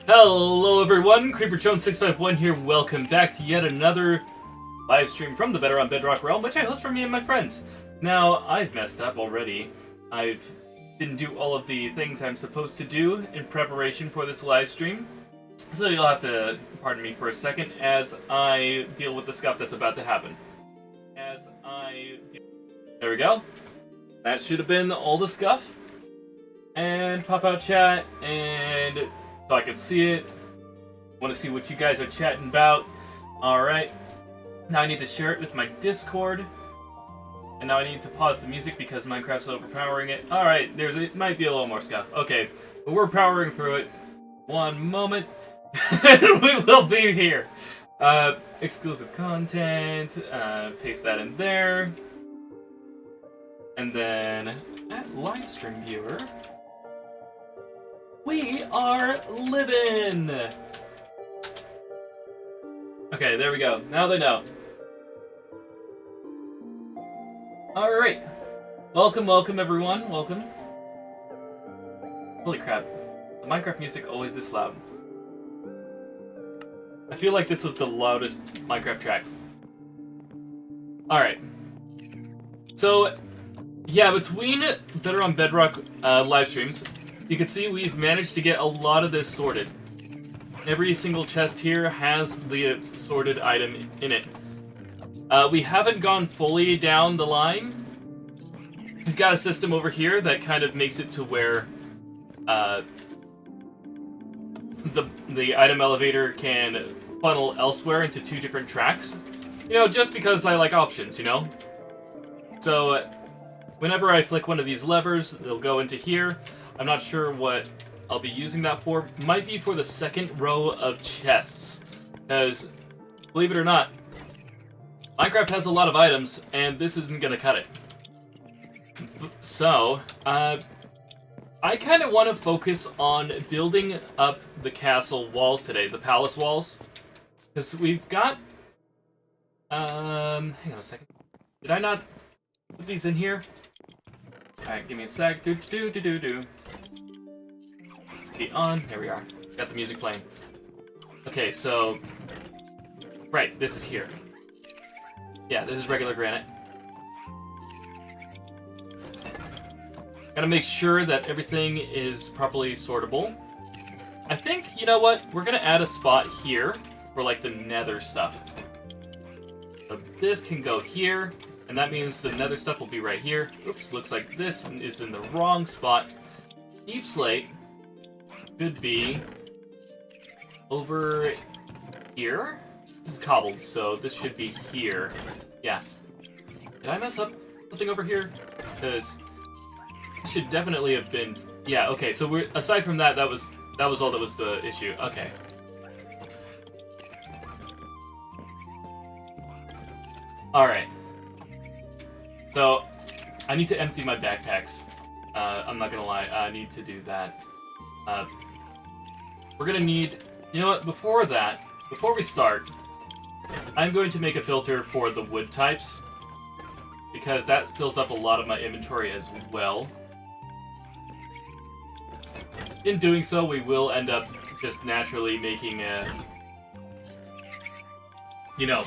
Hello everyone, CreeperChone651 here. Welcome back to yet another live stream from the Bedrock realm, which I host for me and my friends. Now, I've messed up already. I didn't do all of the things I'm supposed to do in preparation for this live stream. So you'll have to pardon me for a second as I deal with the stuff that's about to happen. There we go. That should have been all the scuff. And pop out chat, and so I can see it. Want to see what you guys are chatting about. Alright. Now I need to share it with my Discord. And now I need to pause the music because Minecraft's overpowering it. Alright, it might be a little more scuff. Okay, but we're powering through it. One moment. And we will be here. Exclusive content. Paste that in there. And then that live stream viewer. We are living! Okay, there we go. Now they know. Alright. Welcome everyone. Welcome. Holy crap. The Minecraft music always this loud. I feel like this was the loudest Minecraft track. Alright. So, yeah, between Bedrock live streams, you can see we've managed to get a lot of this sorted. Every single chest here has the sorted item in it. We haven't gone fully down the line. We've got a system over here that kind of makes it to where the item elevator can funnel elsewhere into two different tracks. You know, just because I like options, you know? So, whenever I flick one of these levers, they'll go into here. I'm not sure what I'll be using that for. Might be for the second row of chests. Because, believe it or not, Minecraft has a lot of items, and this isn't going to cut it. So, I kind of want to focus on building up the castle walls today, the palace walls. Because we've got... hang on a second. Did I not put these in here? Alright, give me a sec. Do. Be on. There we are. Got the music playing. Okay, so... Right, this is here. Yeah, this is regular granite. Gotta make sure that everything is properly sortable. I think, you know what? We're gonna add a spot here for, like, the nether stuff. So this can go here. And that means the nether stuff will be right here. Oops, looks like this is in the wrong spot. Deep slate should be over here. This is cobbled, so this should be here. Yeah. Did I mess up something over here? Because it should definitely have been... Yeah, okay, so we're aside from that, that was all that was the issue. Okay. Alright. So, I need to empty my backpacks. I'm not gonna lie, I need to do that. We're gonna need... You know what, before we start, I'm going to make a filter for the wood types. Because that fills up a lot of my inventory as well. In doing so, we will end up just naturally making a... You know...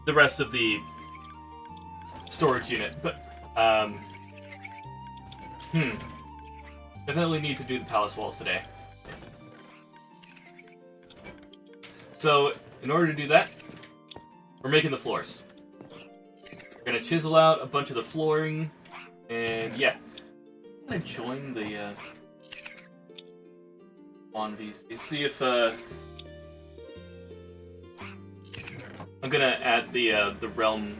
the rest of the storage unit, but, definitely need to do the palace walls today. So, in order to do that, we're making the floors. We're gonna chisel out a bunch of the flooring, and yeah. I'm gonna join the, on VC, see if, I'm gonna add the realm,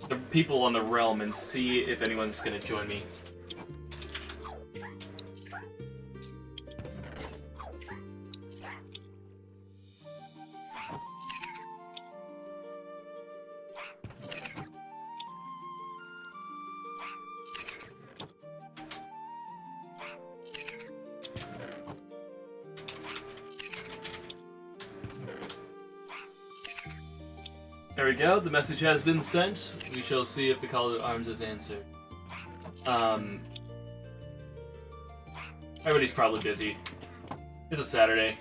the people on the realm, and see if anyone's gonna join me. There we go, the message has been sent. We shall see if the call to arms is answered. Everybody's probably busy. It's a Saturday.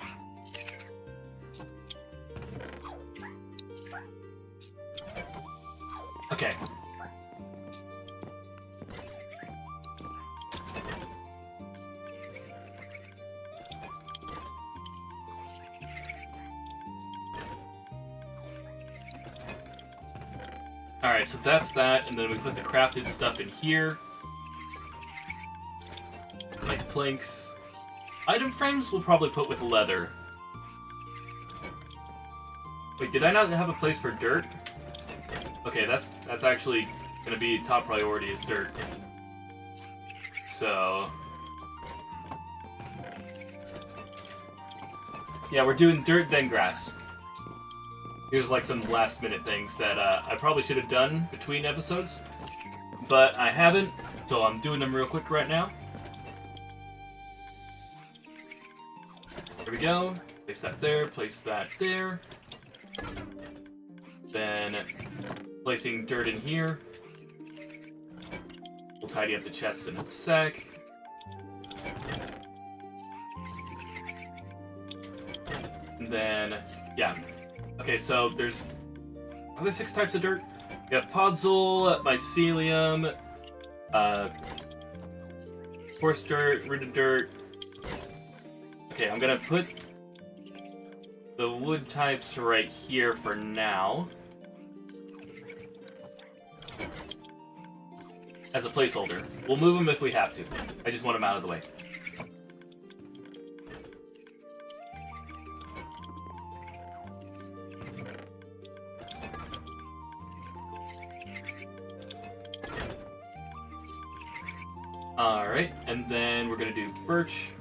Okay. Alright, so that's that, and then we put the crafted stuff in here. Like planks. Item frames we'll probably put with leather. Wait, did I not have a place for dirt? Okay, that's actually gonna be top priority is dirt. So... yeah, we're doing dirt, then grass. Here's like some last minute things that I probably should have done between episodes, but I haven't, so I'm doing them real quick right now. There we go. Place that there, place that there. Then placing dirt in here. We'll tidy up the chests in a sec. And then, yeah. Okay, so there's... are there 6 types of dirt? We have podzol, mycelium, coarse dirt, rooted dirt. Okay, I'm gonna put the wood types right here for now. As a placeholder. We'll move them if we have to. I just want them out of the way. Alright, and then we're gonna do birch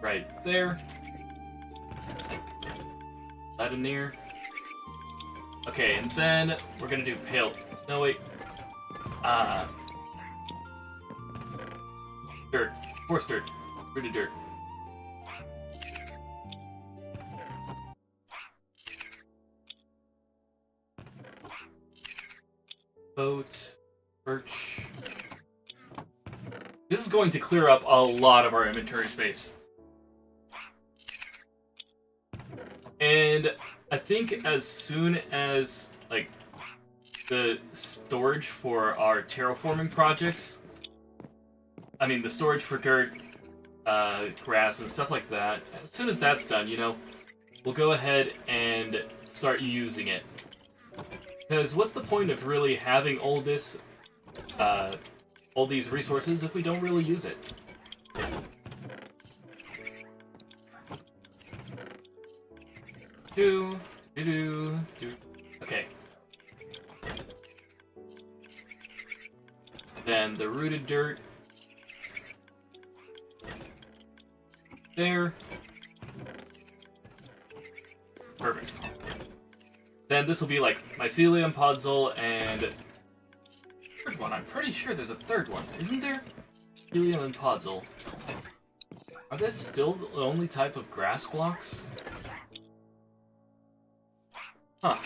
right there. That in there. Okay, and then we're gonna do pale. No, wait. Dirt. Coarse dirt. Rooted dirt. Boat. Birch. This is going to clear up a lot of our inventory space. And I think as soon as, like, the storage for our terraforming projects, I mean, the storage for dirt, grass, and stuff like that, as soon as that's done, you know, we'll go ahead and start using it. Because what's the point of really having all this, all these resources if we don't really use it? Okay. Then the rooted dirt. There. Perfect. Then this will be like mycelium, podzol, and... third one. I'm pretty sure there's a third one. Isn't there? Mycelium and podzol. Are they still the only type of grass blocks? Huh.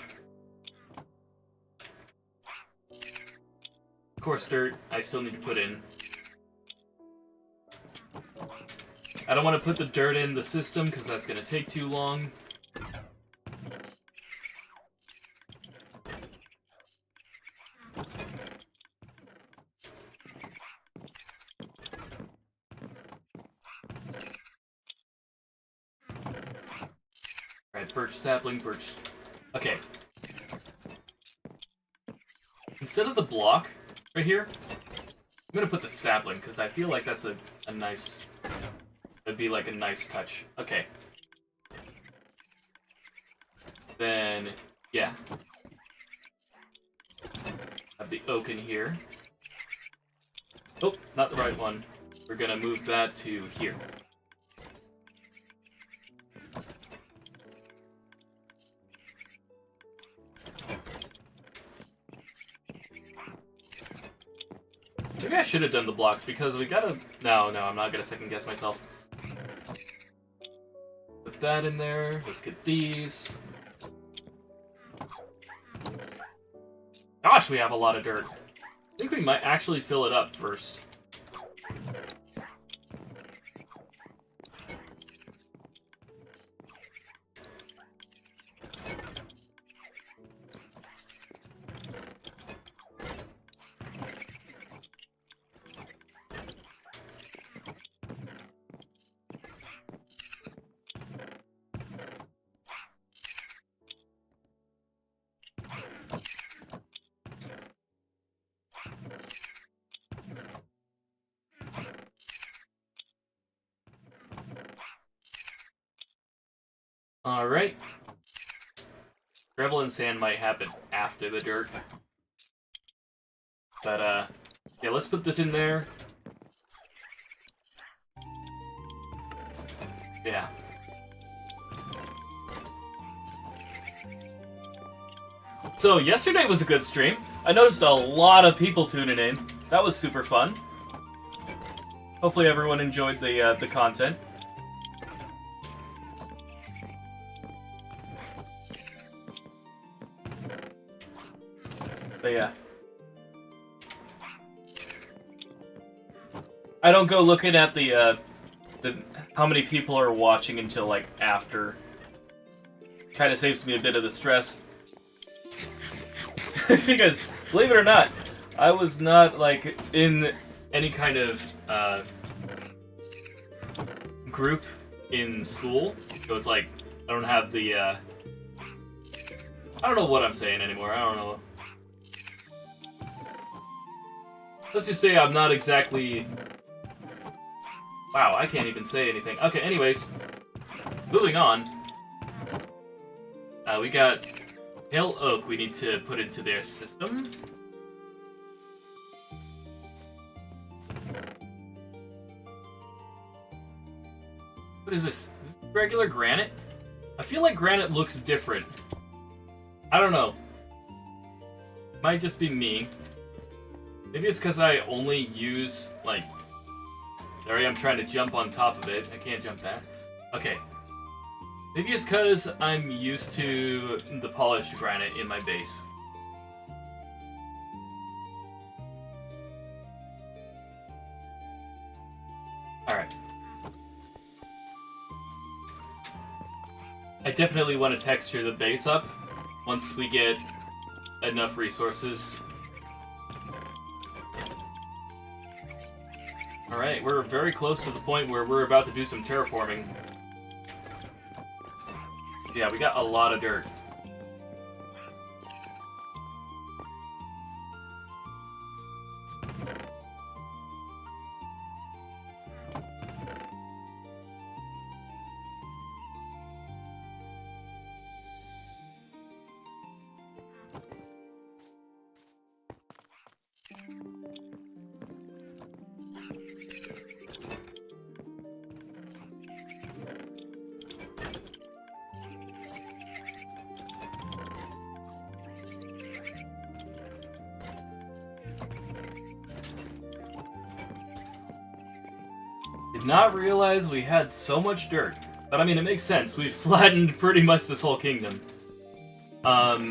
Coarse dirt, I still need to put in. I don't want to put the dirt in the system because that's going to take too long. Alright, birch sapling, birch... okay. Instead of the block right here, I'm gonna put the sapling because I feel like that's a nice... it'd be like a nice touch. Okay. Then, yeah. Have the oak in here. Oh, not the right one. We're gonna move that to here. Maybe I should have done the blocks because we gotta... No, I'm not gonna second guess myself. Put that in there. Let's get these. Gosh, we have a lot of dirt. I think we might actually fill it up first. Alright. Gravel and sand might happen after the dirt. But, yeah, let's put this in there. Yeah. So, yesterday was a good stream. I noticed a lot of people tuning in. That was super fun. Hopefully everyone enjoyed the content. But yeah. I don't go looking at the how many people are watching until like after. Kinda saves me a bit of the stress. Because, believe it or not, I was not like in any kind of group in school. So it's like I don't have the I don't know what I'm saying anymore. I don't know. Let's just say I'm not exactly... Wow, I can't even say anything. Okay, anyways. Moving on. We got pale oak we need to put into their system. What is this? Is this regular granite? I feel like granite looks different. I don't know. Might just be me. Maybe it's because I only use, like... There I am trying to jump on top of it. I can't jump that. Okay. Maybe it's because I'm used to the polished granite in my base. Alright. I definitely want to texture the base up once we get enough resources. Alright, we're very close to the point where we're about to do some terraforming. Yeah, we got a lot of dirt. Did not realize we had so much dirt. But I mean, it makes sense. We've flattened pretty much this whole kingdom. So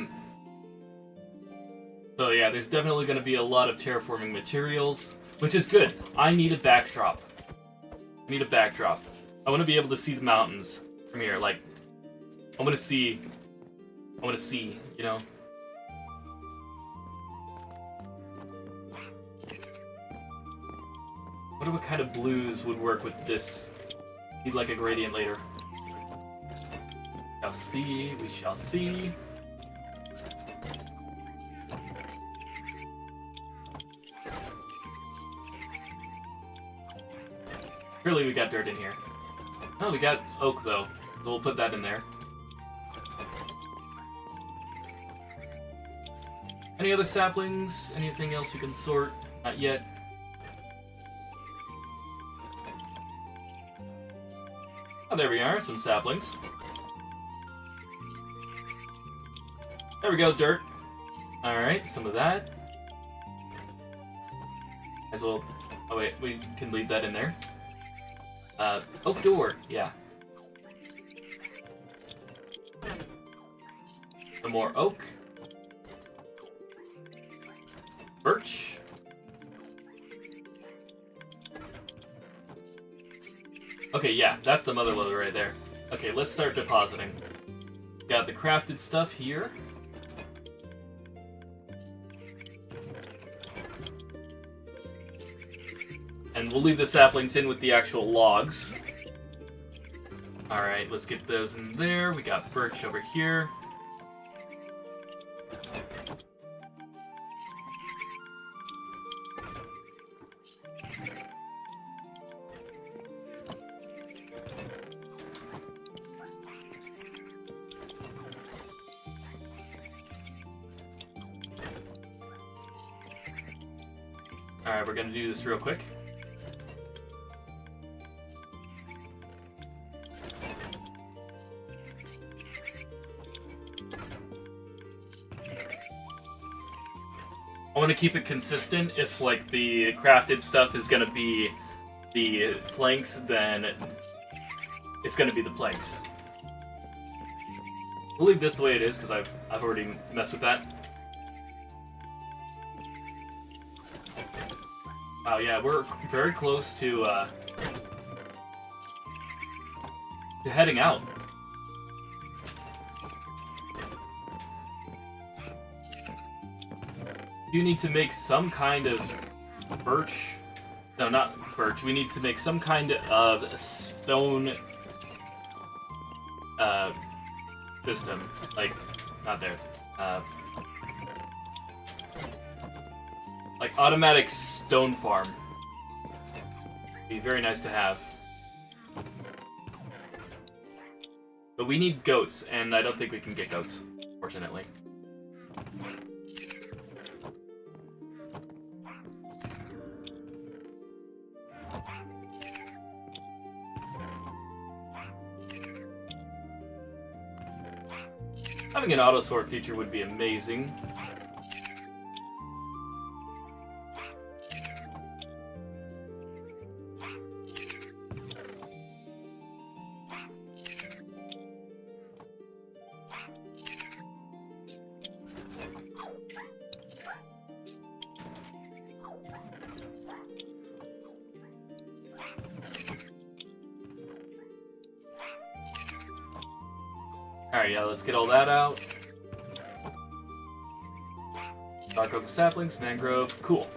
yeah, there's definitely going to be a lot of terraforming materials, which is good. I need a backdrop. I need a backdrop. I want to be able to see the mountains from here. Like, I want to see, you know? I wonder what kind of blues would work with this. Need like a gradient later. Shall see, we shall see. Surely we got dirt in here. Oh, we got oak though. So we'll put that in there. Any other saplings? Anything else you can sort? Not yet. Oh, there we are, some saplings. There we go, dirt. Alright, some of that. As well. Oh wait, we can leave that in there. Oak door, yeah. Some more oak. Birch. Okay, yeah, that's the mother lode right there. Okay, let's start depositing. Got the crafted stuff here. And we'll leave the saplings in with the actual logs. Alright, let's get those in there. We got birch over here. Alright, we're gonna do this real quick. I want to keep it consistent. If, like, the crafted stuff is gonna be the planks, then it's gonna be the planks. We'll leave this the way it is, because I've already messed with that. Oh yeah, we're very close to heading out. You need to make some kind of birch. No, not birch. We need to make some kind of stone system. Like, not there. Like automatic stone farm. Be very nice to have. But we need goats, and I don't think we can get goats, fortunately. Having an auto sort feature would be amazing. Alright, yeah, let's get all that out. Dark oak saplings, mangrove, cool.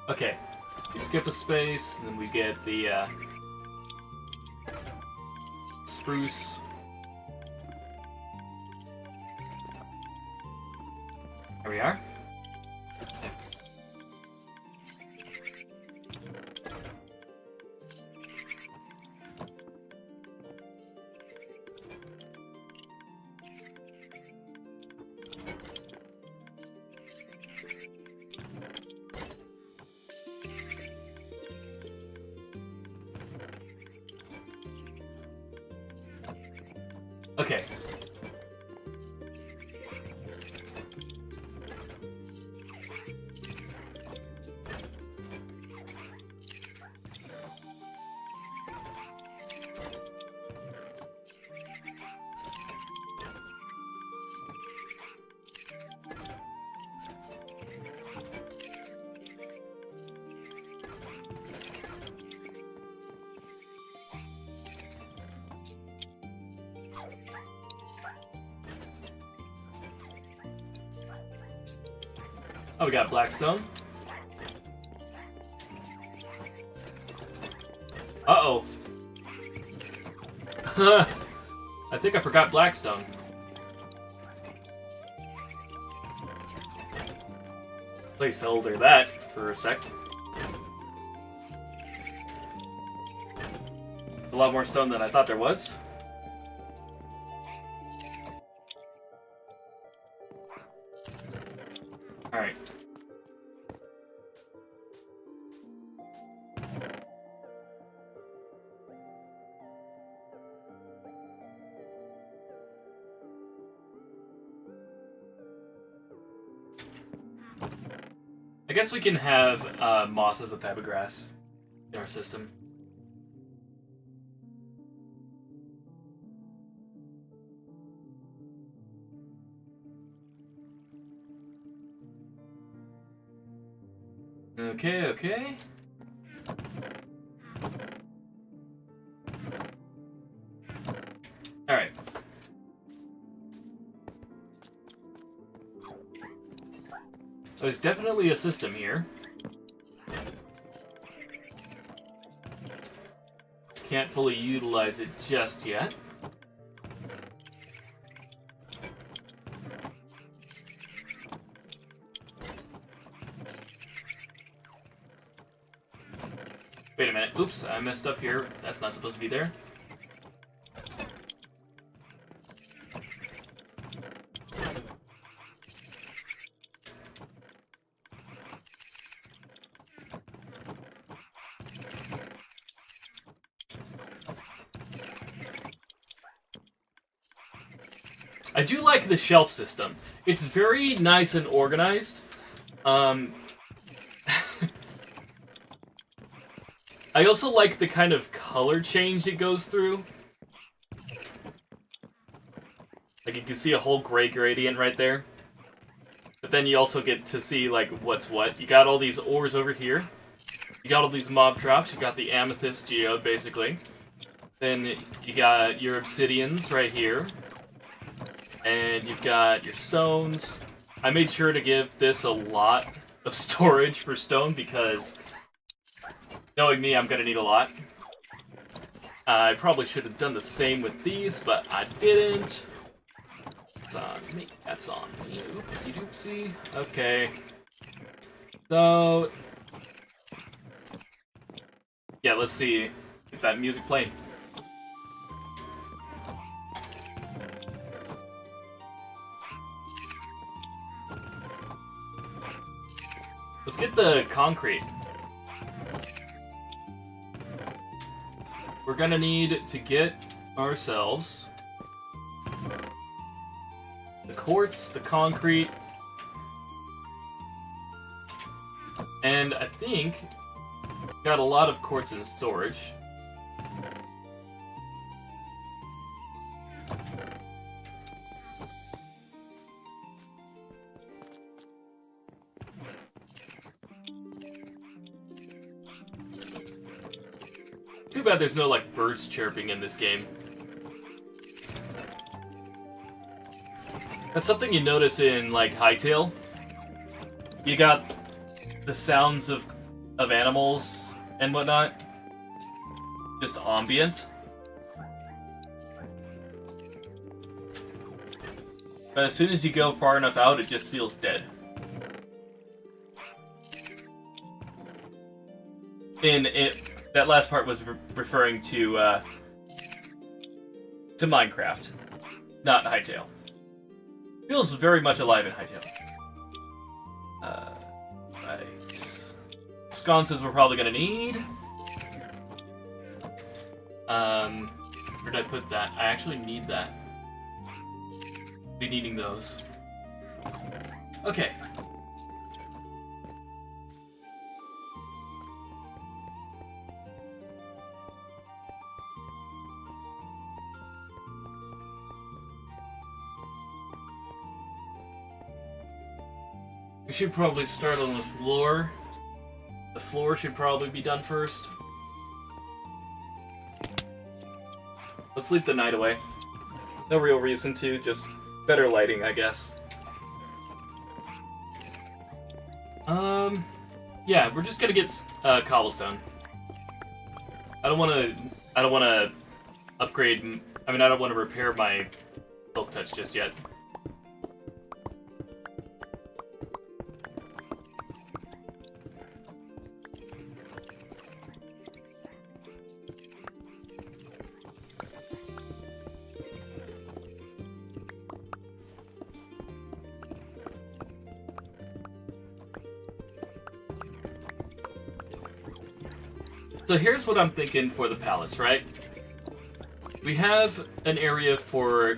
Okay, we skip a space, and then we get the spruce. There we are. Okay. Oh, we got blackstone. Uh-oh. I think I forgot blackstone. Placeholder that for a sec. A lot more stone than I thought there was. Alright. I guess we can have moss as a type of grass in our system. Okay, okay. Alright. There's definitely a system here. can't fully utilize it just yet. Wait a minute. Oops, I messed up here. That's not supposed to be there. I do like the shelf system. It's very nice and organized. I also like the kind of color change it goes through. Like, you can see a whole gray gradient right there. But then you also get to see, like, what's what. You got all these ores over here. You got all these mob traps. You got the amethyst geode, basically. Then you got your obsidians right here. And you've got your stones. I made sure to give this a lot of storage for stone because, knowing me, I'm gonna need a lot. I probably should have done the same with these, but I didn't. That's on me. That's on me. Oopsie doopsie. Okay. So, yeah, let's see. Get that music playing. Let's get the concrete. We're gonna need to get ourselves the quartz, the concrete, and I think got a lot of quartz in storage. Too bad there's no, like, birds chirping in this game. That's something you notice in, like, Hytale. You got the sounds of animals and whatnot. Just ambient. But as soon as you go far enough out, it just feels dead. That last part was referring to Minecraft, not Hytale. Feels very much alive in Hytale. Right. Sconces we're probably gonna need. Where did I put that? I actually need that. Be needing those. Okay. We should probably start on the floor. The floor should probably be done first. Let's sleep the night away. No real reason to, just better lighting, I guess. Yeah, we're just gonna get cobblestone. I don't wanna upgrade. I mean, I don't want to repair my silk touch just yet. So here's what I'm thinking for the palace, right? We have an area for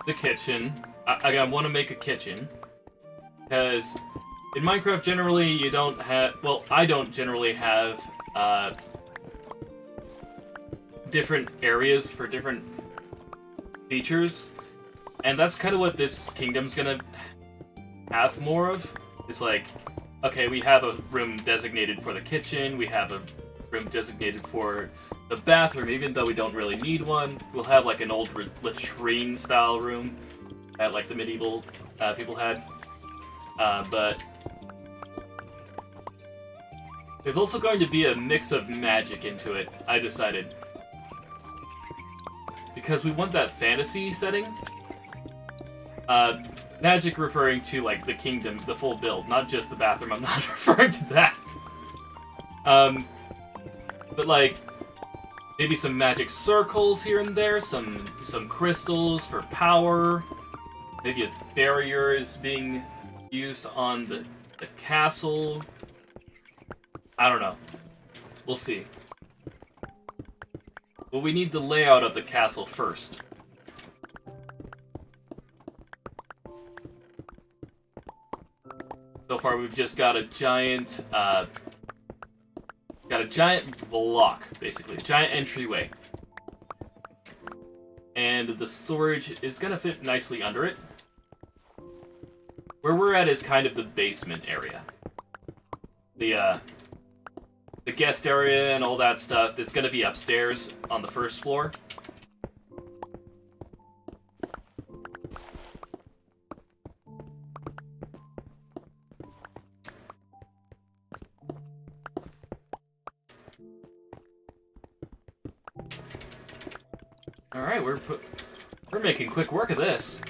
the kitchen. I want to make a kitchen. Because in Minecraft, generally, you don't have... Well, I don't generally have different areas for different features. And that's kind of what this kingdom's gonna have more of. It's like... Okay, we have a room designated for the kitchen, we have a room designated for the bathroom, even though we don't really need one. We'll have like an old latrine-style room that like the medieval people had. But There's also going to be a mix of magic into it, I decided. Because we want that fantasy setting. Magic referring to, like, the kingdom, the full build, not just the bathroom. I'm not referring to that. But, like, maybe some magic circles here and there, some crystals for power. Maybe a barrier is being used on the castle. I don't know. We'll see. But we need the layout of the castle first. So far, we've just got a giant, block, basically, a giant entryway, and the storage is gonna fit nicely under it. Where we're at is kind of the basement area, the guest area and all that stuff. That's gonna be upstairs on the first floor. Alright, we're making quick work of this.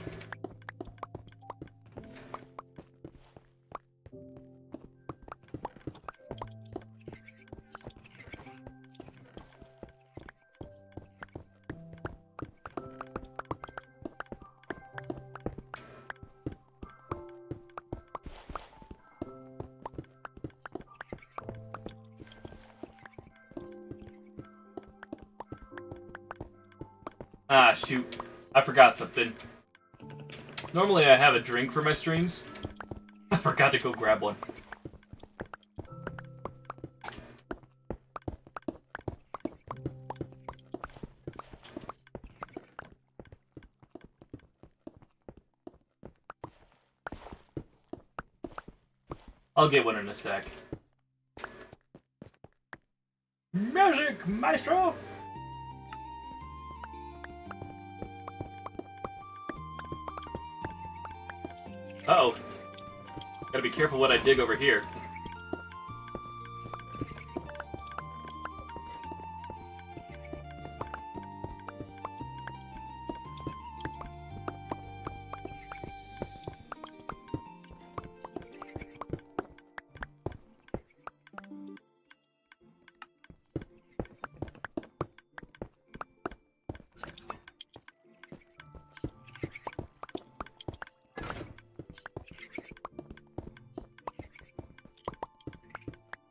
Ah, shoot. I forgot something. Normally I have a drink for my streams. I forgot to go grab one. I'll get one in a sec. Music, maestro! Uh-oh. Gotta be careful what I dig over here.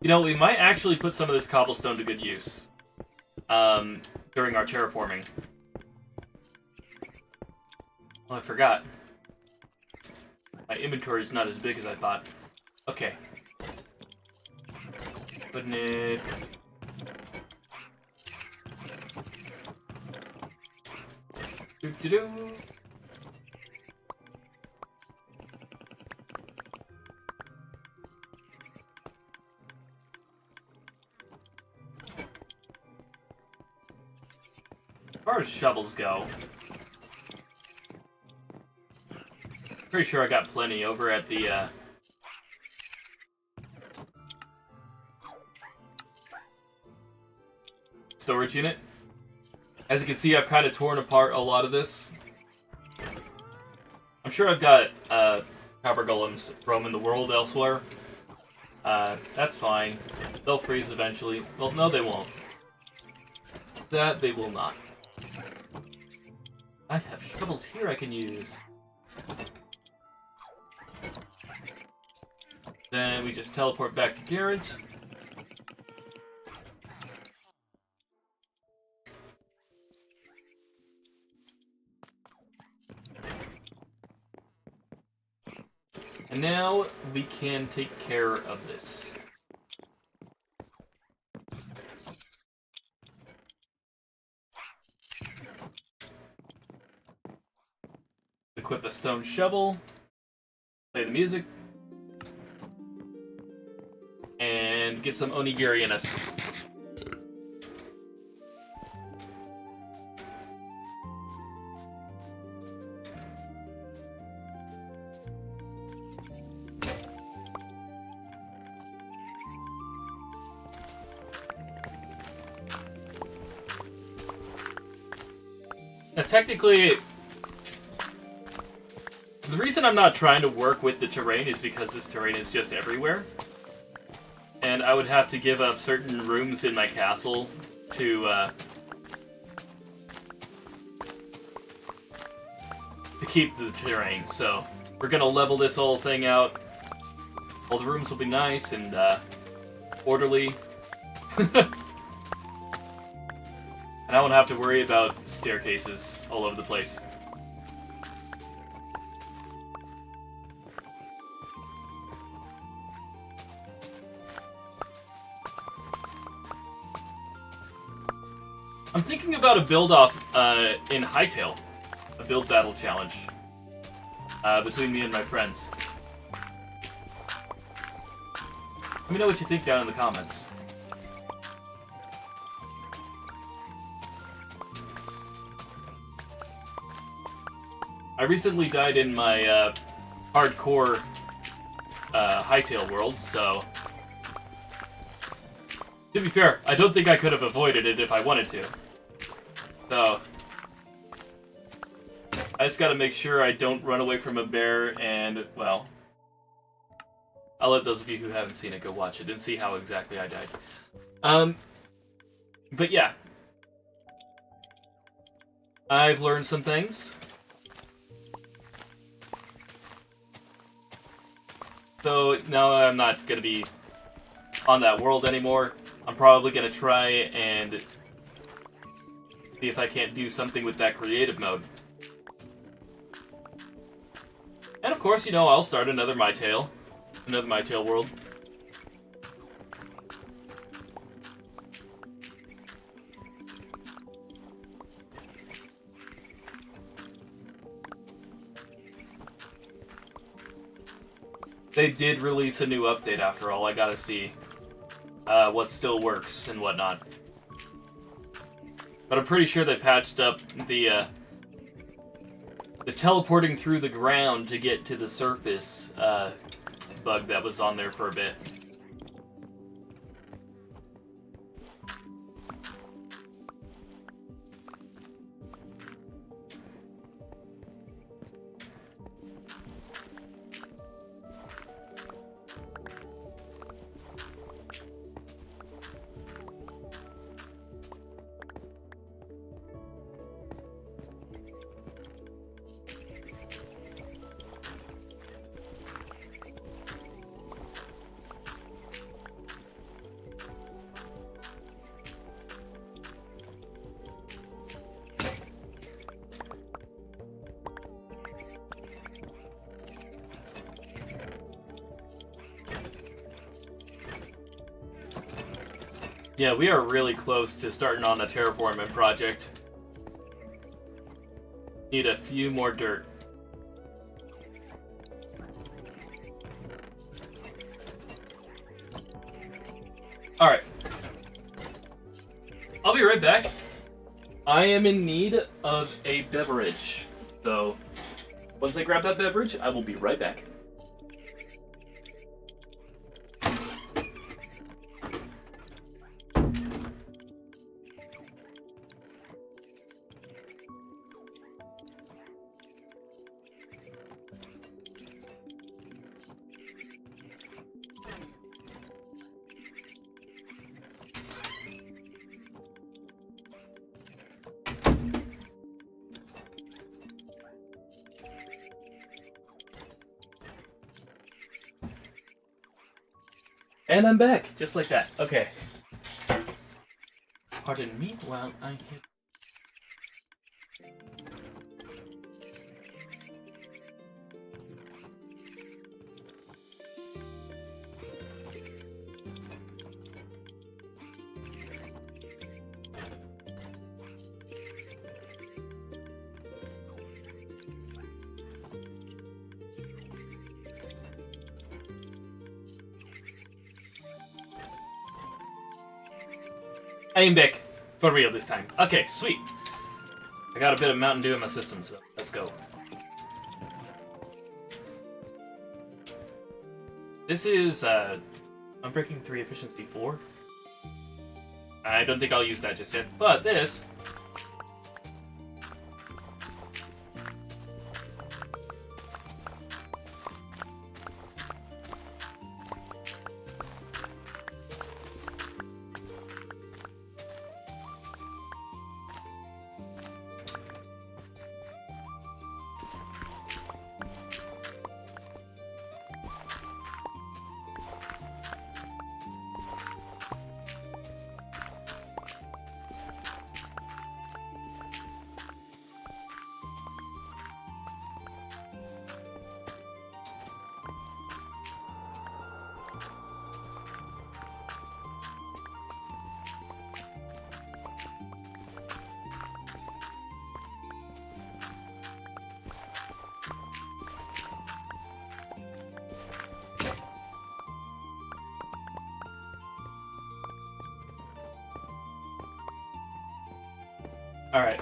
You know, we might actually put some of this cobblestone to good use during our terraforming. Oh, I forgot. My inventory is not as big as I thought. Okay. Putting it... Do-do-do. As far as shovels go, pretty sure I got plenty over at the storage unit. As you can see, I've kind of torn apart a lot of this. I'm sure I've got copper golems roaming the world elsewhere. That's fine. They'll freeze eventually. Well, no, they won't. That they will not. I have shovels here I can use. Then we just teleport back to Garrett. And now we can take care of this. Equip a stone shovel, play the music, and get some onigiri in us. Now, technically, the reason I'm not trying to work with the terrain is because this terrain is just everywhere. And I would have to give up certain rooms in my castle to keep the terrain. So we're gonna level this whole thing out. All the rooms will be nice and orderly. And I won't have to worry about staircases all over the place. I'm thinking about a build-off in Hightail. A build battle challenge. Between me and my friends. Let me know what you think down in the comments. I recently died in my hardcore Hightail world, so... To be fair, I don't think I could have avoided it if I wanted to. So... I just gotta make sure I don't run away from a bear and, well... I'll let those of you who haven't seen it go watch it and see how exactly I died. But yeah. I've learned some things. So now I'm not gonna be on that world anymore. I'm probably gonna try and see if I can't do something with that creative mode. And of course, you know, I'll start another My Tale world. They did release a new update after all. I gotta see what still works and whatnot. But I'm pretty sure they patched up the teleporting through the ground to get to the surface bug that was on there for a bit. Yeah, we are really close to starting on the terraforming project. Need a few more dirt. Alright. I'll be right back. I am in need of a beverage. So, once I grab that beverage, I will be right back. And I'm back, just like that. Okay. Pardon me while I hit. I am back. For real this time. Okay, sweet. I got a bit of Mountain Dew in my system, so let's go. This is, Unbreaking 3 Efficiency 4. I don't think I'll use that just yet, but this Alright.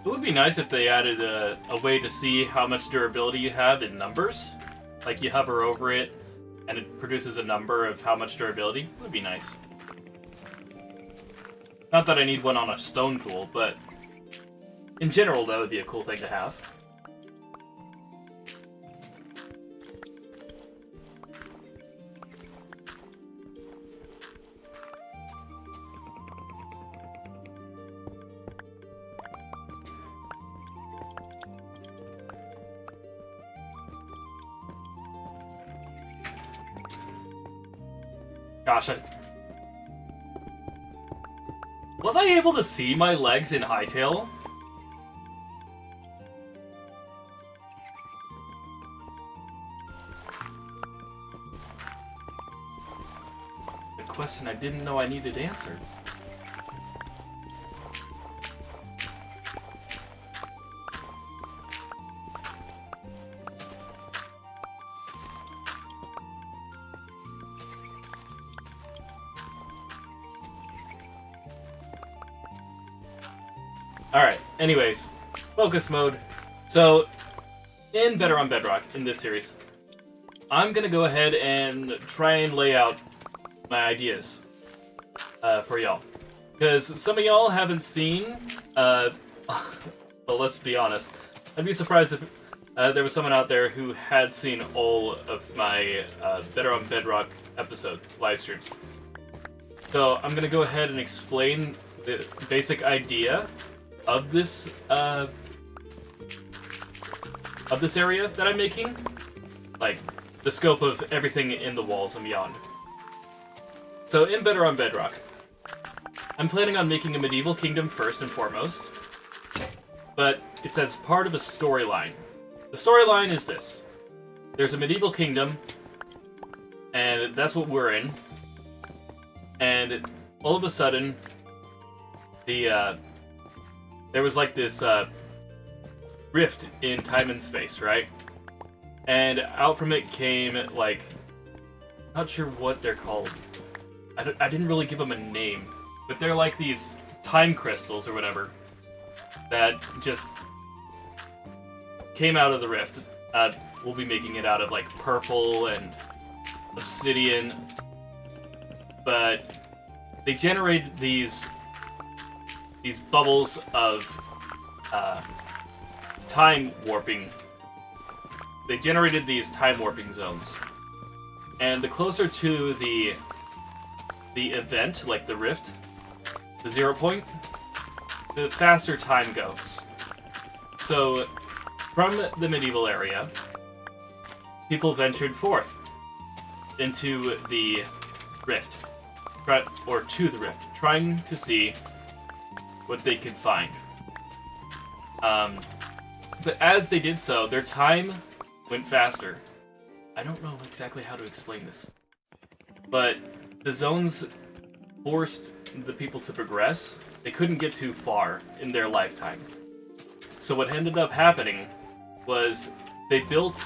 It would be nice if they added a way to see how much durability you have in numbers. Like you hover over it and it produces a number of how much durability. It would be nice. Not that I need one on a stone tool, but in general that would be a cool thing to have. Gosh, was I able to see my legs in Hightail? The question I didn't know I needed answered. Alright, anyways, focus mode. So, in Better on Bedrock, in this series, I'm gonna go ahead and try and lay out my ideas for y'all. Because some of y'all haven't seen, well, let's be honest, I'd be surprised if there was someone out there who had seen all of my Better on Bedrock episode live streams. So, I'm gonna go ahead and explain the basic idea of this area that I'm making, like the scope of everything in the walls and beyond. So in Better on Bedrock, I'm planning on making a medieval kingdom first and foremost, but it's as part of a storyline. The storyline is this: there's a medieval kingdom, and that's what we're in, and all of a sudden there was like this rift in time and space, right? And out from it came, like, not sure what they're called. I didn't really give them a name, but they're like these time crystals or whatever that just came out of the rift. We'll be making it out of like purple and obsidian, but they generated these bubbles of time warping. They generated these time warping zones. And the closer to the event, like the rift, the 0 point, the faster time goes. So, from the medieval area, people ventured forth into the rift, or to the rift, trying to see what they could find. But as they did so, their time went faster. I don't know exactly how to explain this, but the zones forced the people to progress. They couldn't get too far in their lifetime. So what ended up happening was they built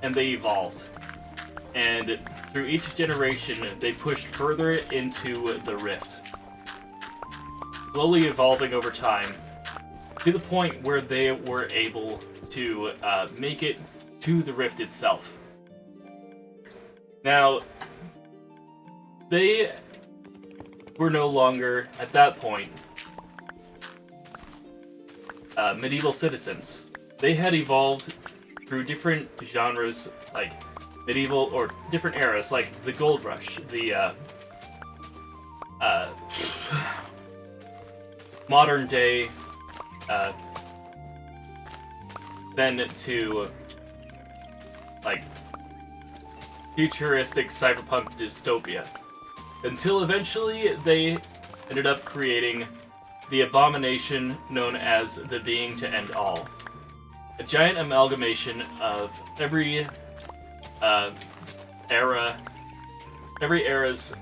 and they evolved. And through each generation, they pushed further into the rift, slowly evolving over time, to the point where they were able to make it to the rift itself. Now, they were no longer, at that point, medieval citizens. They had evolved through different genres, like medieval, or different eras, like the Gold Rush, the modern day, then to like futuristic cyberpunk dystopia, until eventually they ended up creating the abomination known as the Being to End All. a giant amalgamation of every era, every era's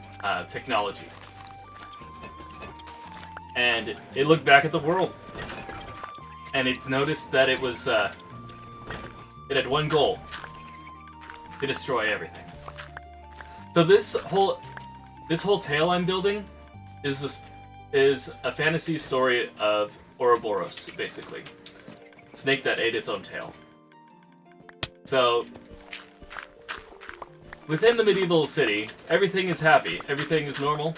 technology. And it looked back at the world, and it noticed that it was it had one goal: to destroy everything. So this whole tale I'm building is a fantasy story of Ouroboros, basically. A snake that ate its own tail. So within the medieval city, everything is happy, everything is normal.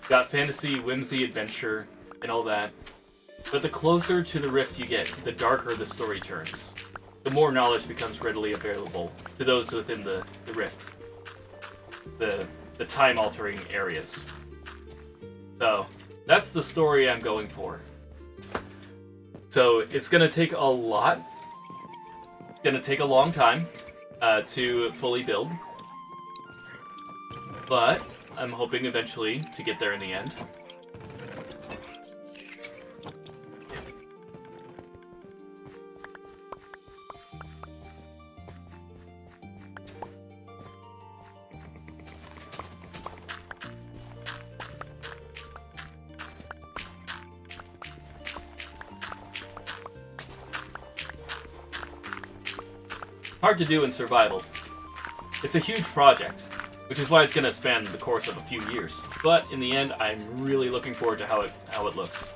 Got fantasy, whimsy, adventure, and all that. But the closer to the rift you get, the darker the story turns. The more knowledge becomes readily available to those within the rift. The time-altering areas. So, that's the story I'm going for. So, it's gonna take a lot. It's gonna take a long time to fully build. But I'm hoping eventually to get there in the end. Hard to do in survival. It's a huge project, which is why it's going to span the course of a few years. But in the end, I'm really looking forward to how it looks.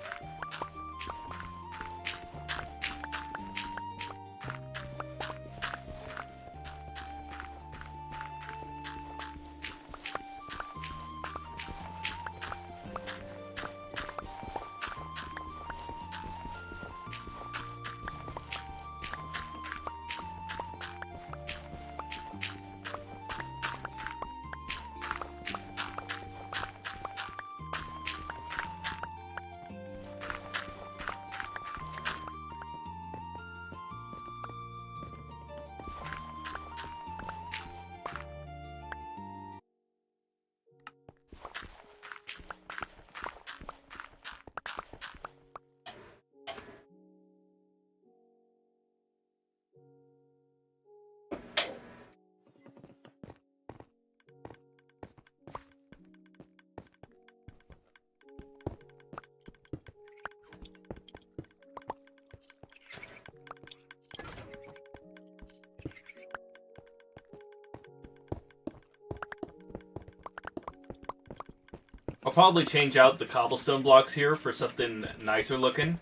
I'll probably change out the cobblestone blocks here for something nicer looking.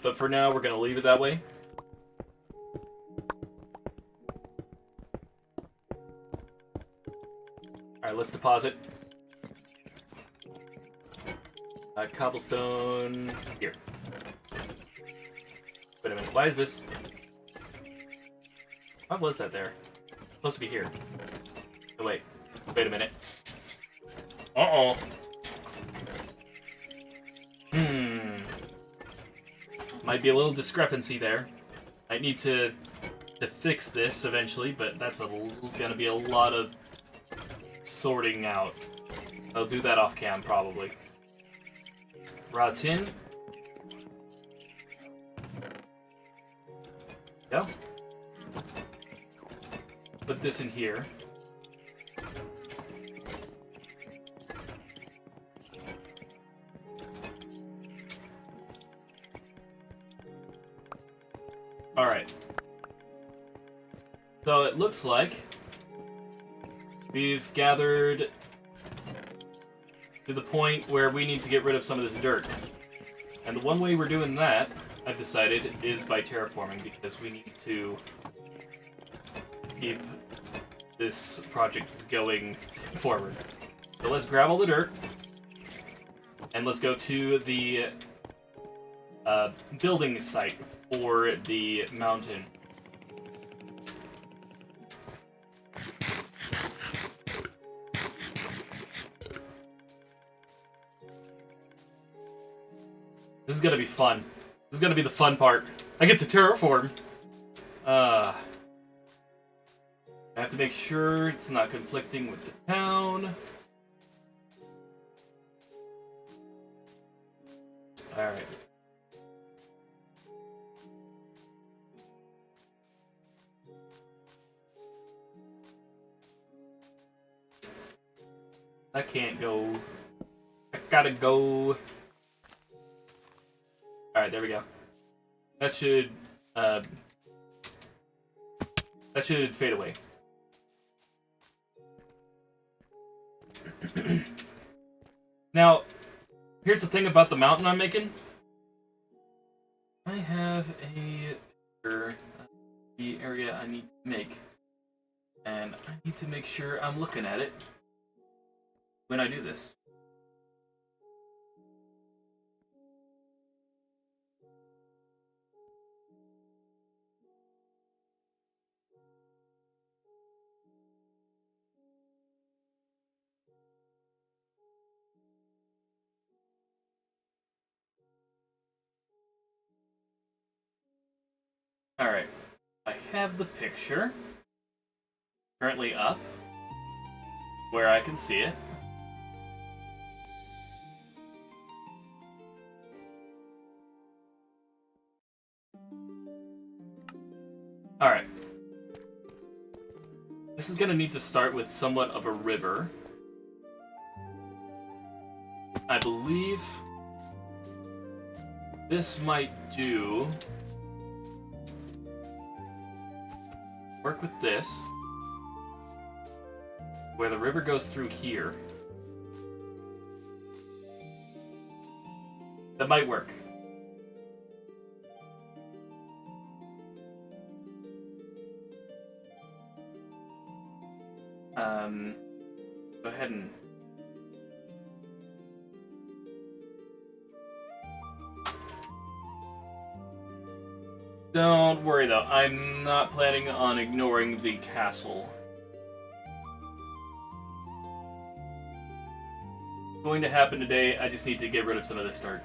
But for now, we're going to leave it that way. Alright, let's deposit. Cobblestone here. Wait a minute, why is this? Why was that there? It's supposed to be here. Oh, wait a minute. Uh-oh. Might be a little discrepancy there. Might need to fix this eventually, but that's gonna be a lot of sorting out. I'll do that off cam probably. Raw tin. Go. Put this in here. Alright. So it looks like we've gathered to the point where we need to get rid of some of this dirt. And the one way we're doing that, I've decided, is by terraforming, because we need to keep this project going forward. So let's grab all the dirt, and let's go to the building site for the mountain. This is gonna be fun. This is gonna be the fun part. I get to terraform. I have to make sure it's not conflicting with the town. Alright. I can't go. I gotta go. Alright, there we go. That should fade away. Now, here's the thing about the mountain I'm making. I have a picture of the area I need to make. And I need to make sure I'm looking at it when I do this. Alright, I have the picture currently up where I can see it. Alright. This is gonna need to start with somewhat of a river. I believe this might do. Work with this, where the river goes through here. That might work. Go ahead and don't worry though, I'm not planning on ignoring the castle. It's going to happen today, I just need to get rid of some of this dirt.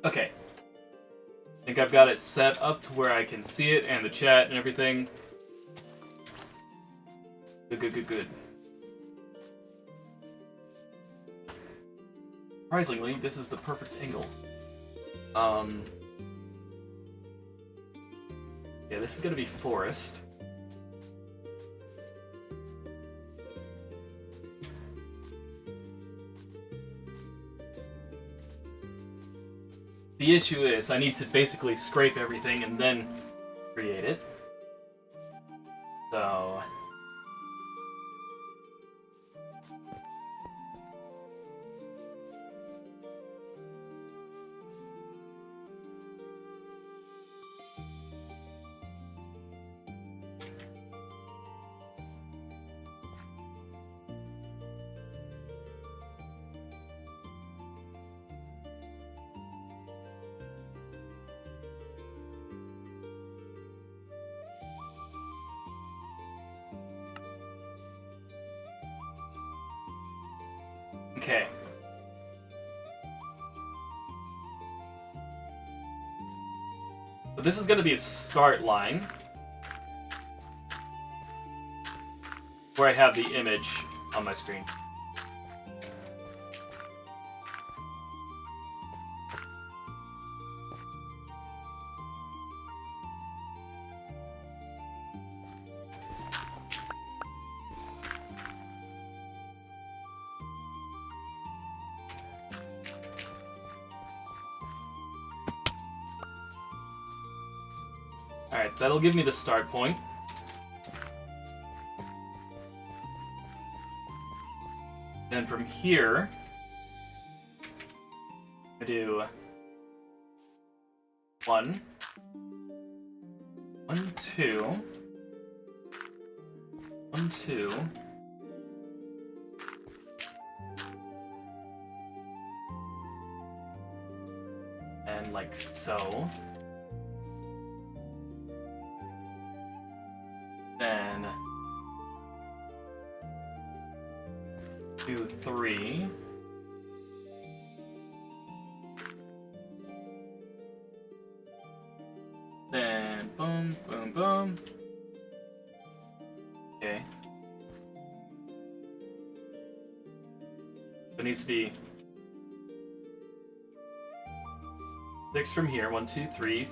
Okay. I think I've got it set up to where I can see it and the chat and everything. Good. Surprisingly, this is the perfect angle. Yeah, this is gonna be forest. The issue is, I need to basically scrape everything and then create it. So... Okay. So this is going to be a start line where I have the image on my screen. Alright, that'll give me the start point. Then from here, I do 1, 1, 2. 1, 2. And like so. Then 2, 3. Then boom, boom, boom. Okay. It needs to be 6 from here. 1, 2, 3,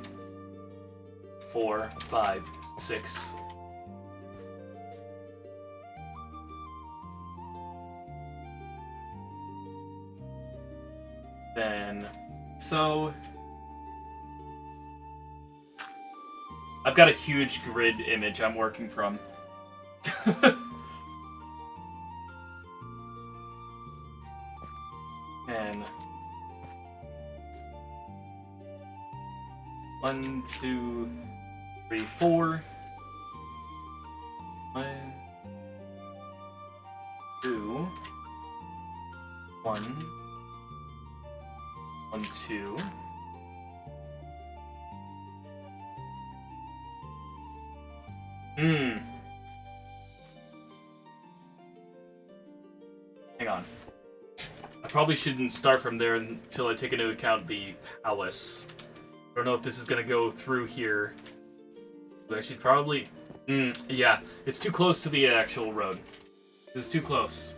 4, 5, 6. Then, so I've got a huge grid image I'm working from. And 1, 2, 3, 4. 1, 2, 1, 1, 2. Hang on. I probably shouldn't start from there until I take into account the palace. I don't know if this is gonna go through here. But I should probably... yeah, it's too close to the actual road. This is too close.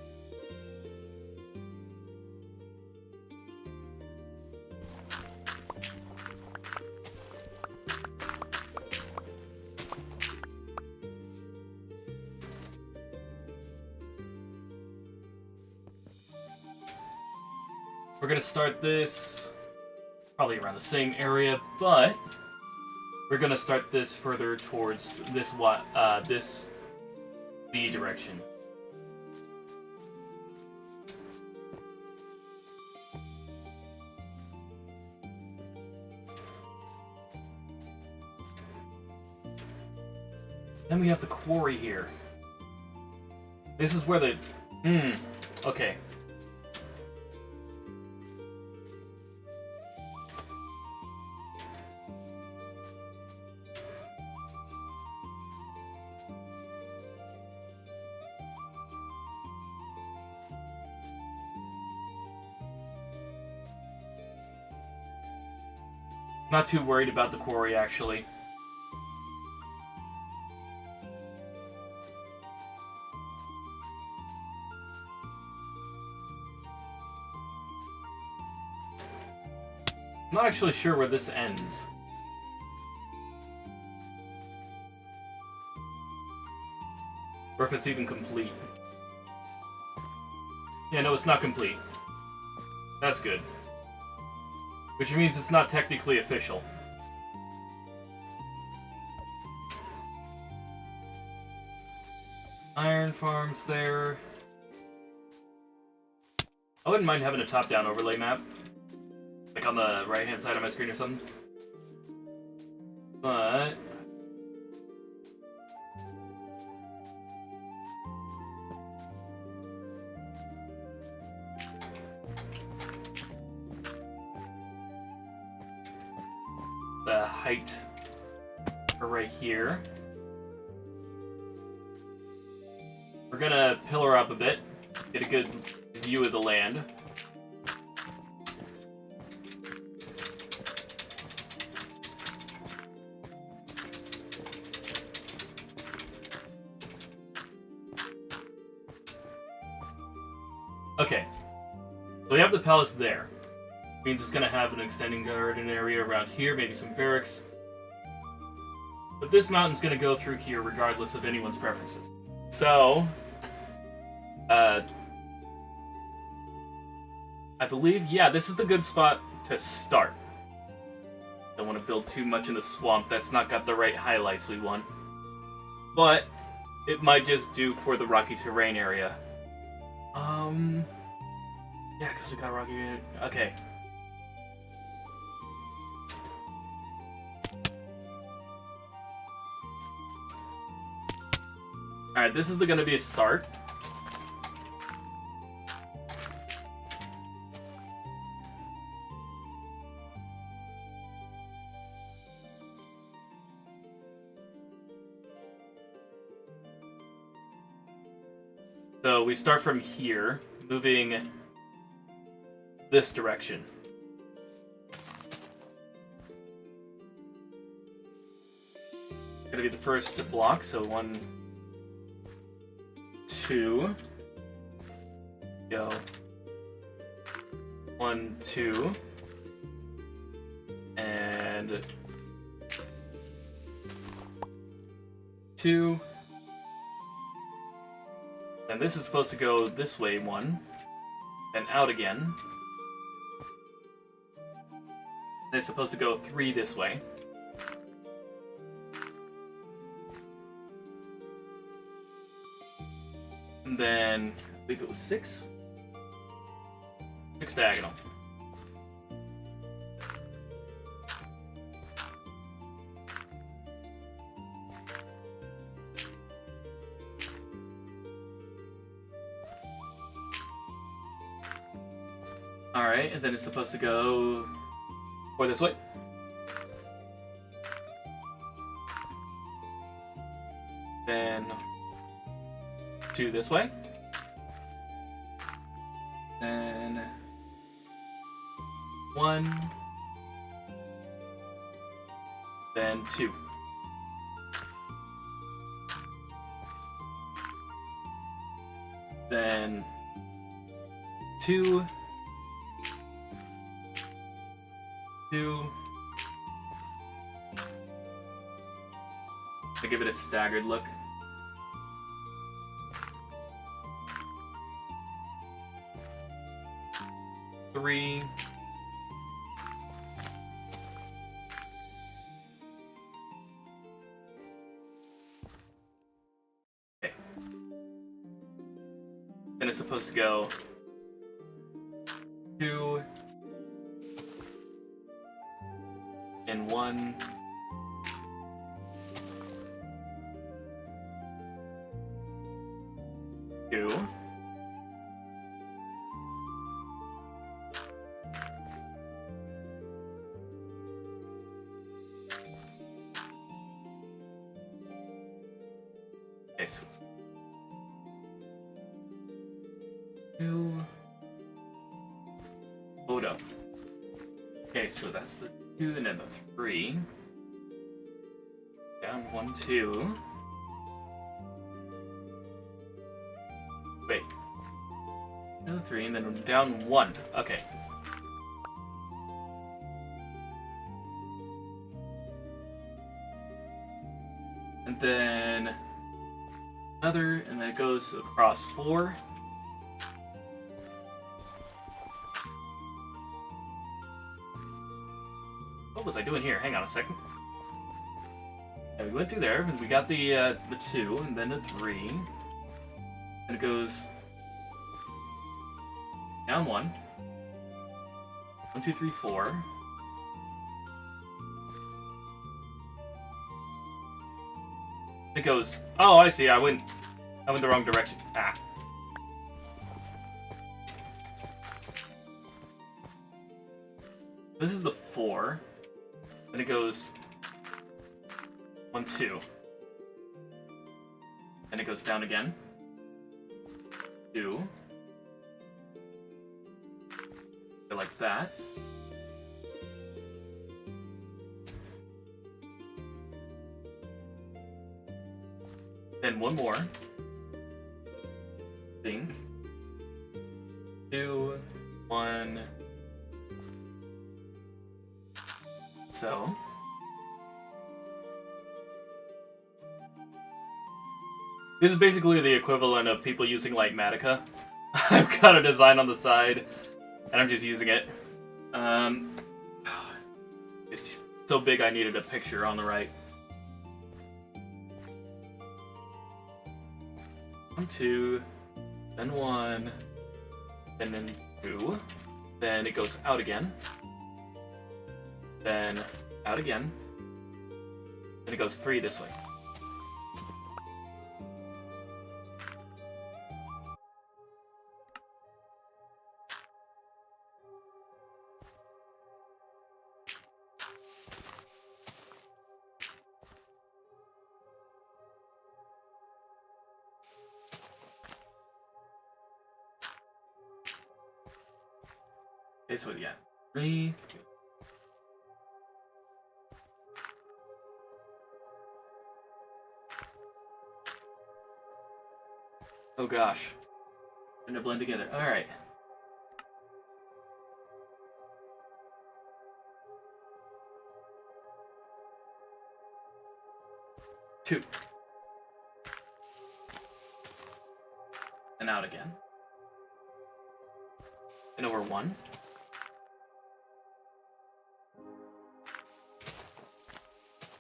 We're gonna start this probably around the same area, but we're gonna start this further towards this this B direction. Then we have the quarry here. This is where the okay. Not too worried about the quarry, actually. I'm not actually sure where this ends. Or if it's even complete. Yeah, no, it's not complete. That's good. Which means it's not technically official. Iron farms there. I wouldn't mind having a top-down overlay map. Like on the right-hand side of my screen or something. But... the height for right here. We're gonna pillar up a bit, get a good view of the land. Okay, so we have the palace there. Means it's gonna have an extending garden area around here, maybe some barracks. But this mountain's gonna go through here regardless of anyone's preferences. So, I believe, yeah, this is the good spot to start. Don't want to build too much in the swamp. That's not got the right highlights we want. But it might just do for the rocky terrain area. Yeah, because we got rocky... Okay. Alright, this is going to be a start. So we start from here, moving this direction. Gonna be the first block, so 1, 2, go, 1, 2, and 2, and this is supposed to go this way 1, then out again, and it's supposed to go 3 this way. And then, I believe it was 6? 6 diagonal. Alright, and then it's supposed to go 4 this way. Then 2 this way. Then 1. Then 2. Then 2. 2. To give it a staggered look. 3. Okay. Then it's supposed to go 2 and 1. 2. Okay, so 2. Hold up. Okay, so that's the 2 and then the 3. Down 1, 2. Wait. Another 3 and then down 1. Okay. And then another, and then it goes across 4. What was I doing here? Hang on a second. Yeah, we went through there, and we got the 2, and then the 3. And it goes down 1. 1, 2, 3, 4. It goes. Oh, I see. I went the wrong direction. Ah. This is the 4. Then it goes 1, 2. And it goes down again. 2. Like that. Then one more. Think. 2, 1. So. This is basically the equivalent of people using like Matica. I've got a design on the side, and I'm just using it. It's so big I needed a picture on the right. 1, 2, then 1, and then 2. Then it goes out again. Then out again. Then it goes 3 this way. Okay, so yeah, 3. Oh gosh. Trying to blend together. Alright. 2. And out again. And over 1.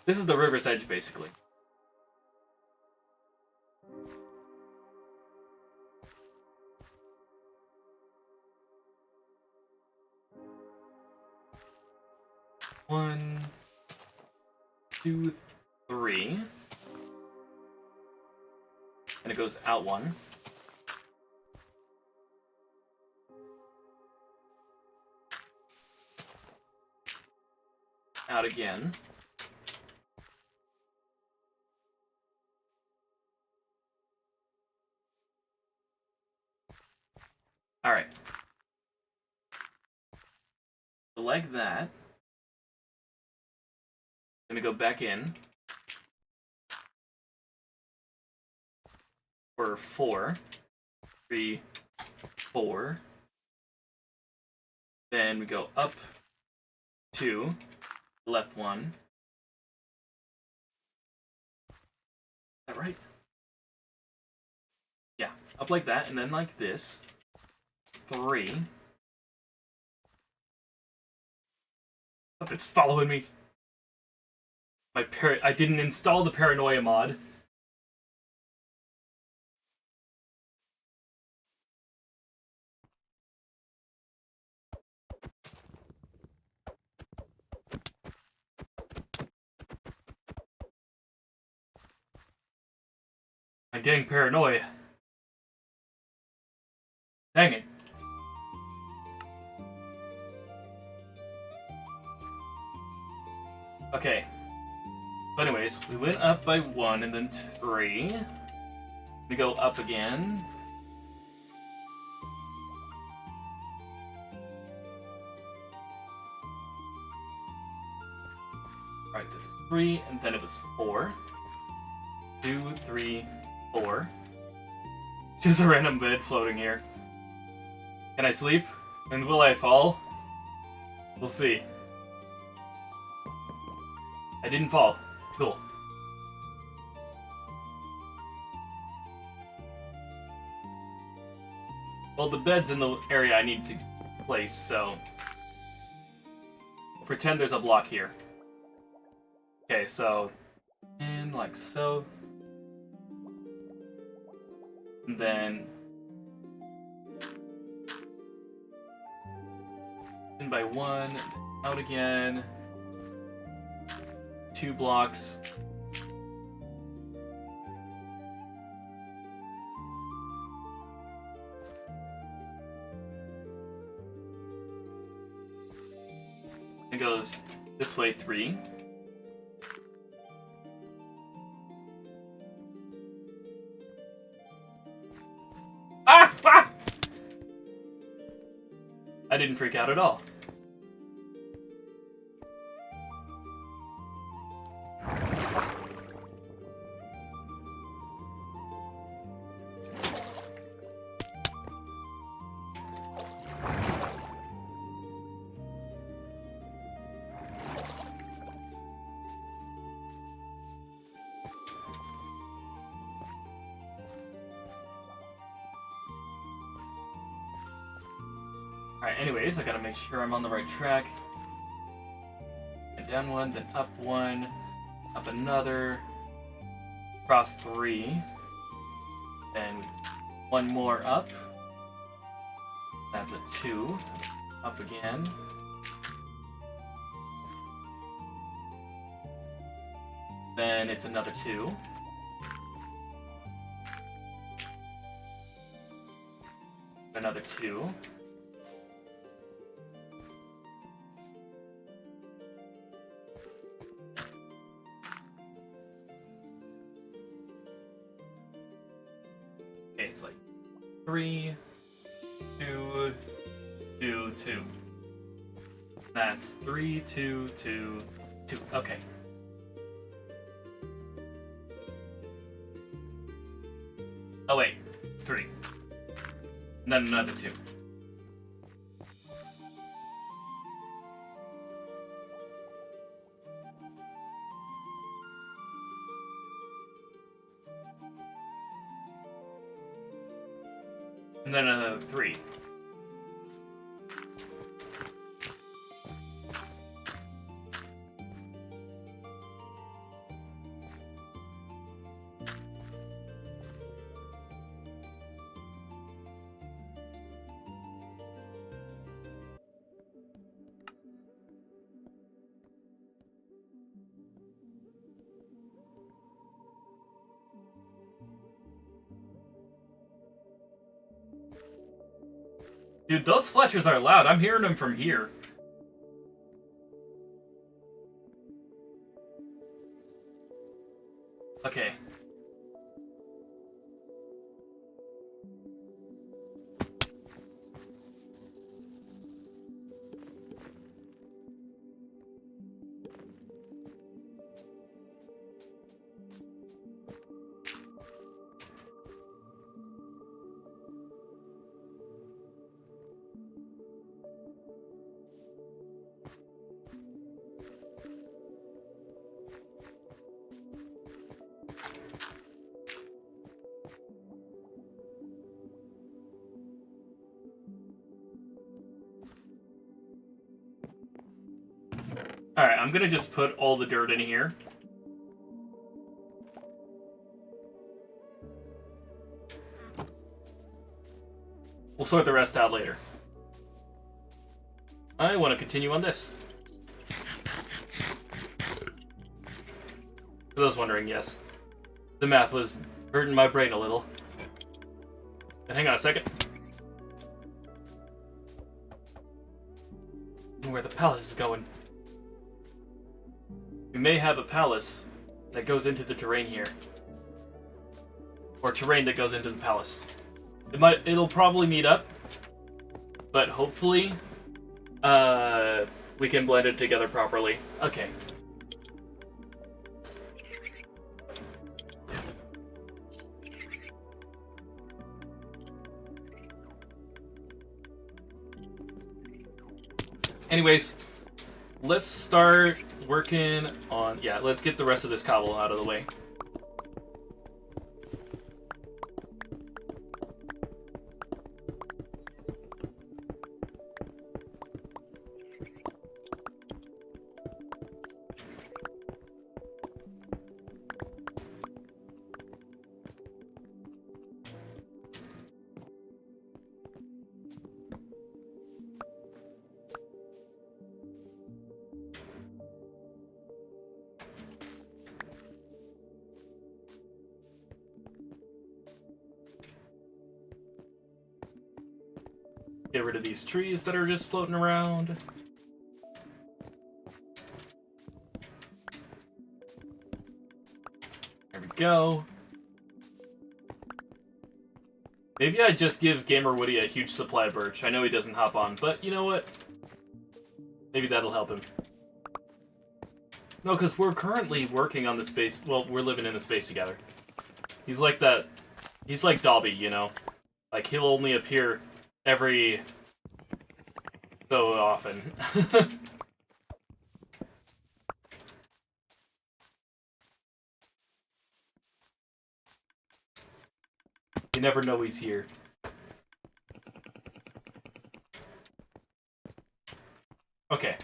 This is the river's edge, basically. One, 2, 3. And it goes out 1. Out again. Alright. So like that. Gonna go back in. For 4. 3, 4. Then we go up 2. Left 1. Is that right? Yeah, up like that, and then like this. 3. Something's following me. I didn't install the paranoia mod. I'm getting paranoia. Dang it. Okay. So anyways, we went up by 1 and then 3. We go up again. Alright, there's 3, and then it was 4. 2, 3, 4. Just a random bed floating here. Can I sleep? And will I fall? We'll see. I didn't fall. Cool. Well, the bed's in the area I need to place, so... pretend there's a block here. Okay, so... and like so. And then... in by 1, out again. 2 blocks. It goes this way 3. Ah! Ah! I didn't freak out at all. Alright, anyways, I gotta make sure I'm on the right track. And down 1, then up 1, up another, cross 3, then 1 more up. That's a 2. Up again. Then it's another 2. Another 2. Okay, it's like 3, 2, 2, 2. That's 3, 2, 2, 2. Okay. Oh wait, it's 3. And then another 2. And then another 3. Dude, those Fletchers are loud. I'm hearing them from here. Okay. Alright, I'm gonna just put all the dirt in here. We'll sort the rest out later. I want to continue on this. For those wondering, yes. The math was hurting my brain a little. And hang on a second. Where the palace is going. We may have a palace that goes into the terrain here. Or terrain that goes into the palace. It'll probably meet up. But hopefully, we can blend it together properly. Okay. Anyways, let's start working on... Yeah, let's get the rest of this cobble out of the way. Get rid of these trees that are just floating around. There we go. Maybe I just give Gamer Woody a huge supply of birch. I know he doesn't hop on, but you know what? Maybe that'll help him. No, because we're currently working on the space. Well, we're living in the space together. He's like that. He's like Dobby, you know? Like, he'll only appear every so often. You never know he's here. Okay.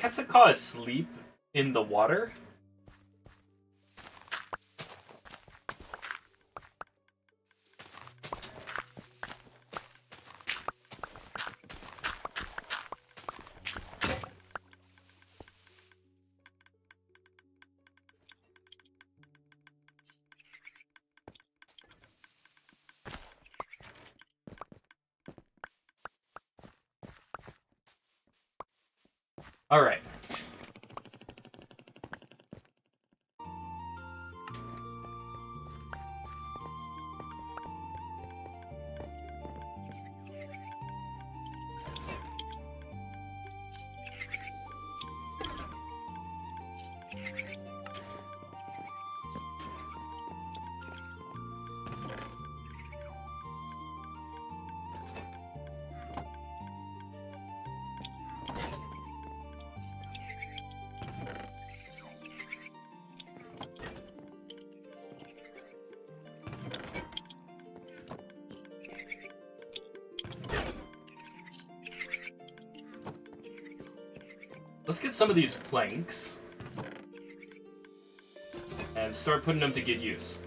Quetzalcoatl asleep in the water? Alright. Let's get some of these planks and start putting them to good use.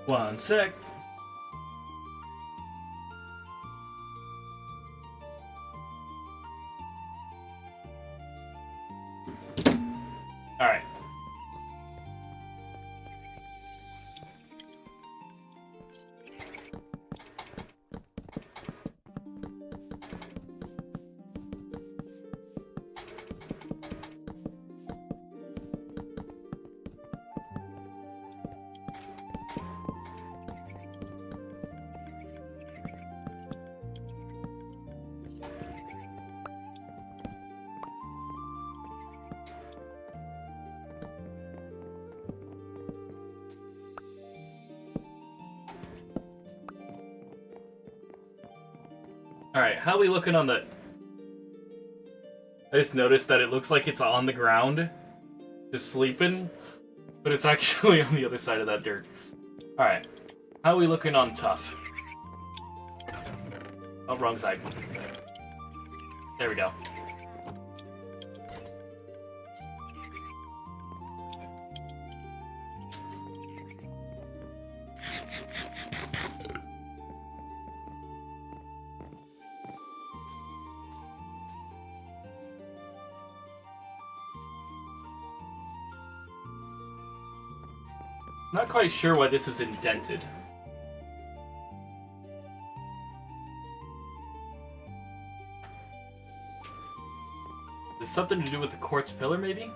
One sec. Alright. Alright, how are we looking on the... I just noticed that it looks like it's on the ground, just sleeping, but it's actually on the other side of that dirt. Alright, how are we looking on tough? Oh, wrong side. There we go. Not quite sure why this is indented. Is it something to do with the quartz pillar, maybe?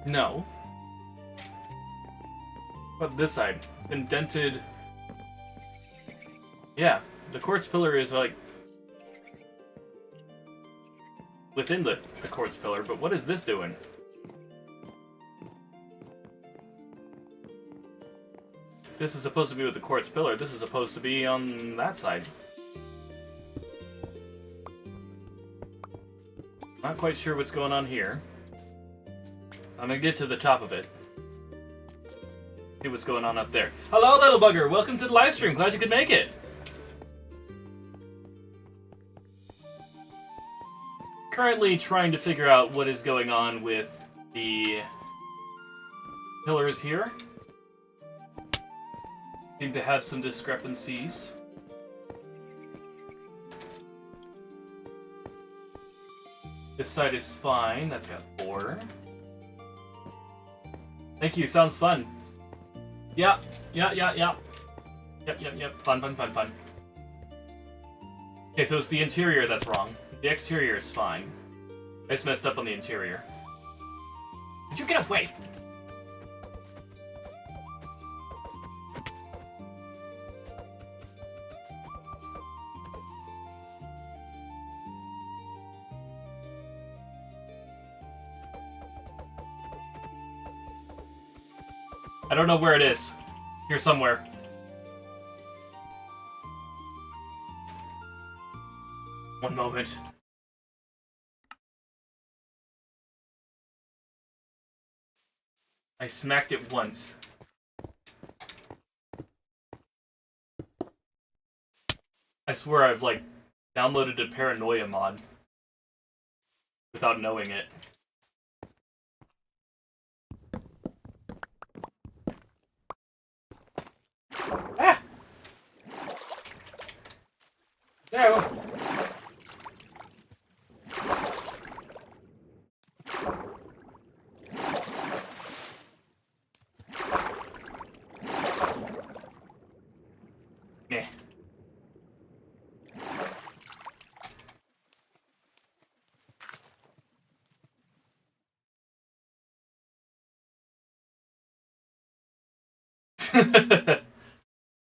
No. But this side, it's indented. Yeah, the quartz pillar is like within the quartz pillar, but what is this doing? If this is supposed to be with the quartz pillar, this is supposed to be on that side. Not quite sure what's going on here. I'm gonna get to the top of it. See what's going on up there. Hello, little bugger. Welcome to the live stream. Glad you could make it. Currently trying to figure out what is going on with the pillars here. Seem to have some discrepancies. This side is fine. That's got 4. Thank you. Sounds fun. Yeah. Yep. Fun. Okay, so it's the interior that's wrong. The exterior is fine. I just messed up on the interior. Did you get away? I don't know where it is. Here somewhere. One moment. I smacked it once. I swear I've, like, downloaded a paranoia mod without knowing it. Ah! No! Meh.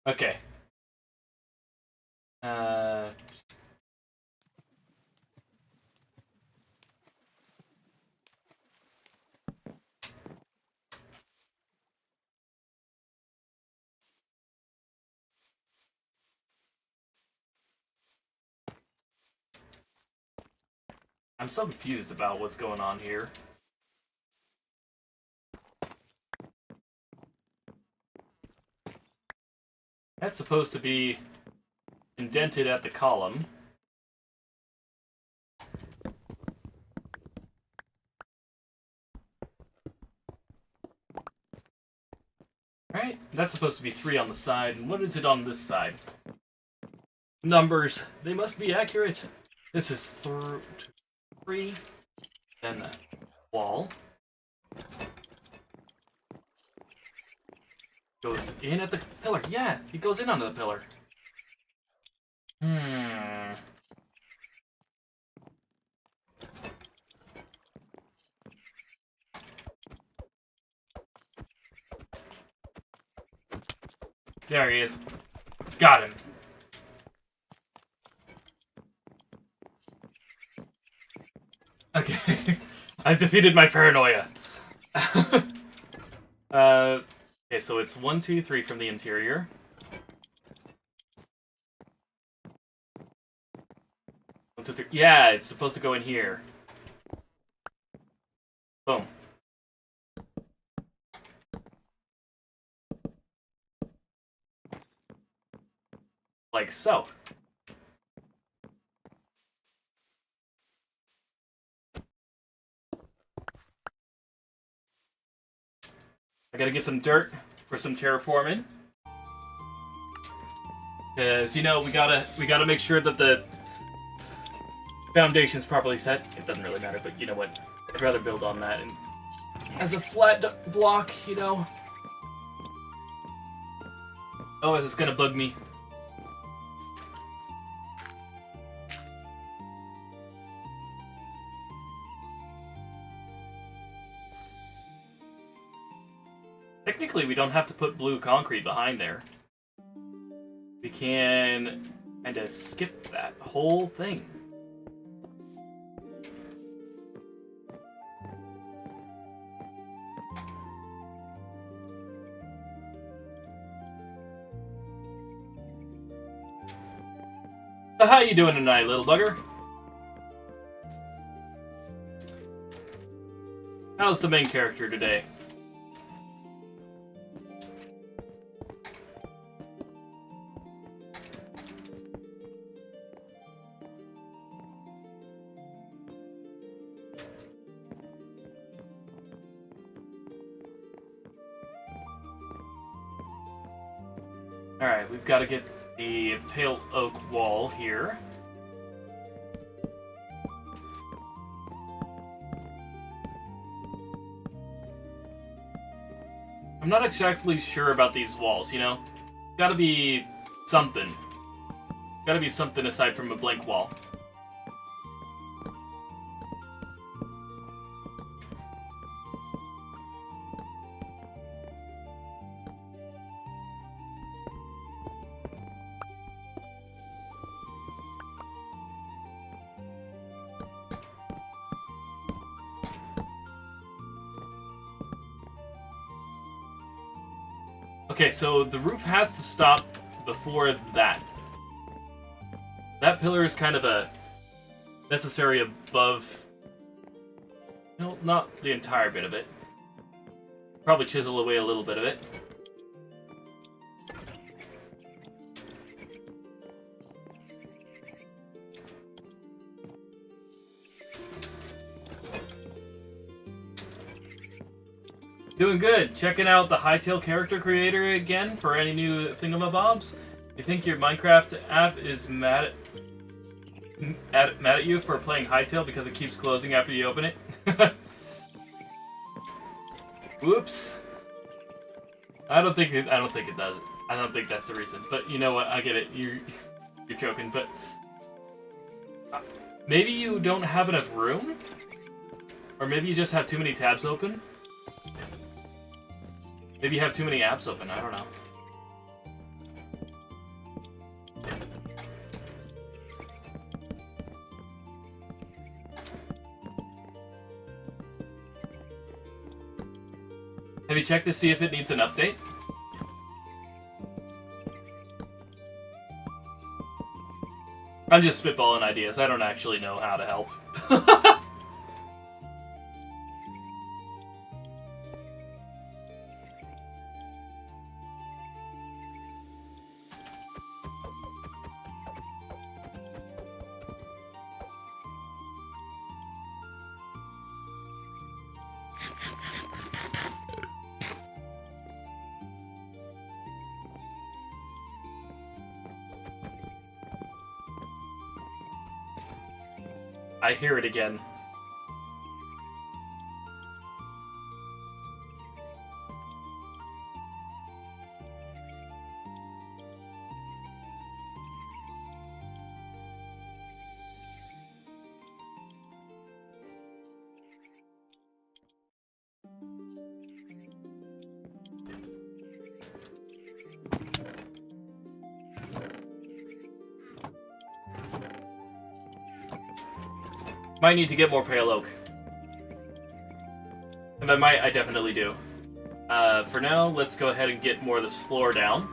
Okay. I'm so confused about what's going on here. That's supposed to be indented at the column. Right? That's supposed to be 3 on the side. And what is it on this side? Numbers. They must be accurate. This is 3. Then the wall. Goes in at the pillar. Yeah, he goes in onto the pillar. There he is. Got him. Okay. I defeated my paranoia. Okay, so it's 1, 2, 3 from the interior. One, two, three. Yeah, it's supposed to go in here. Boom. Like so. I gotta get some dirt for some terraforming. Because, you know, we gotta make sure that the foundation's properly set. It doesn't really matter, but you know what? I'd rather build on that and as a flat block, you know. Oh, is this gonna bug me? Technically, we don't have to put blue concrete behind there. We can kind of skip that whole thing. So how you doing tonight, little bugger? How's the main character today? Alright, we've got to get the pale oak wall here. I'm not exactly sure about these walls, you know? Gotta be something. Gotta be something aside from a blank wall. Okay, so the roof has to stop before that. That pillar is kind of a necessary above... No, not the entire bit of it. Probably chisel away a little bit of it. Doing good. Checking out the Hightail character creator again for any new thingamabobs. You think your Minecraft app is mad at you for playing Hightail because it keeps closing after you open it? Whoops. I don't think it does. I don't think that's the reason. But you know what? I get it. You're joking. But maybe you don't have enough room, or maybe you just have too many tabs open. Maybe you have too many apps open, I don't know. Have you checked to see if it needs an update? I'm just spitballing ideas, I don't actually know how to help. I hear it again. Might need to get more pale oak. And I definitely do. For now, let's go ahead and get more of this floor down.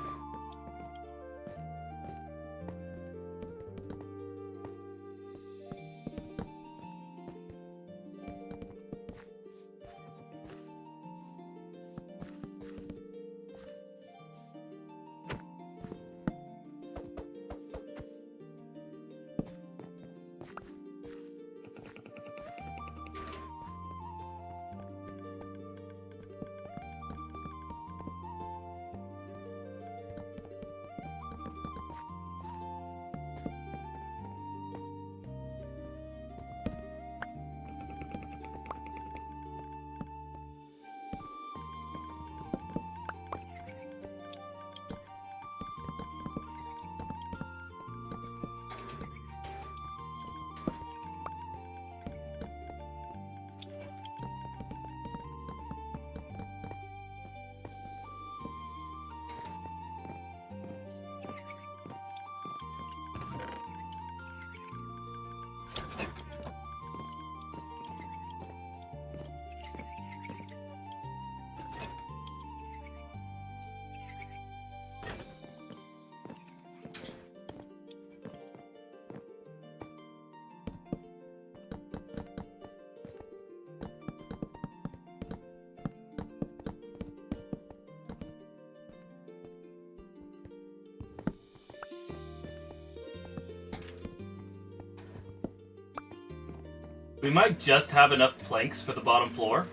We might just have enough planks for the bottom floor.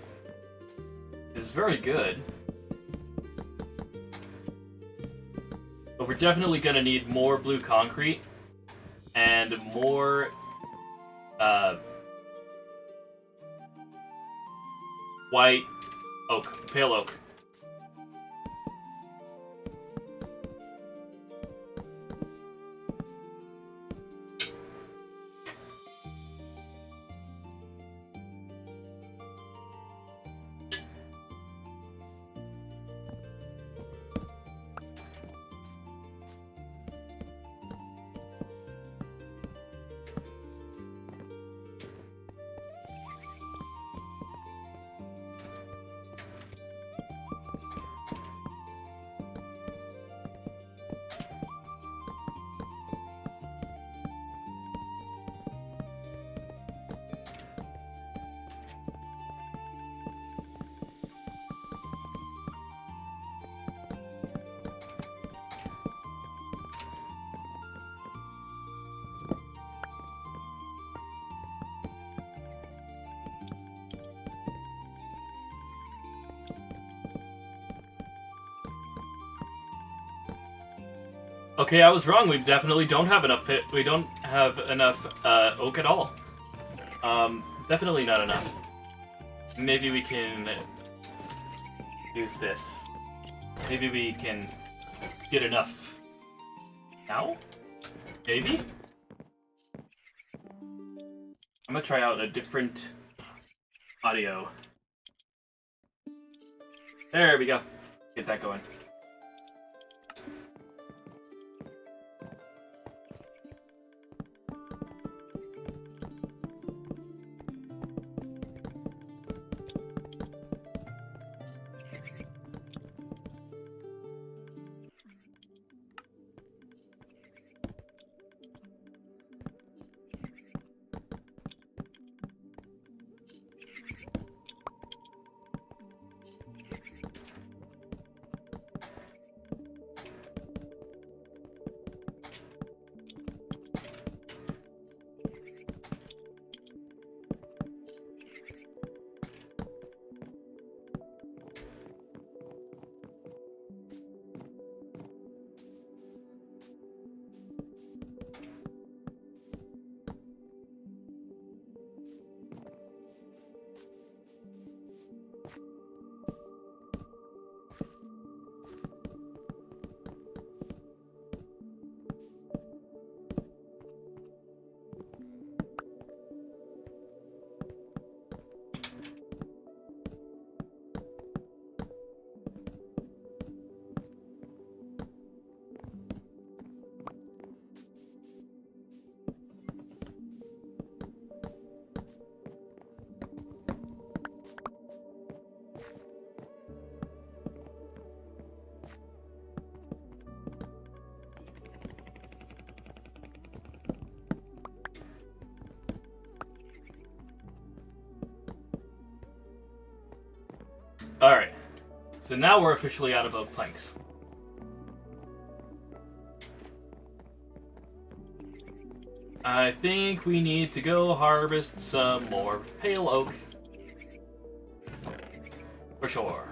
It's very good. But we're definitely gonna need more blue concrete and more white oak, pale oak. Okay, I was wrong. We definitely don't have enough we don't have enough oak at all. Definitely not enough. Maybe we can use this. Maybe we can get enough now? Maybe? I'm gonna try out a different audio. There we go. Get that going. Alright, so now we're officially out of oak planks. I think we need to go harvest some more pale oak. For sure.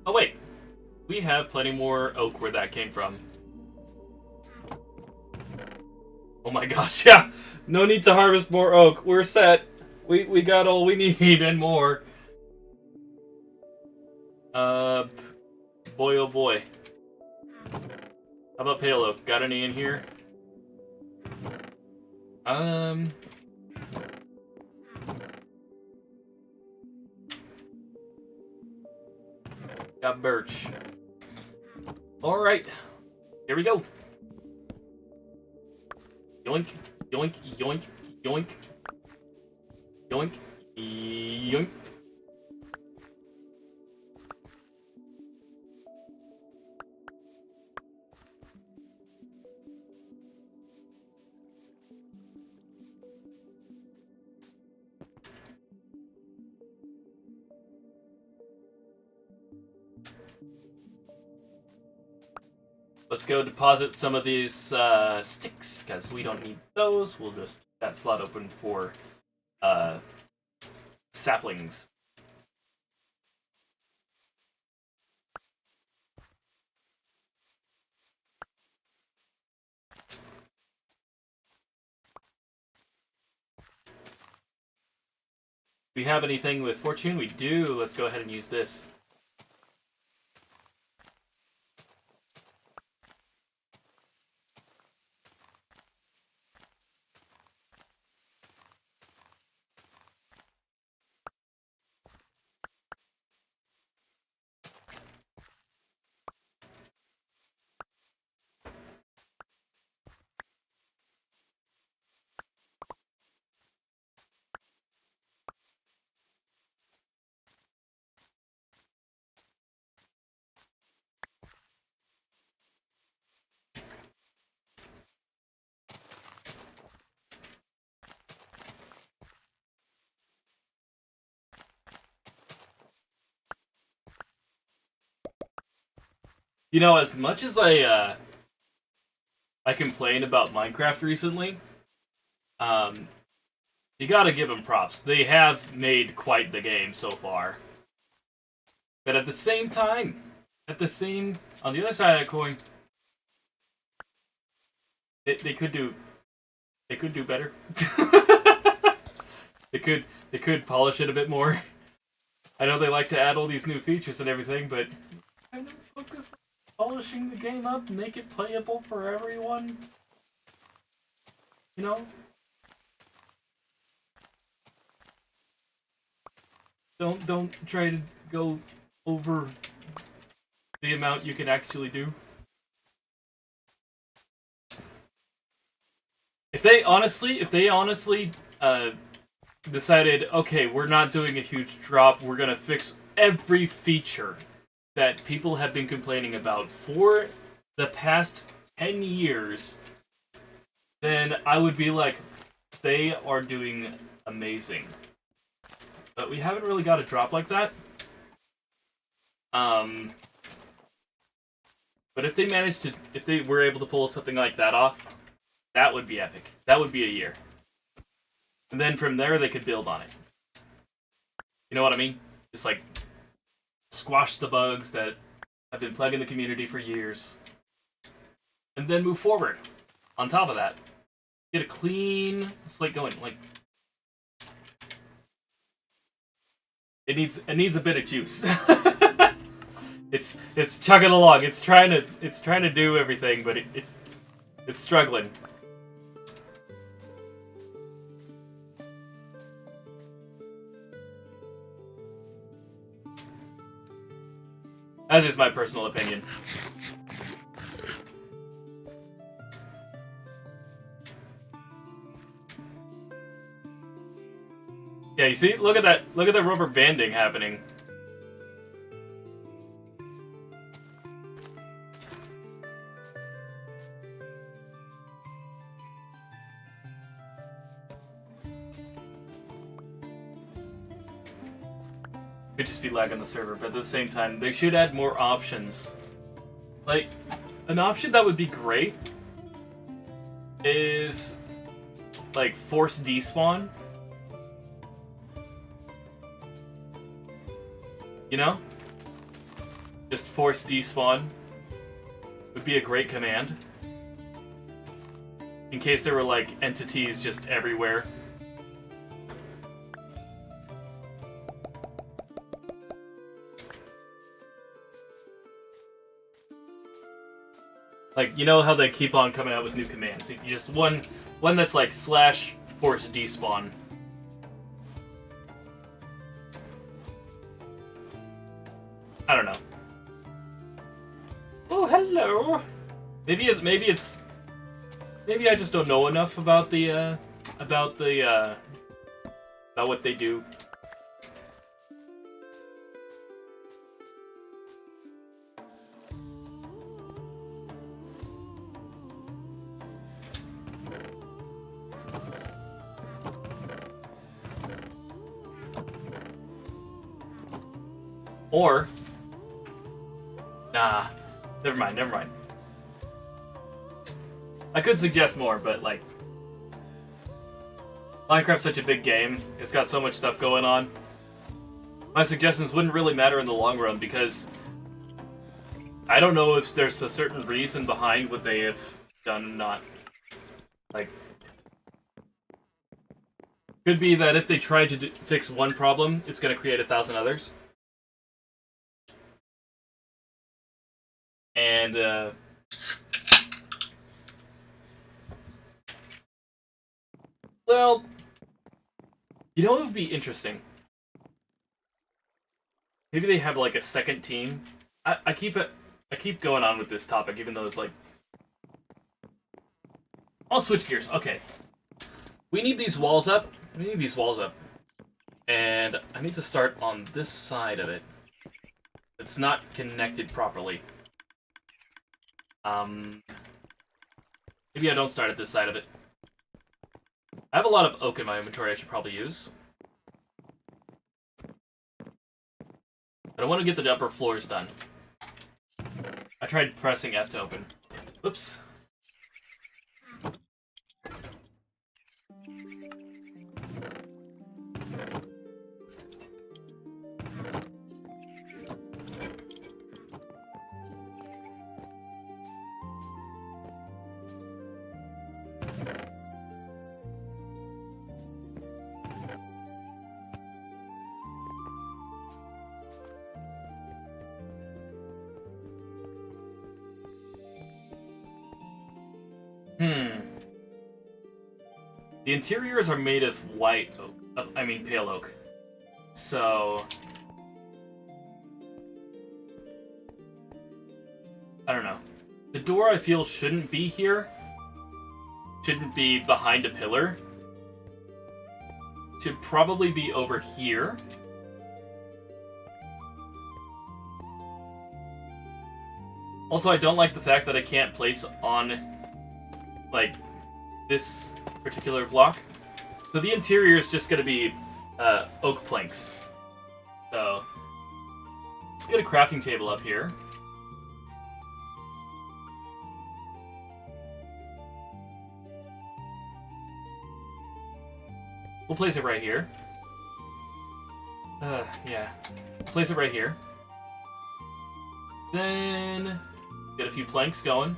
Oh wait, we have plenty more oak where that came from. Oh my gosh, yeah. No need to harvest more oak. We're set. We got all we need and more. Boy oh boy. How about pale oak? Got any in here? Got birch. Alright. Here we go. Yoink, yoink, yoink, yoink. Yoink, yoink. Let's go deposit some of these sticks, because we don't need those. We'll just keep that slot open for saplings. Do we have anything with fortune? We do. Let's go ahead and use this. You know, as much as I complained about Minecraft recently, you gotta give them props. They have made quite the game so far. But at the same time, on the other side of that coin, they could do better. they could polish it a bit more. I know they like to add all these new features and everything, but kind of focus on polishing the game up, make it playable for everyone. You know? Don't try to go over the amount you can actually do. If they honestly decided, okay, we're not doing a huge drop, we're gonna fix every feature that people have been complaining about for the past 10 years, then I would be like, they are doing amazing. But we haven't really got a drop like that. But if they were able to pull something like that off, that would be epic. That would be a year. And then from there, they could build on it. You know what I mean? Just like squash the bugs that have been plaguing the community for years. And then move forward. On top of that, get a clean slate going. Like, it needs a bit of juice. It's chugging along. It's trying to do everything, but it's struggling. That's just my personal opinion. Yeah, you see? Look at that rubber banding happening. Could just be lag on the server, but at the same time, they should add more options. Like, an option that would be great is like force despawn. You know? Just force despawn would be a great command. In case there were like entities just everywhere. Like, you know how they keep on coming out with new commands? You just one that's like / force despawn. I don't know. Oh, hello. Maybe I just don't know enough about about what they do. Or, nah, never mind. I could suggest more, but like Minecraft's such a big game. It's got so much stuff going on. My suggestions wouldn't really matter in the long run because I don't know if there's a certain reason behind what they have done and not. Like, could be that if they try to fix one problem, it's going to create 1,000 others. And, well, you know what would be interesting? Maybe they have, like, a second team. I keep going on with this topic, even though it's, like... I'll switch gears. Okay. We need these walls up. We need these walls up. And I need to start on this side of it. It's not connected properly. Maybe I don't start at this side of it. I have a lot of oak in my inventory I should probably use. But I want to get the upper floors done. I tried pressing F to open. Whoops. The interiors are made of white oak. I mean, pale oak. So... I don't know. The door, I feel, shouldn't be here. Shouldn't be behind a pillar. Should probably be over here. Also, I don't like the fact that I can't place on, like, this particular block. So the interior is just going to be oak planks. So let's get a crafting table up here. We'll place it right here. Yeah. Place it right here. Then get a few planks going.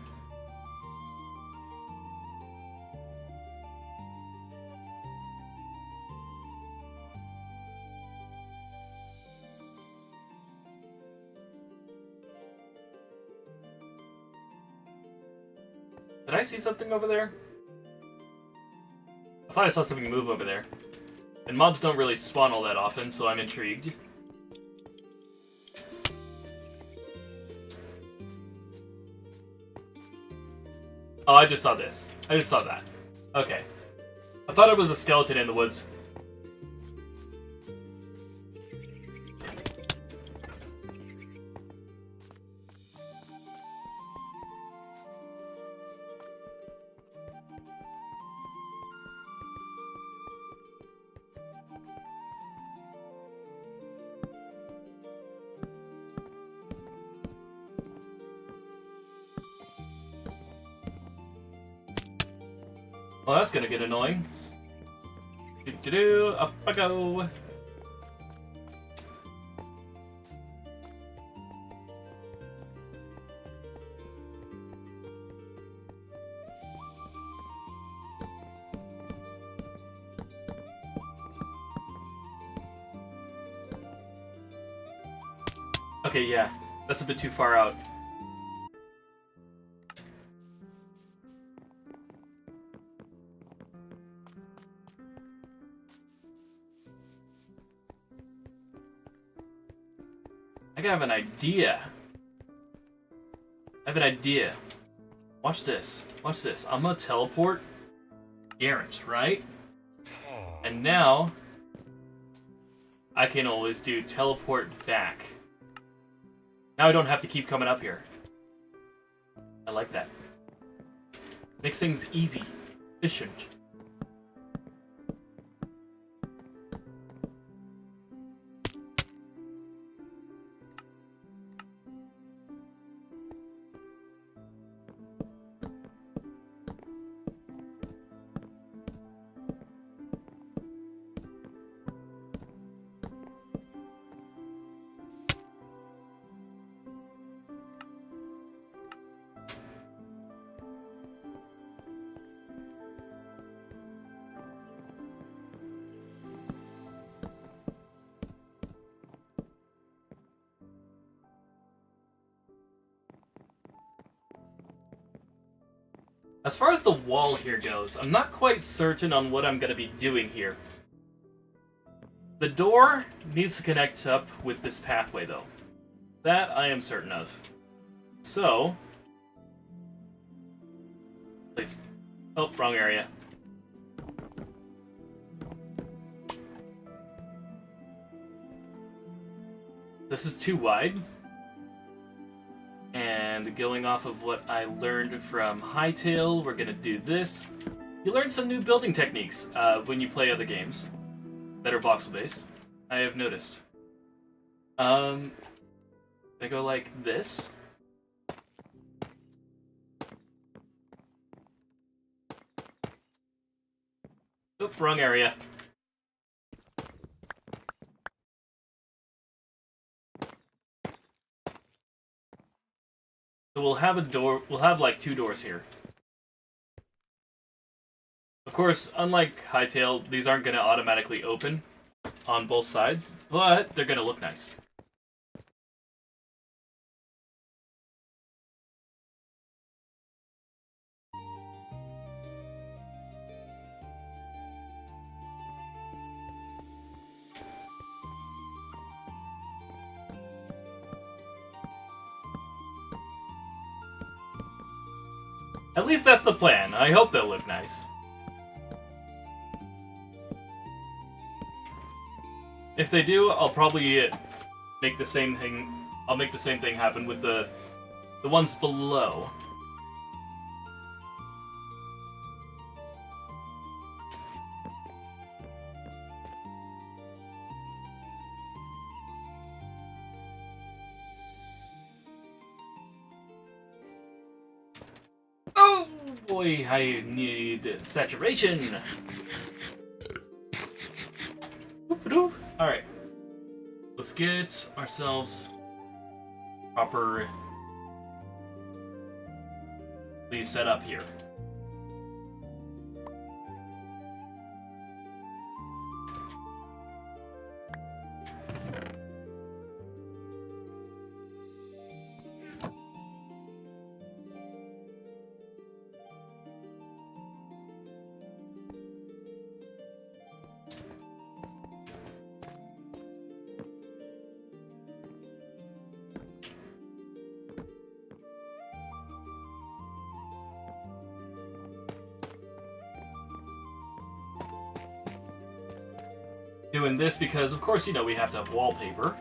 Did I see something over there? I thought I saw something move over there. And mobs don't really spawn all that often, so I'm intrigued. Oh, I just saw this. I just saw that. Okay. I thought it was a skeleton in the woods. Well, that's gonna get annoying. Up I go. Okay, yeah, that's a bit too far out. I have an idea. I have an idea. Watch this. Watch this. I'm gonna teleport Garrett, right? And now I can always do teleport back. Now I don't have to keep coming up here. I like that. Makes things easy, efficient. As far as the wall here goes, I'm not quite certain on what I'm going to be doing here. The door needs to connect up with this pathway, though. That I am certain of. So... Place... Oh, wrong area. This is too wide. And going off of what I learned from Hytale, we're gonna do this. You learn some new building techniques when you play other games that are voxel-based. I have noticed. Gonna go like this. Oop, wrong area. So we'll have a door, we'll have like 2 doors here. Of course, unlike Hytale, these aren't going to automatically open on both sides, but they're going to look nice. At least that's the plan. I hope they'll look nice. If they do, I'll probably make the same thing. I'll make the same thing happen with the ones below. Oh boy, I need saturation. Alright. Let's get ourselves properly set up here. Doing this because, of course, you know we have to have wallpaper.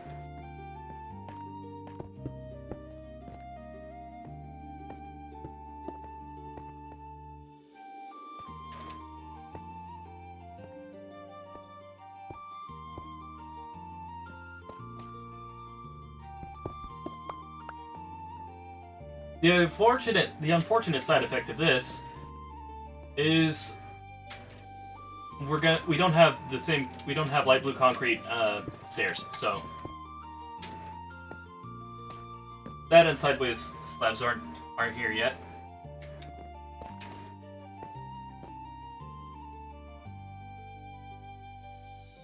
The unfortunate side effect of this is we don't have light blue concrete stairs, so that and sideways slabs aren't here yet.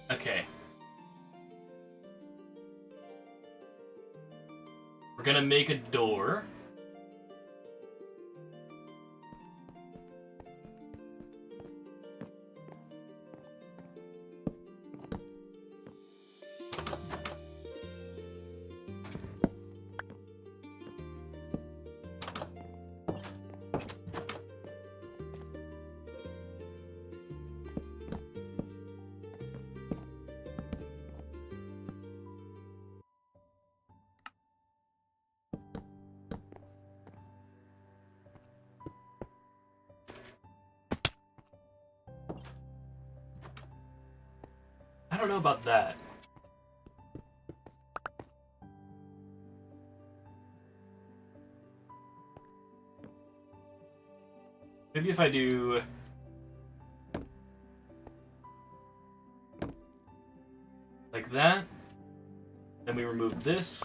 Okay. We're gonna make a door. I don't know about that. Maybe if I do... like that, then we remove this.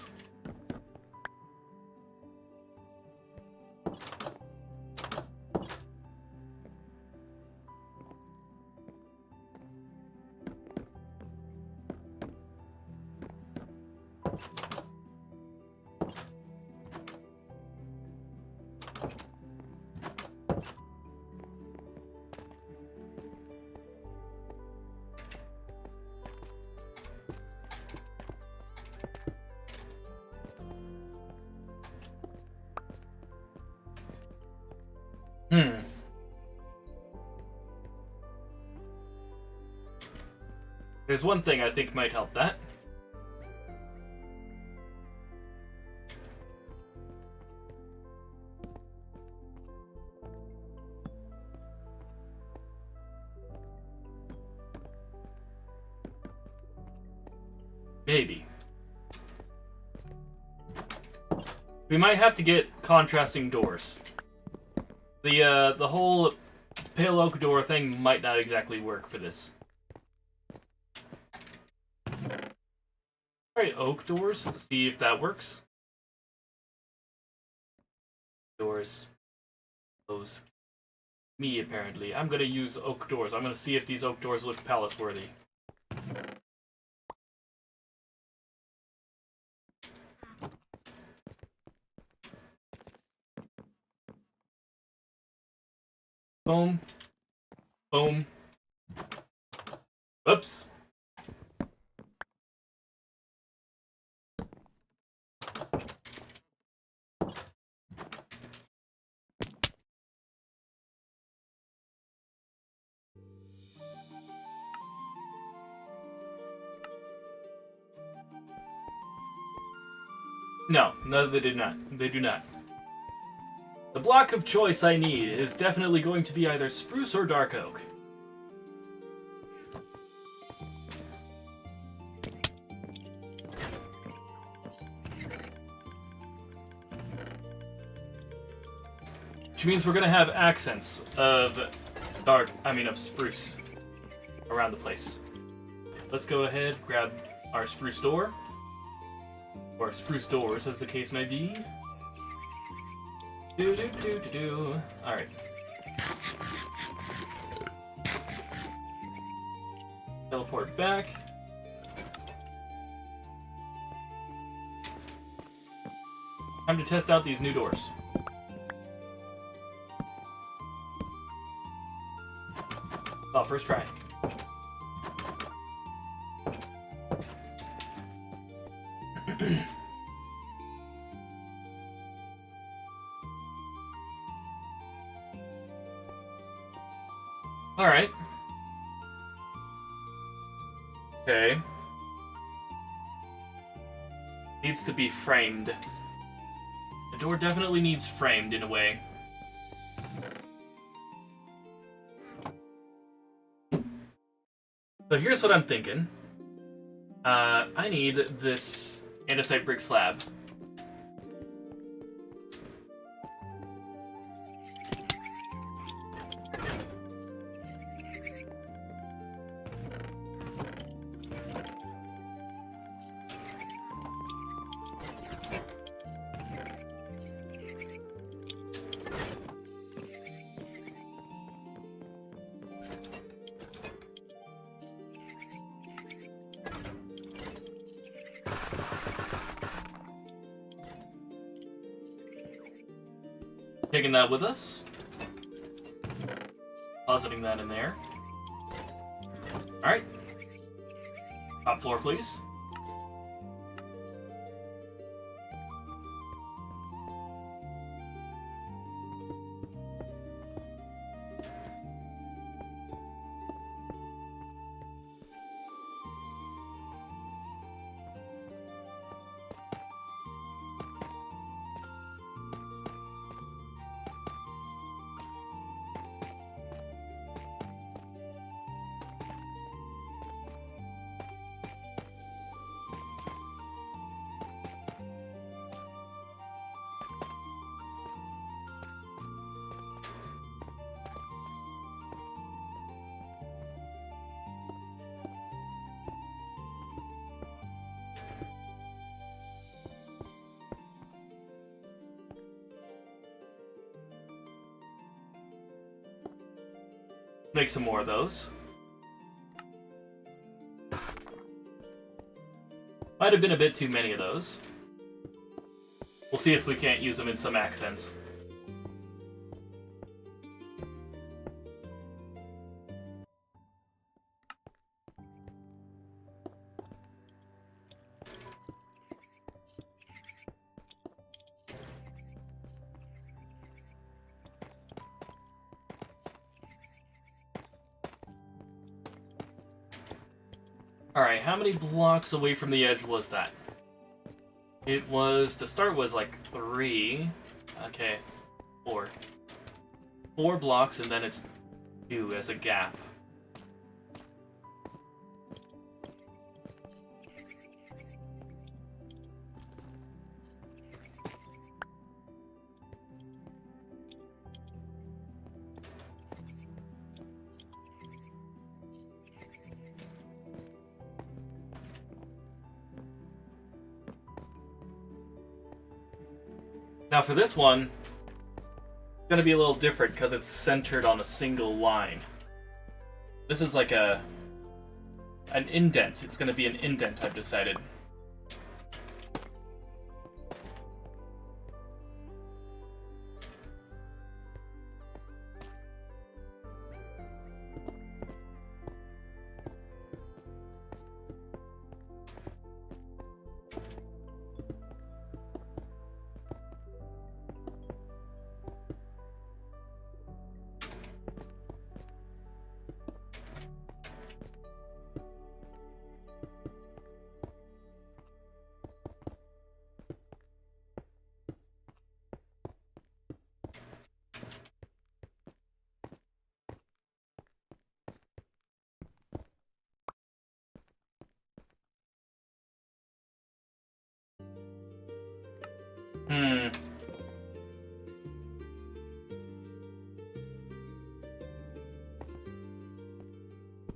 There's one thing I think might help that. Maybe. We might have to get contrasting doors. The whole pale oak door thing might not exactly work for this. Alright, oak doors. See if that works. Doors. Close. Me, apparently. I'm gonna use oak doors. I'm gonna see if these oak doors look palace-worthy. Boom. Boom. Oops. No, they do not. They do not. The block of choice I need is definitely going to be either spruce or dark oak. Which means we're gonna have accents of of spruce around the place. Let's go ahead, grab our spruce door. Or spruce doors, as the case may be. Alright. Teleport back. Time to test out these new doors. Oh, first try. Alright. Okay. Needs to be framed. The door definitely needs framed in a way. So here's what I'm thinking. I need this andesite brick slab. Taking that with us. Positing that in there. Alright. Top floor, please. Make some more of those. Might have been a bit too many of those. We'll see if we can't use them in some accents. Alright, how many blocks away from the edge was that? It was, to start was like 3. Okay, 4. 4 blocks and then it's 2 as a gap. Now for this one, it's going to be a little different because it's centered on a single line. This is like an indent. It's going to be an indent, I've decided.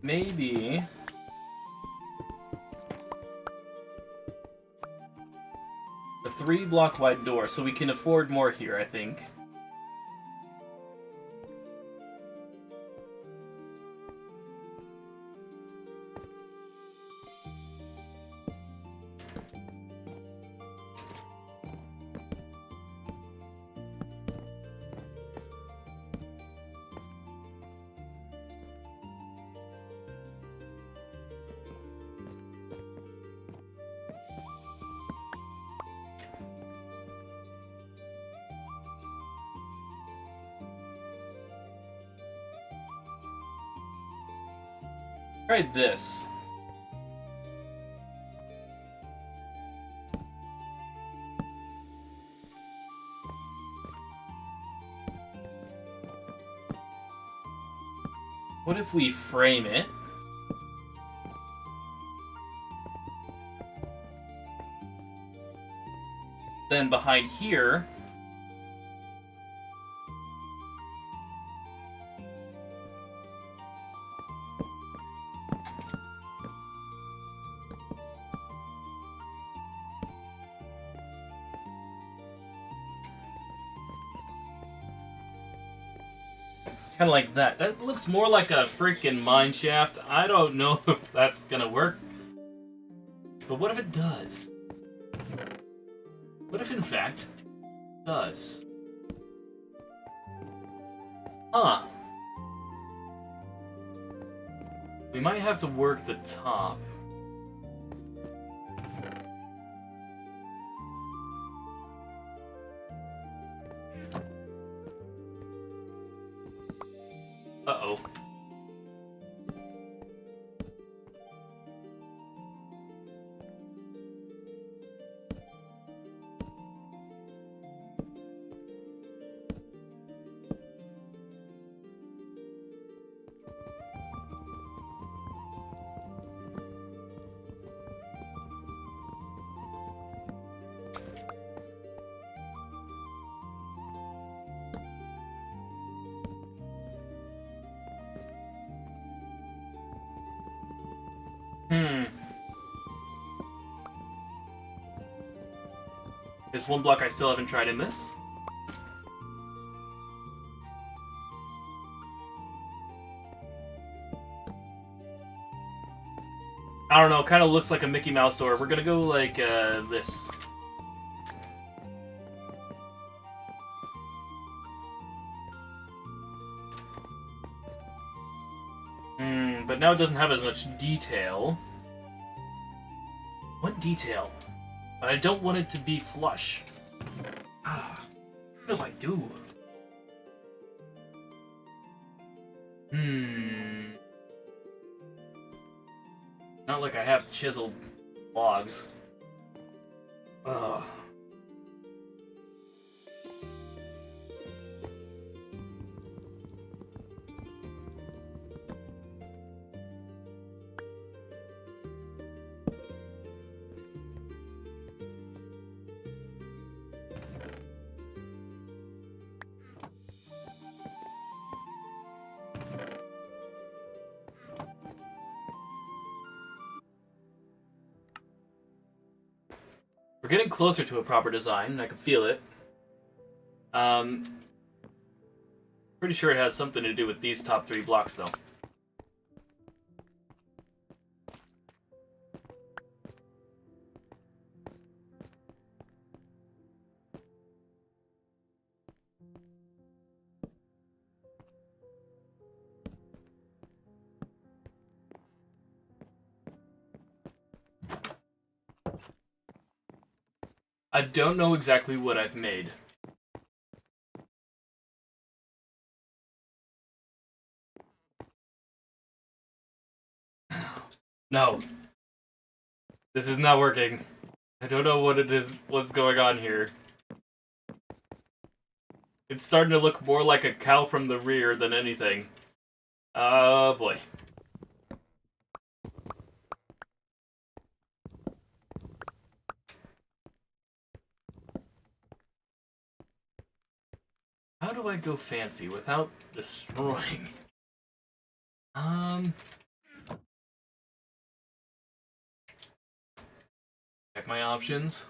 Maybe a 3-block wide door, so we can afford more here, I think. Try this. What if we frame it? Then behind here, kind of like that. That looks more like a freaking mine shaft. I don't know if that's gonna work. But what if it does? What if, in fact, it does? Huh. We might have to work the top. Uh-oh. There's one block I still haven't tried in this. I don't know, kind of looks like a Mickey Mouse door. We're gonna go like this. But now it doesn't have as much detail. What detail? But I don't want it to be flush. What do I do? Not like I have chiseled logs. Ugh. We're getting closer to a proper design, and I can feel it. Pretty sure it has something to do with these top 3 blocks, though. I don't know exactly what I've made. No. This is not working. I don't know what it is, what's going on here. It's starting to look more like a cow from the rear than anything. Oh boy. How do I go fancy without destroying? Check my options.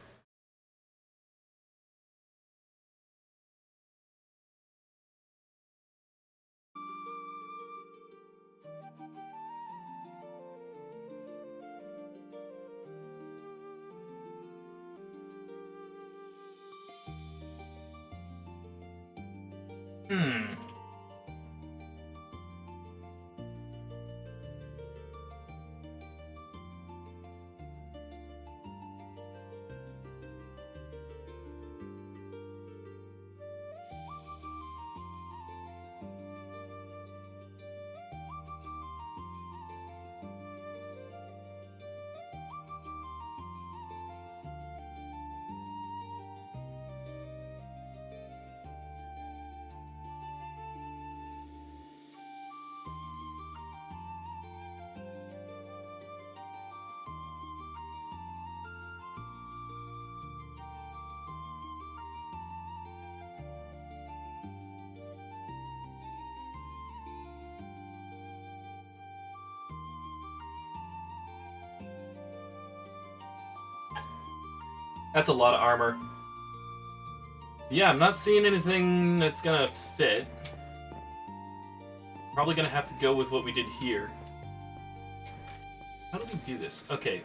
That's a lot of armor. Yeah, I'm not seeing anything that's gonna fit. Probably gonna have to go with what we did here. How do we do this? Okay.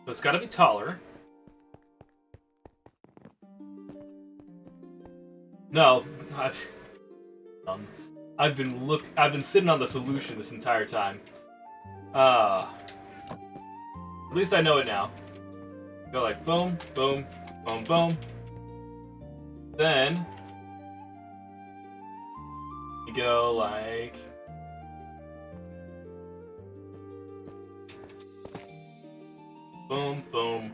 So it's gotta be taller. No, I've been sitting on the solution this entire time. At least I know it now. Go like boom, boom, boom, boom. Then you go like boom, boom.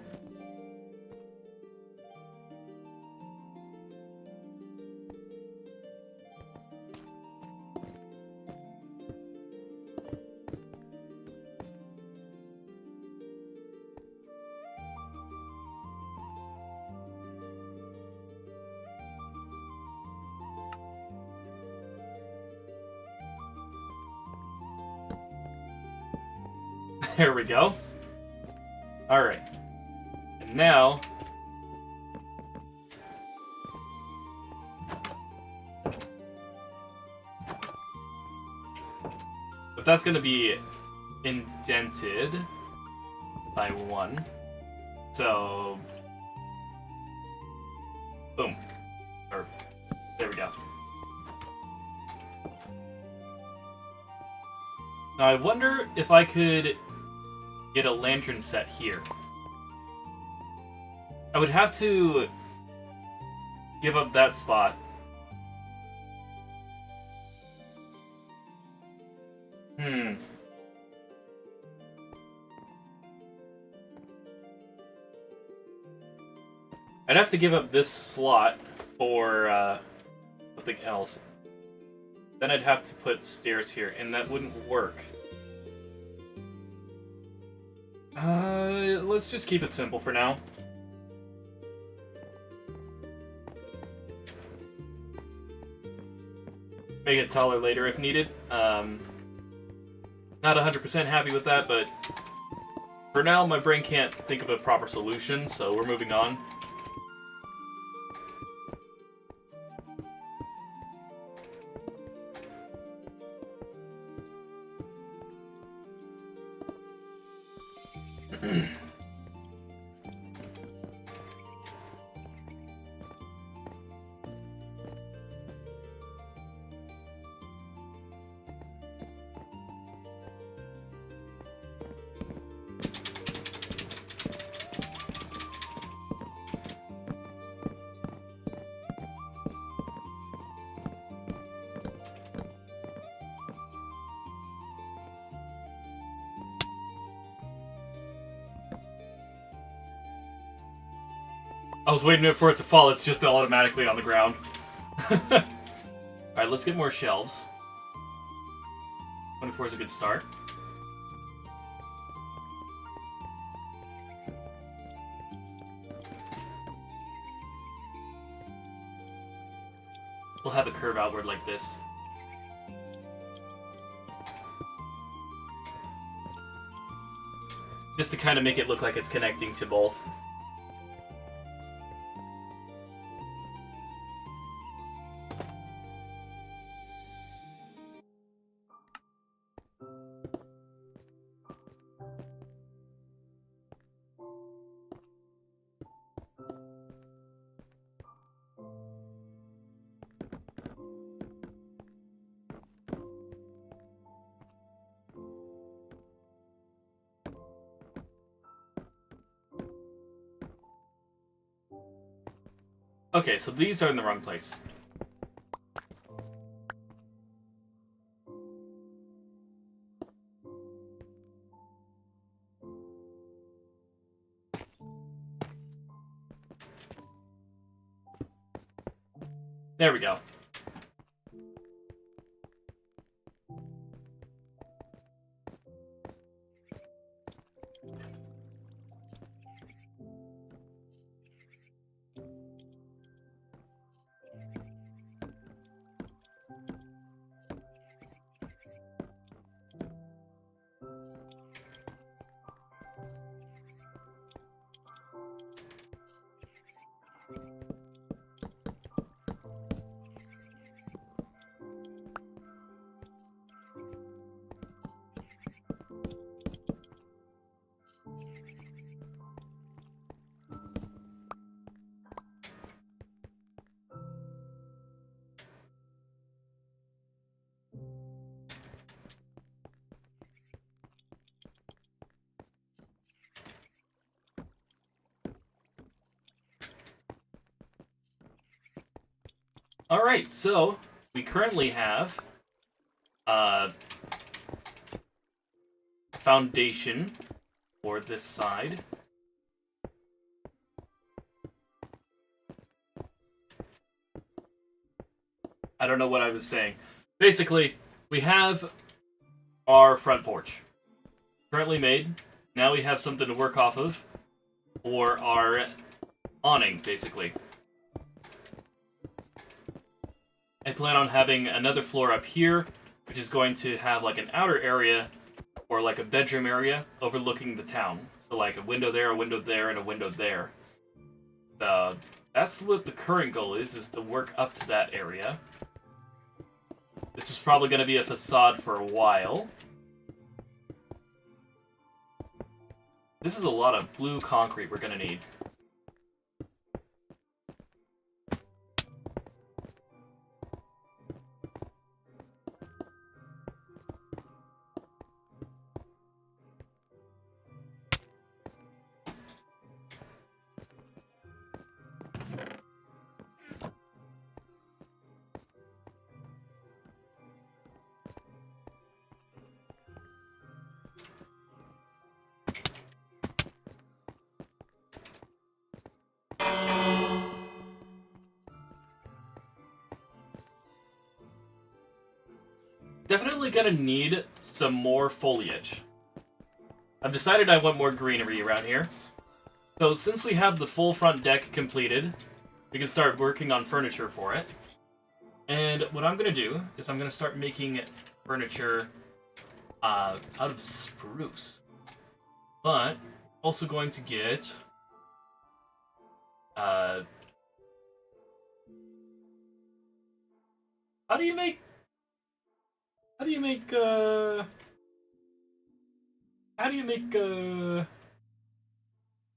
There we go. Alright. And now... But that's gonna be indented by 1. So... Boom. Or, there we go. Now I wonder if I could get a lantern set here. I would have to give up that spot. I'd have to give up this slot for something else. Then I'd have to put stairs here, and that wouldn't work. Let's just keep it simple for now. Make it taller later if needed. Not 100% happy with that, but for now my brain can't think of a proper solution, so we're moving on. I was waiting for it to fall, it's just automatically on the ground. Alright, let's get more shelves. 24 is a good start. We'll have it curve outward like this. Just to kind of make it look like it's connecting to both. Okay, so these are in the wrong place. There we go. Alright, so we currently have foundation for this side. I don't know what I was saying. Basically, we have our front porch currently made. Now we have something to work off of for our awning, basically. I plan on having another floor up here, which is going to have like an outer area or like a bedroom area overlooking the town. So like a window there, and a window there. That's what the current goal is to work up to that area. This is probably going to be a facade for a while. This is a lot of blue concrete we're going to need. Definitely gonna need some more foliage. I've decided I want more greenery around here. So since we have the full front deck completed, we can start working on furniture for it. And what I'm gonna do is I'm gonna start making furniture out of spruce. But also going to get how do you make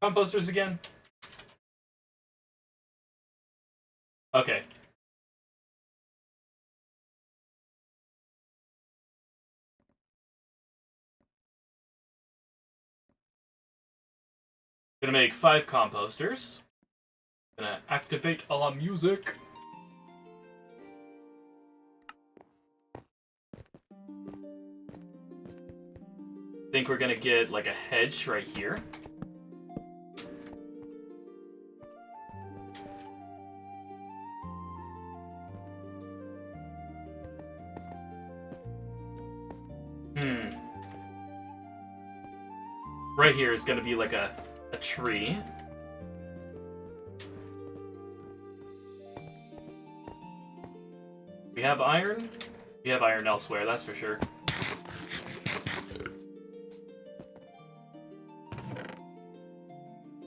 composters again? Okay. Gonna make 5 composters. Gonna activate a la music. Think we're gonna get like a hedge right here. Right here is gonna be like a tree. We have iron? We have iron elsewhere, that's for sure.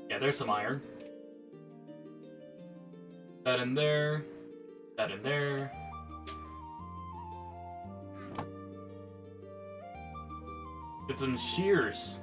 Yeah, there's some iron. That in there. That in there. Get some shears.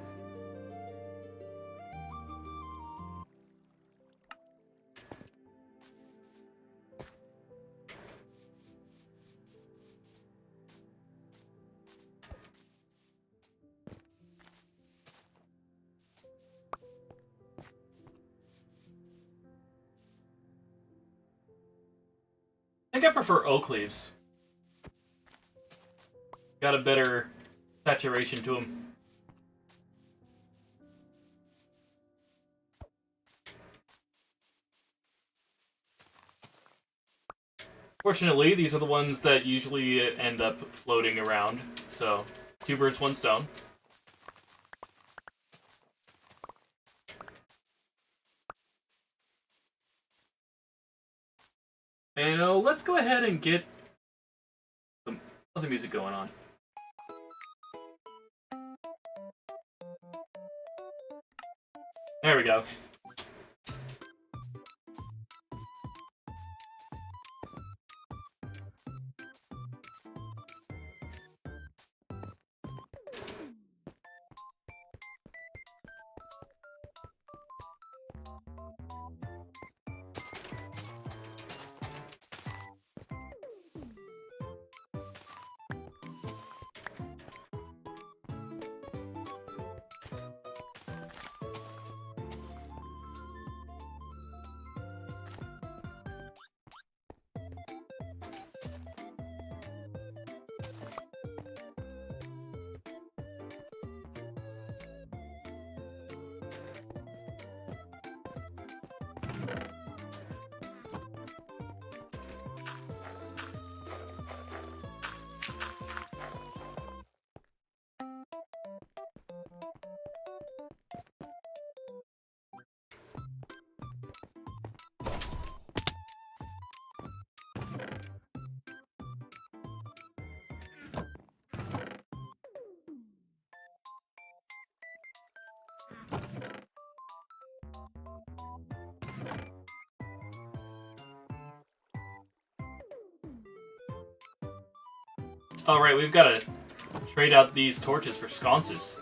I think I prefer oak leaves. Got a better saturation to them. Fortunately, these are the ones that usually end up floating around, so 2 birds, 1 stone. And let's go ahead and get some other music going on. There we go. Alright, we've got to trade out these torches for sconces.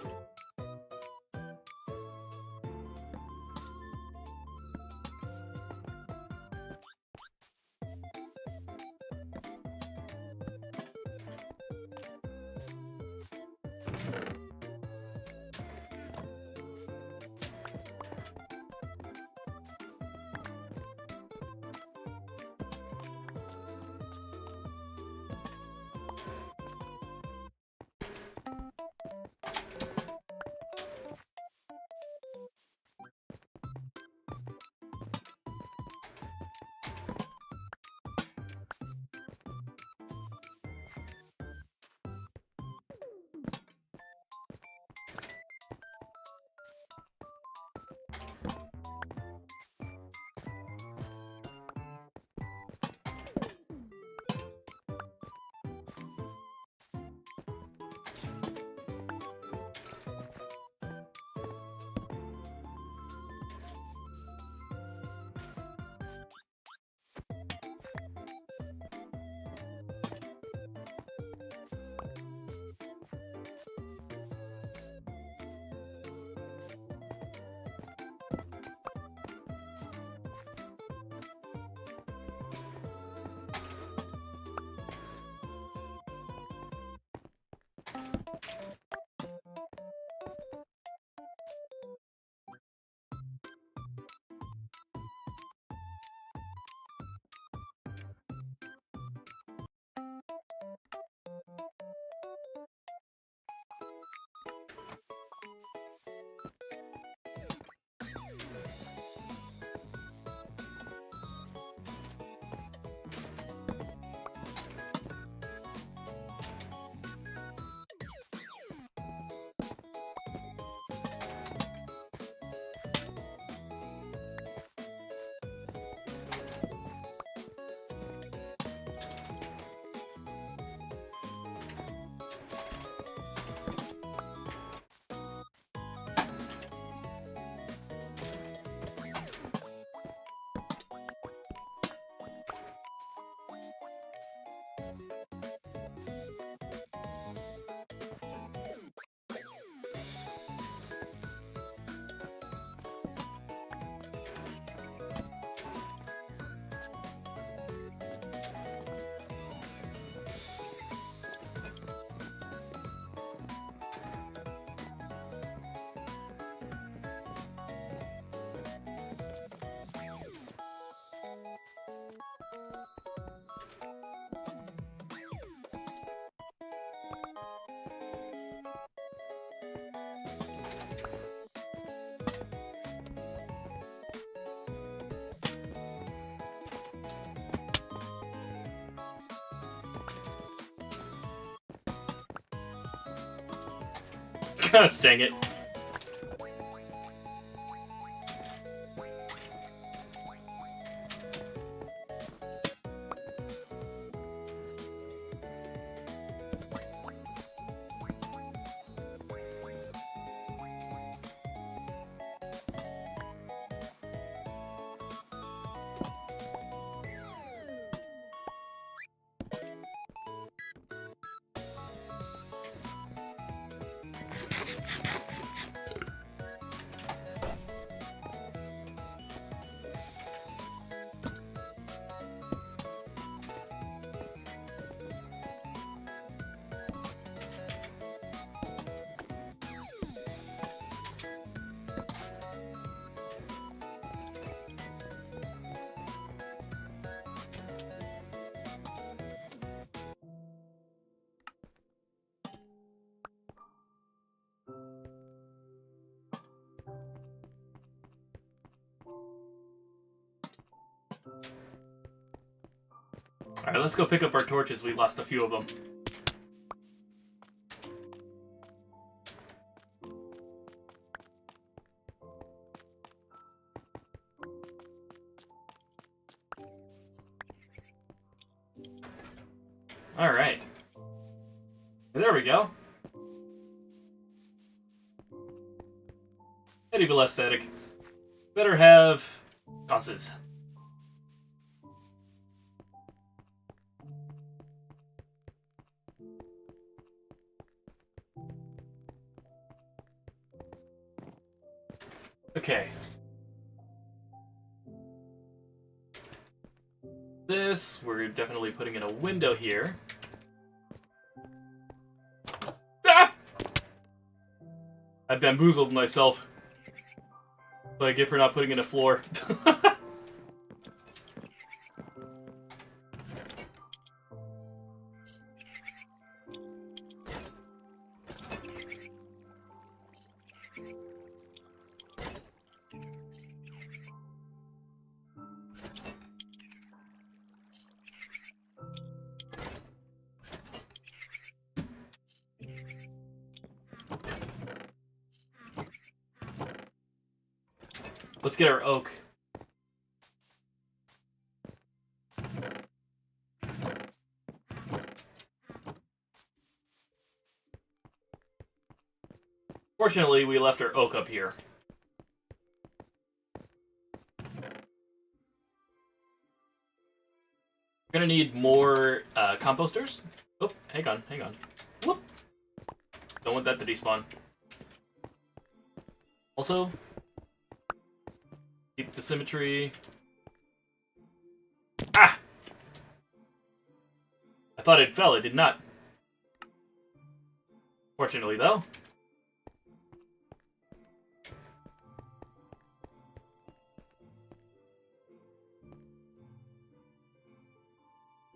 Gosh dang it. Alright, let's go pick up our torches. We lost a few of them. Alright. There we go. Medieval aesthetic. Better have causes. Okay. This, we're definitely putting in a window here. Ah! I bamboozled myself. So I get for not putting in a floor. Let's get our oak. Fortunately, we left our oak up here. We're gonna need more composters. Oh, hang on. Whoop! Don't want that to despawn. Also, keep the symmetry. Ah! I thought it fell, it did not. Fortunately, though.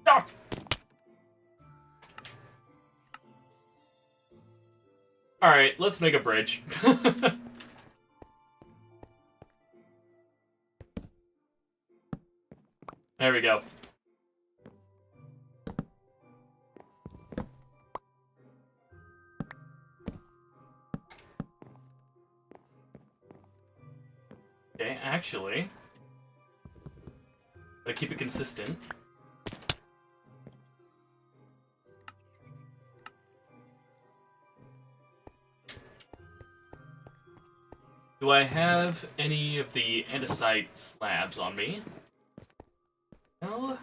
Ah! Alright, let's make a bridge. There we go. Okay, actually, gotta keep it consistent. Do I have any of the andesite slabs on me? No.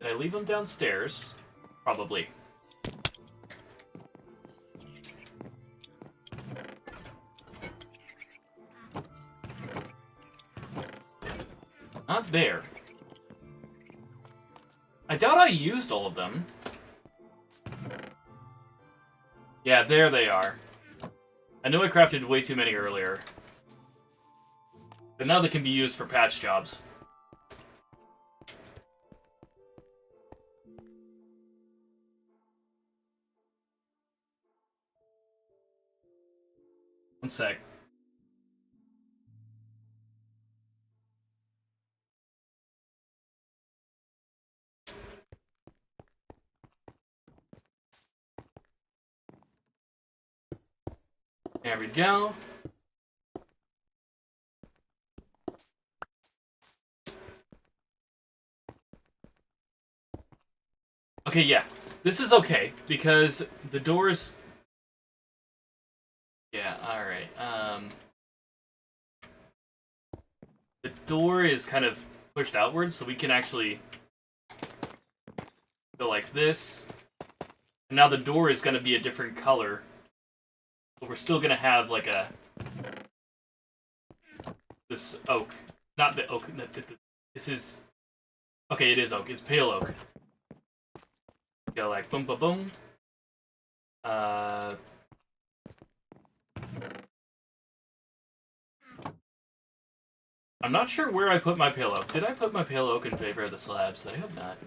Did I leave them downstairs? Probably. Not there. I doubt I used all of them. Yeah, there they are. I knew I crafted way too many earlier. But now they can be used for patch jobs. One sec. There we go. Okay, yeah. This is okay, because the doors... Yeah, alright. The door is kind of pushed outwards, so we can actually go like this. And now the door is going to be a different color. But we're still going to have, like, this oak. Not the oak. This is... Okay, it is oak. It's pale oak. Go like boom, boom, boom. I'm not sure where I put my pale oak. Did I put my pale oak in favor of the slabs? I hope not.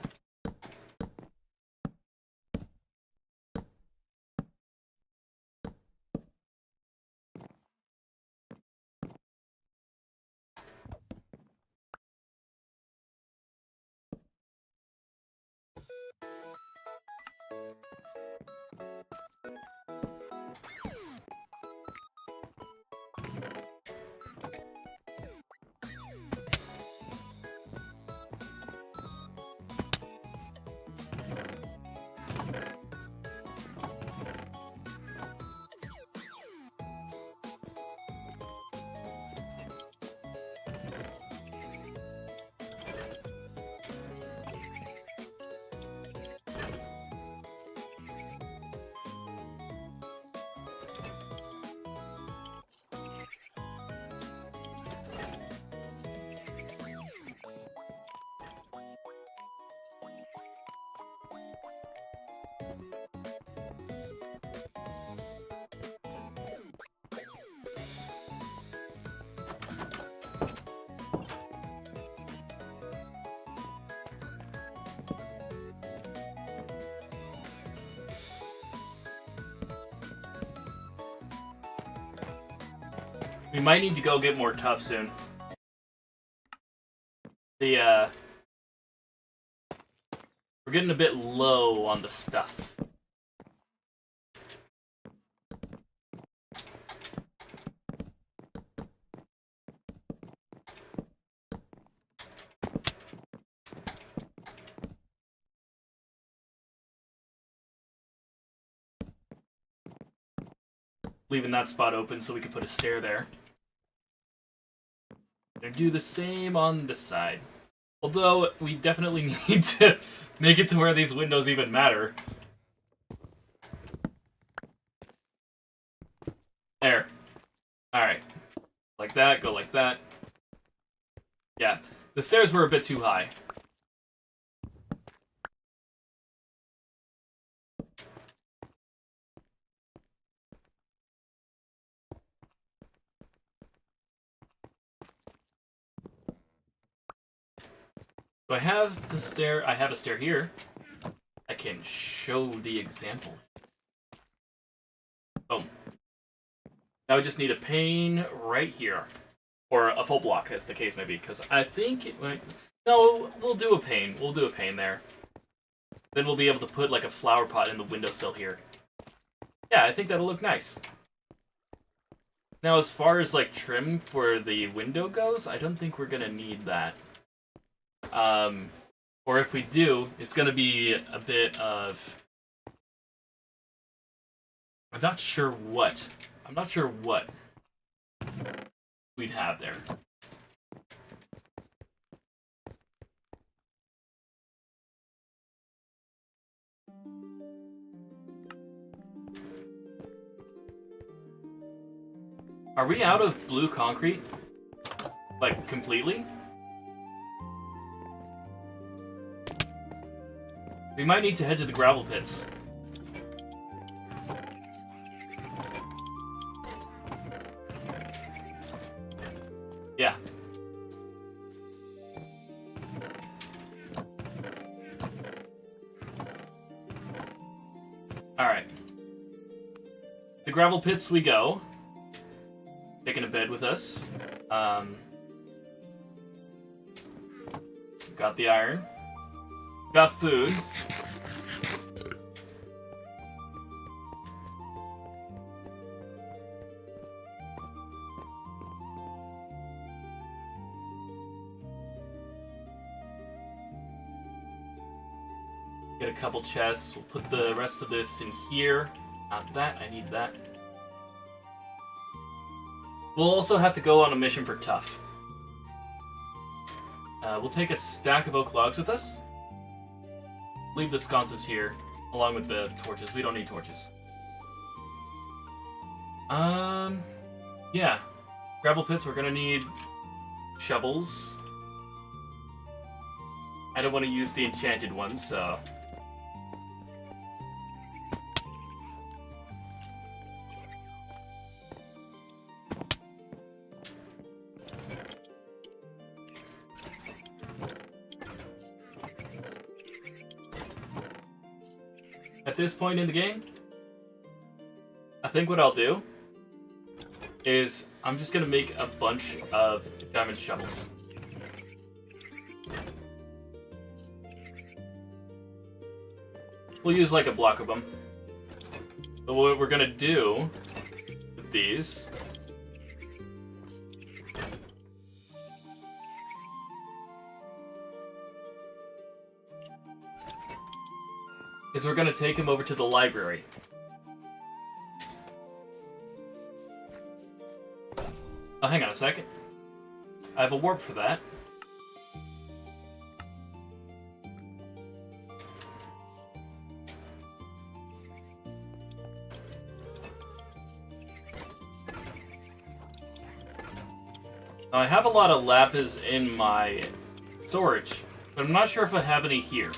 We might need to go get more tough soon. We're getting a bit low on the stuff. Leaving that spot open so we can put a stair there. Gonna do the same on this side. Although, we definitely need to make it to where these windows even matter. There. Alright. Like that, go like that. Yeah, the stairs were a bit too high. So I have the stair. I have a stair here. I can show the example. Boom. Now we just need a pane right here. Or a full block, as the case may be. Because I think... No, we'll do a pane. We'll do a pane there. Then we'll be able to put like a flower pot in the windowsill here. Yeah, I think that'll look nice. Now as far as like trim for the window goes, I don't think we're going to need that. Or if we do, it's going to be a bit of... I'm not sure what we'd have there. Are we out of blue concrete? Like, completely? We might need to head to the gravel pits. Yeah. Alright. The gravel pits we go. Taking a bed with us. Got the iron. Got food. Get a couple chests. We'll put the rest of this in here. Not that. I need that. We'll also have to go on a mission for Tough. We'll take a stack of oak logs with us. Leave the sconces here, along with the torches. We don't need torches. Yeah. Gravel pits, we're gonna need shovels. I don't want to use the enchanted ones, so... At this point in the game, I think what I'll do is I'm just gonna make a bunch of diamond shovels. We'll use like a block of them. But what we're gonna do with these is we're gonna take him over to the library. Oh, hang on a second. I have a warp for that. I have a lot of lapis in my storage, but I'm not sure if I have any here.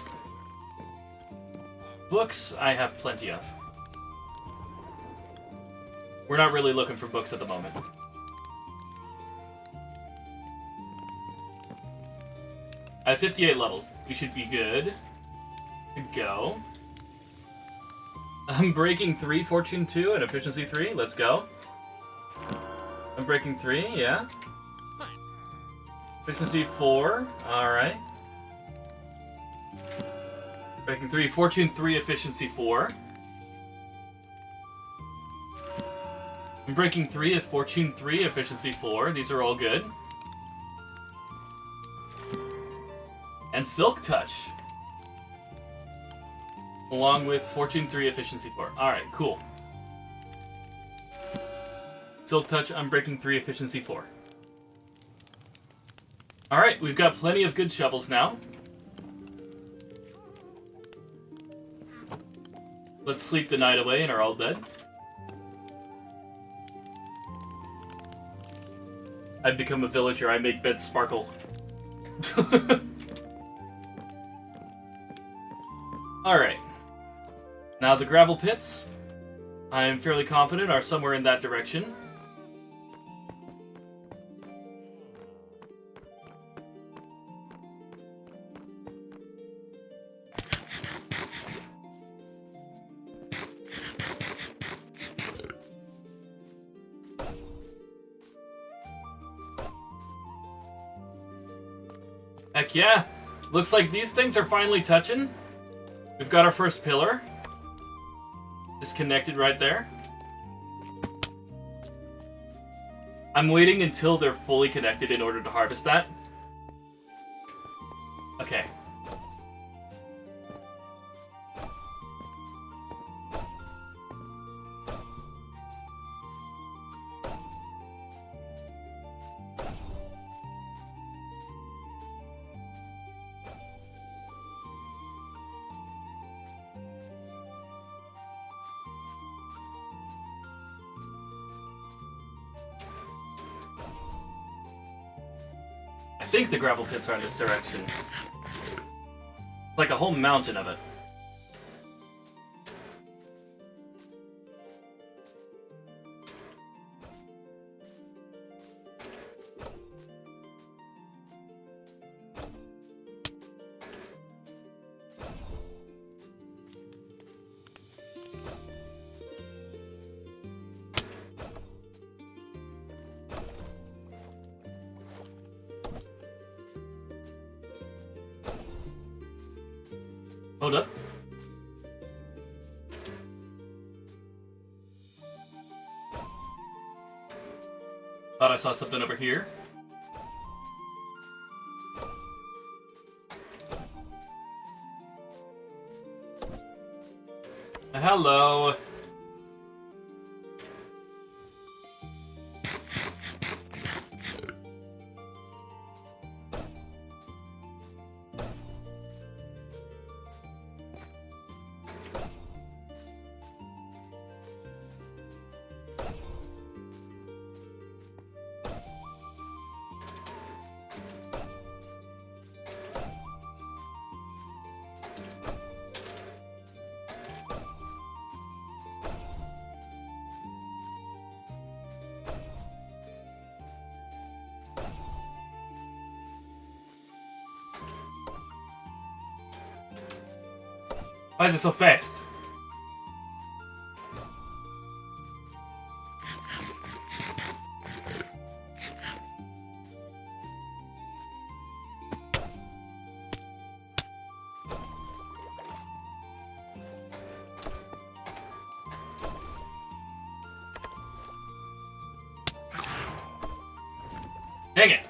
Books, I have plenty of. We're not really looking for books at the moment. I have 58 levels. We should be good to go. I'm breaking 3, fortune 2, and efficiency 3. Let's go. I'm breaking 3, yeah. Efficiency 4, alright. Breaking 3, fortune 3, efficiency 4. I'm breaking 3, fortune 3, efficiency 4. These are all good. And silk touch. Along with fortune 3, efficiency 4. Alright, cool. Silk touch, I'm breaking 3, efficiency 4. Alright, we've got plenty of good shovels now. Let's sleep the night away in our old bed. I've become a villager. I make beds sparkle. Alright. Now the gravel pits, I am fairly confident, are somewhere in that direction. Heck yeah! Looks like these things are finally touching. We've got our first pillar. Disconnected right there. I'm waiting until they're fully connected in order to harvest that. Okay. I think the gravel pits are in this direction. Like a whole mountain of it. Hold up. Thought I saw something over here. Hello. Why is it so fast? Dang it!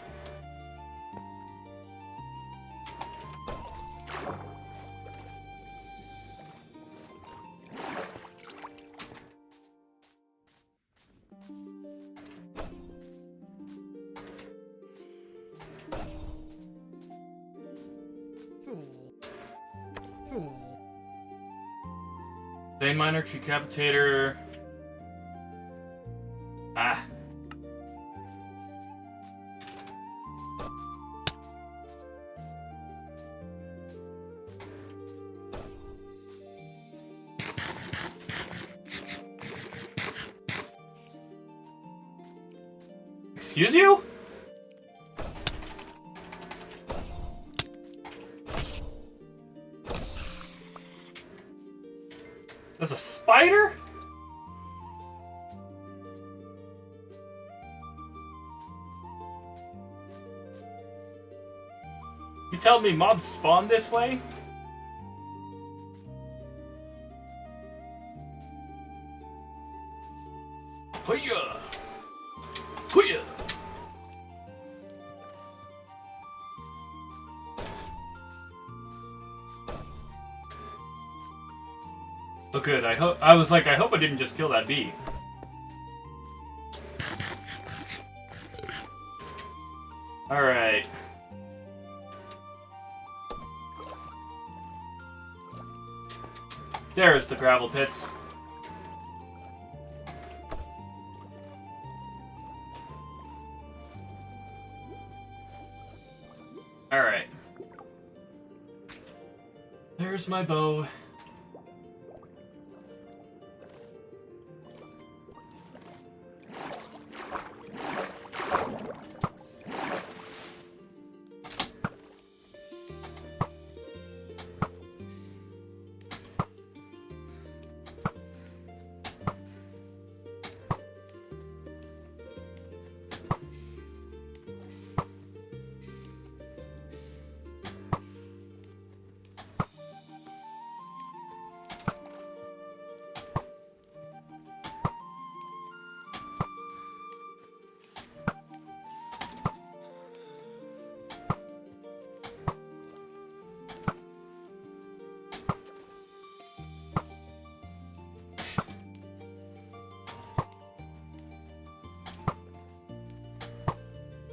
Vein miner, decapitator. Ah. Excuse you? That's a spider? You telling me mobs spawn this way? Hoo-ya! Hoo-ya! Oh good, I was like, I hope I didn't just kill that bee. Alright. There's the gravel pits. Alright. There's my bow.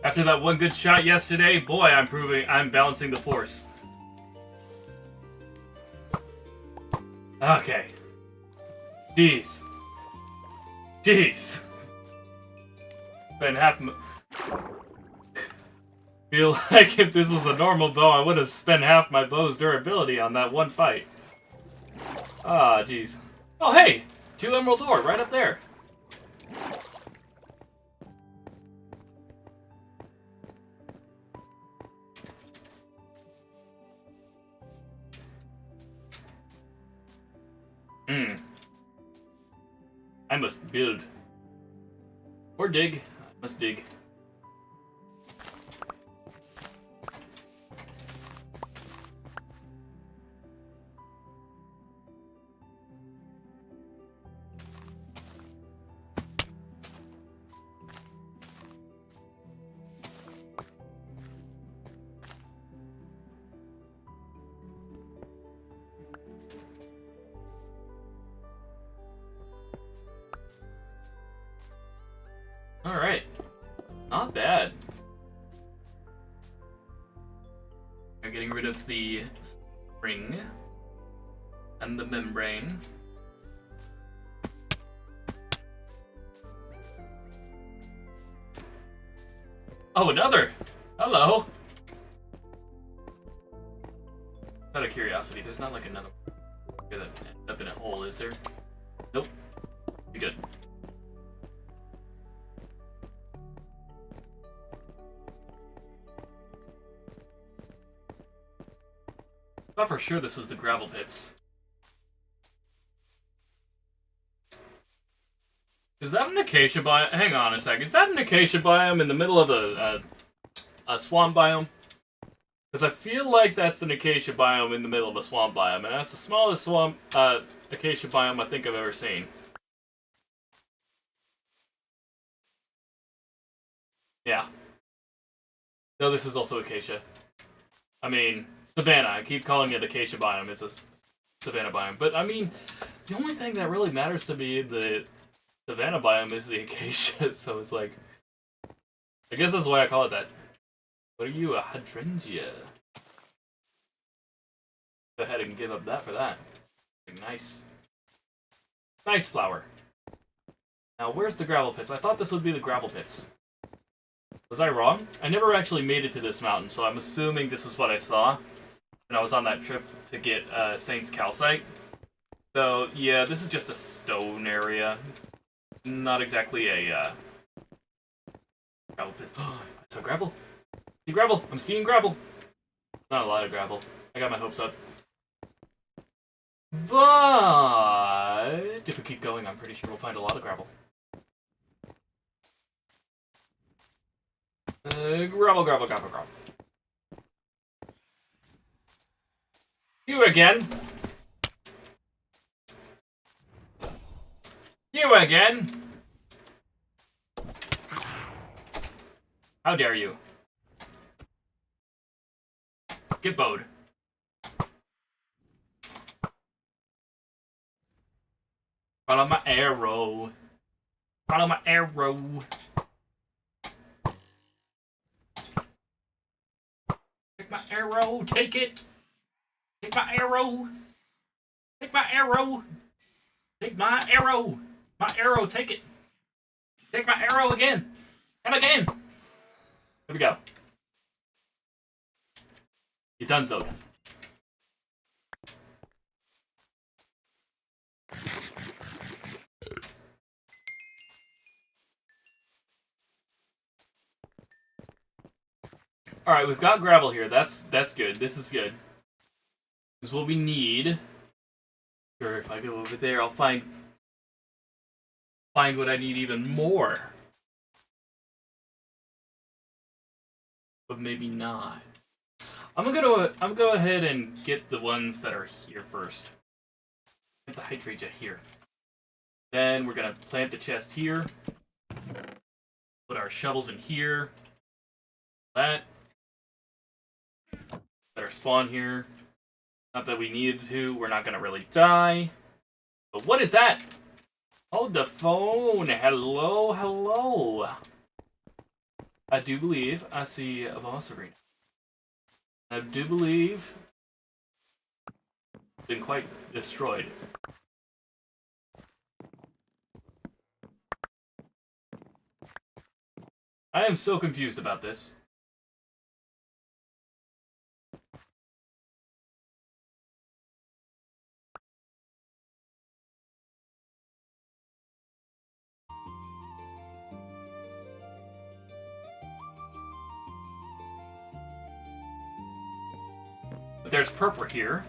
After that one good shot yesterday, boy, I'm balancing the force. Okay. Jeez. Jeez. Been feel like if this was a normal bow, I would have spent half my bow's durability on that one fight. Ah, jeez. Oh, hey! 2 emerald ore right up there. I must build. Or dig. I must dig. Alright. Not bad. We're getting rid of the spring and the membrane. Oh, another! Hello! Out of curiosity, there's not like another one that ends up in a hole, is there? Nope. Be good. I thought for sure this was the gravel pits. Is that an acacia biome? Hang on a sec. Is that an acacia biome in the middle of a swamp biome? Because I feel like that's an acacia biome in the middle of a swamp biome, and that's the smallest swamp acacia biome I think I've ever seen. Yeah. No, this is also acacia. I mean, savanna. I keep calling it acacia biome. It's a savanna biome. But, I mean, the only thing that really matters to me in the savanna biome is the acacia, so it's like... I guess that's why I call it that. What are you, a hydrangea? Go ahead and give up that for that. Nice. Nice flower. Now, where's the gravel pits? I thought this would be the gravel pits. Was I wrong? I never actually made it to this mountain, so I'm assuming this is what I saw when I was on that trip to get Saint's Calcite. So, yeah, this is just a stone area. Not exactly a gravel pit. Oh, I saw gravel. See gravel. I'm seeing gravel. Not a lot of gravel. I got my hopes up. But if we keep going, I'm pretty sure we'll find a lot of gravel. Gravel, gravel, gravel, gravel. You again. You again. How dare you? Get bowed. Follow my arrow. Follow my arrow. Take my arrow. Take it. Take my arrow. Take my arrow. Take my arrow. My arrow. Take it. Take my arrow again. And again. Here we go. You done so. Alright, we've got gravel here. That's good. This is good. This is what we need. Sure, if I go over there, I'll find what I need even more. But maybe not. I'm gonna go ahead and get the ones that are here first. Get the hydrangea here. Then we're gonna plant the chest here. Put our shovels in here. That. Put our spawn here. Not that we needed to. We're not gonna really die. But what is that? Hold the phone. Hello, hello. I do believe I see a boss arena. I do believe it's been quite destroyed. I am so confused about this. But there's purple here.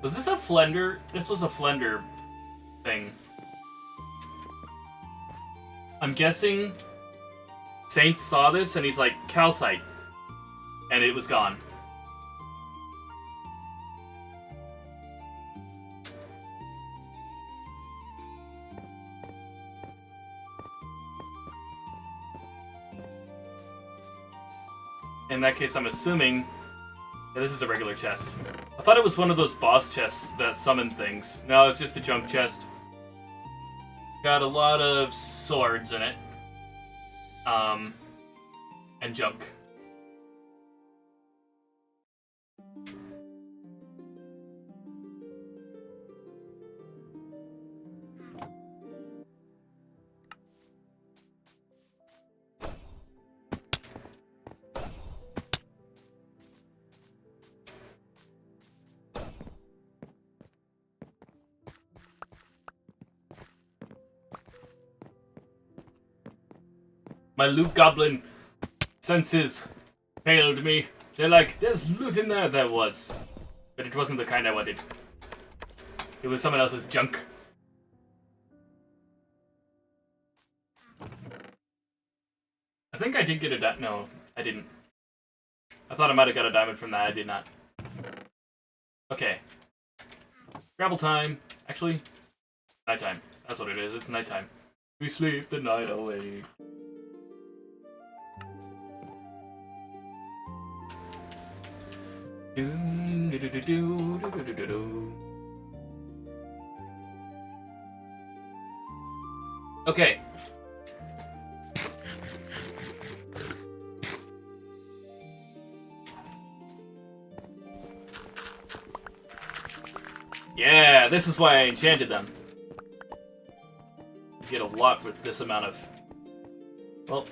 Was this a Flender? This was a Flender thing. I'm guessing Saint saw this and he's like, calcite. And it was gone. In that case, I'm assuming that this is a regular chest. I thought it was one of those boss chests that summon things. No, it's just a junk chest. Got a lot of swords in it. and junk. My loot goblin senses failed me. They're like, there's loot in there. There was. But it wasn't the kind I wanted. It was someone else's junk. I think I did get a diamond. No, I didn't. I thought I might have got a diamond from that. I did not. Okay. Gravel time. Actually, nighttime. That's what it is. It's nighttime. We sleep the night away. Okay. Yeah, this is why I enchanted them. You get a lot with this amount of... Well,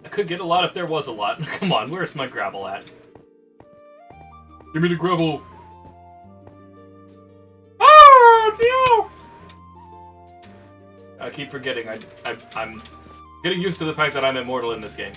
I could get a lot if there was a lot. Come on, where's my gravel at? Give me the gravel! Oh, no! I keep forgetting. I'm getting used to the fact that I'm immortal in this game.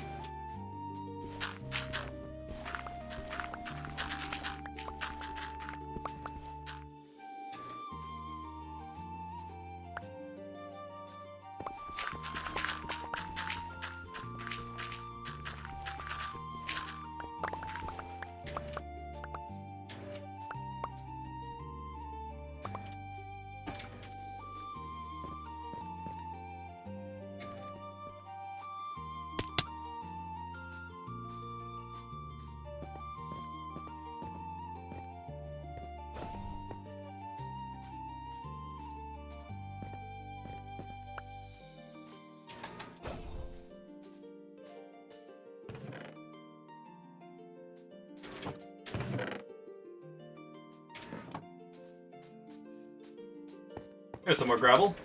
There's some more gravel.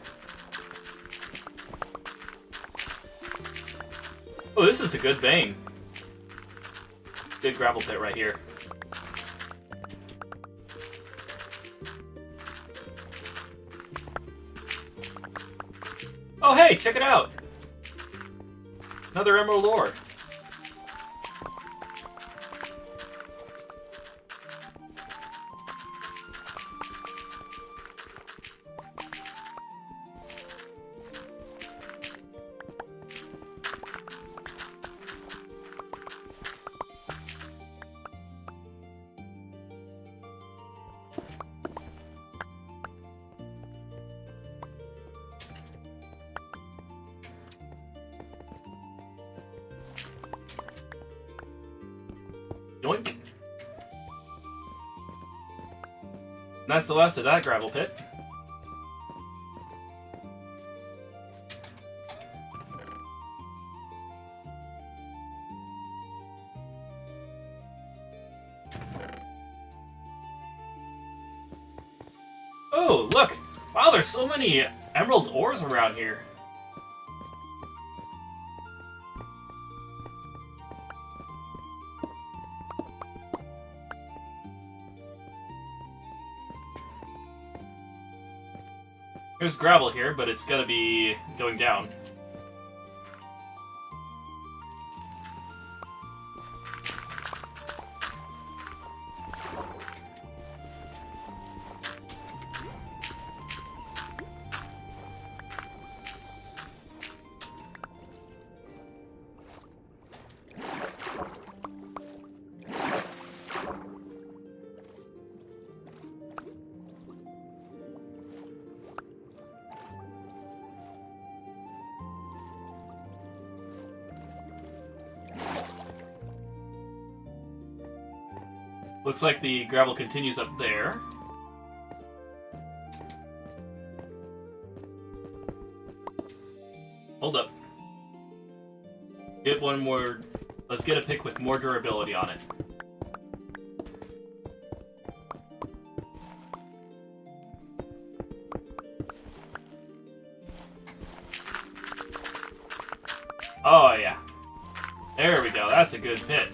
Oh, this is a good vein. Big gravel pit right here. Oh, hey, check it out! Another emerald ore. Yoink. And that's the last of that gravel pit. Oh, look! Wow, there's so many emerald ores around here. There's gravel here, but it's gonna be going down. Looks like the gravel continues up there. Hold up. one more. Let's get a pick with more durability on it. Oh yeah. There we go. That's a good pit.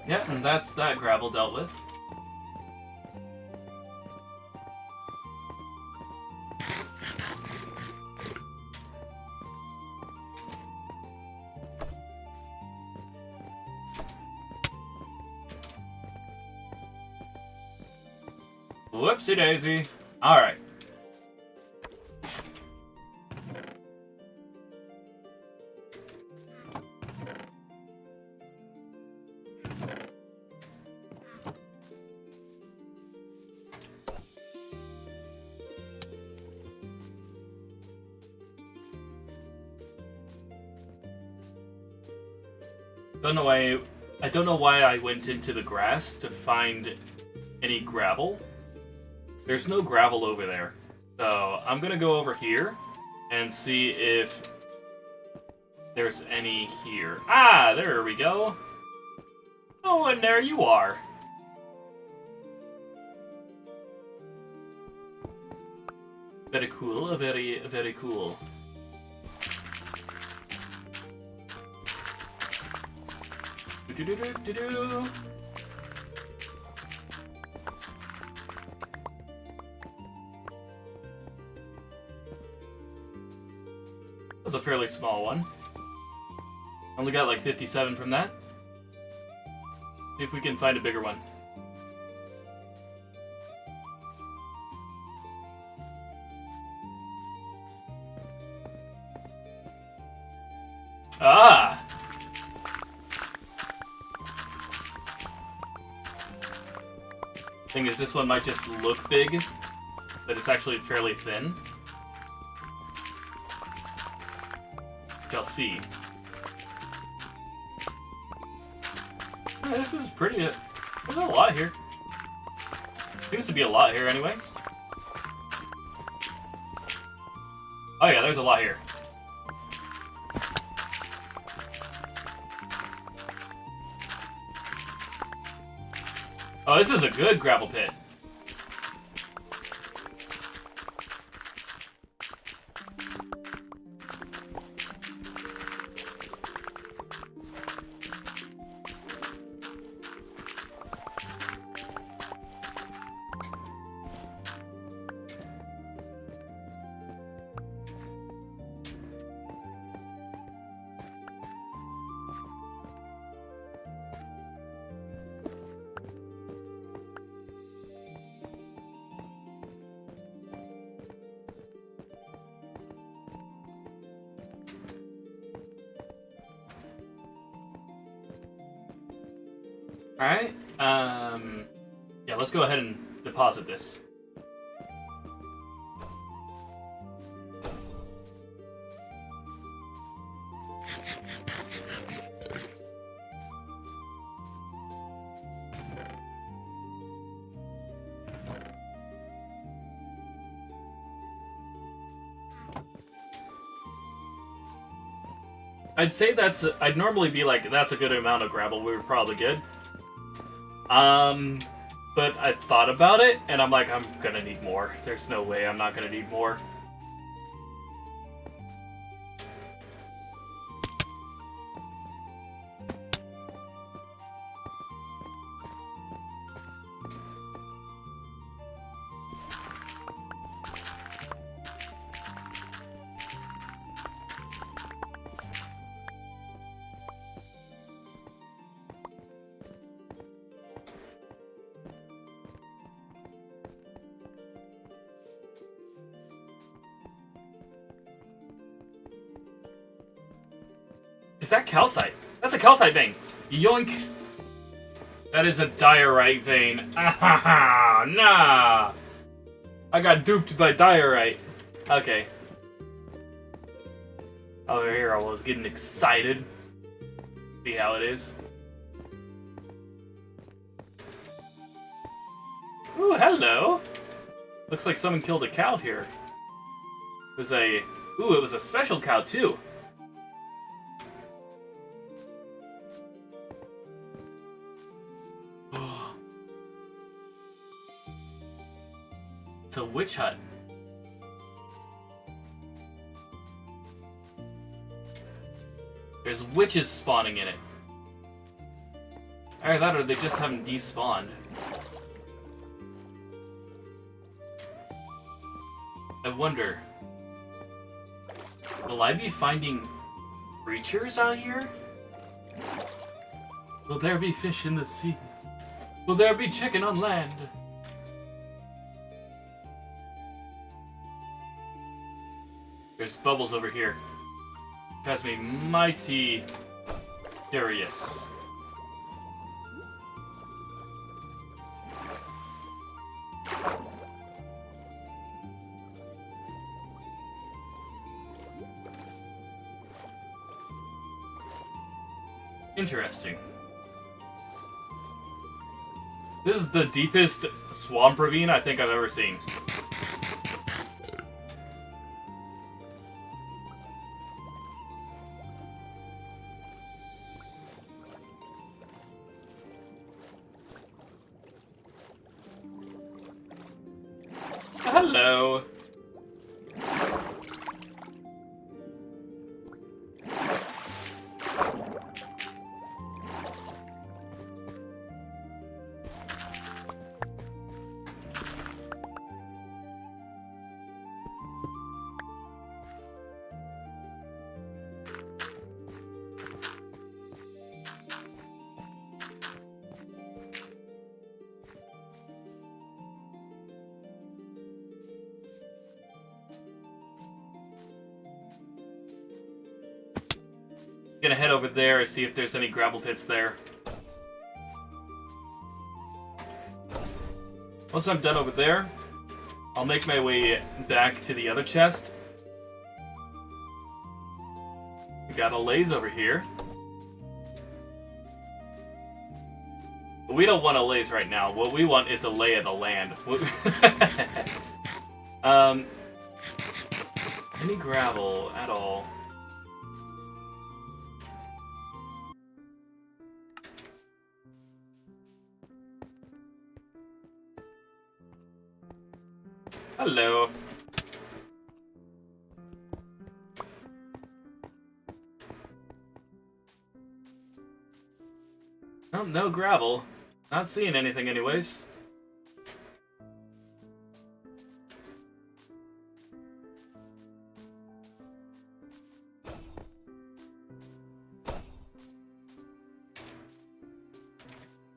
Yep, and that's that gravel dealt with. Whoopsie daisy. Alright. I don't know why I went into the grass to find any gravel. There's no gravel over there. So I'm gonna go over here and see if there's any here. Ah, there we go. Oh, and there you are. Very cool, very cool. Do-do-do-do-do-do. That's a fairly small one. Only got like 57 from that. See if we can find a bigger one. Ah! Thing is, this one might just look big, but it's actually fairly thin. Shall see. Yeah, this is pretty. There's a lot here. Seems to be a lot here, anyways. Oh yeah, there's a lot here. Oh, this is a good gravel pit. Alright, yeah, let's go ahead and deposit this. I'd say I'd normally be like, that's a good amount of gravel, we were probably good. But I thought about it, and I'm like, I'm gonna need more. There's no way I'm not gonna need more. that calcite? That's a calcite vein. Yoink. That is a diorite vein. Ah, nah. I got duped by diorite. Okay. Over here, I was getting excited. See how it is. Ooh, hello. Looks like someone killed a cow here. It was a... Ooh, it was a special cow, too. It's a witch hut. There's witches spawning in it. Either that or they just haven't despawned. I wonder, will I be finding creatures out here? Will there be fish in the sea? Will there be chicken on land? There's bubbles over here. Has me mighty curious. Interesting. This is the deepest swamp ravine I think I've ever seen. Hello. Gonna head over there and see if there's any gravel pits there. Once I'm done over there, I'll make my way back to the other chest. We got a laze over here. But we don't want a laze right now. What we want is a lay of the land. Any gravel at all? Hello. Oh, no gravel. Not seeing anything anyways.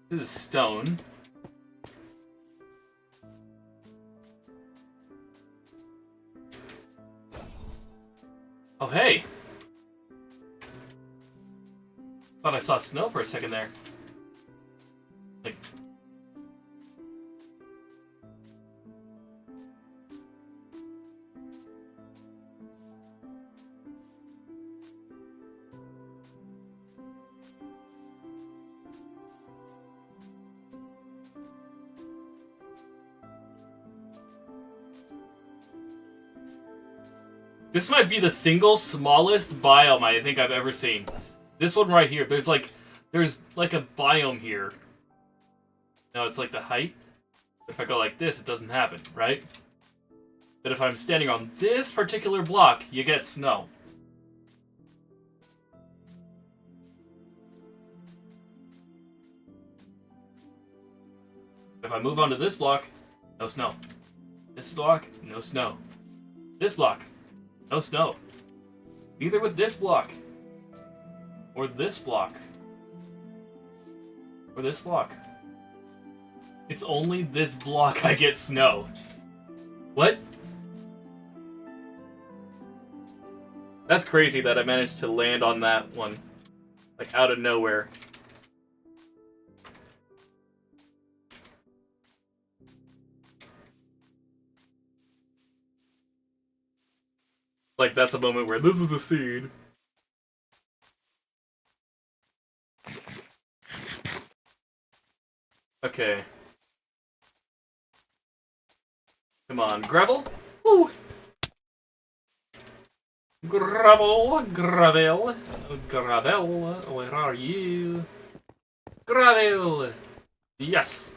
This is stone. Oh, hey! Thought I saw snow for a second there. Like... This might be the single smallest biome I think I've ever seen. This one right here, there's like a biome here. No, it's like the height. If I go like this, it doesn't happen, right? But if I'm standing on this particular block, you get snow. If I move onto this block, no snow. This block, no snow. This block, no snow. Neither with this block. Or this block. Or this block. It's only this block I get snow. What? That's crazy that I managed to land on that one. Like, out of nowhere. Like, that's a moment where this is a scene. Okay. Come on, gravel? Woo! Gravel, gravel, gravel, where are you? Gravel! Yes!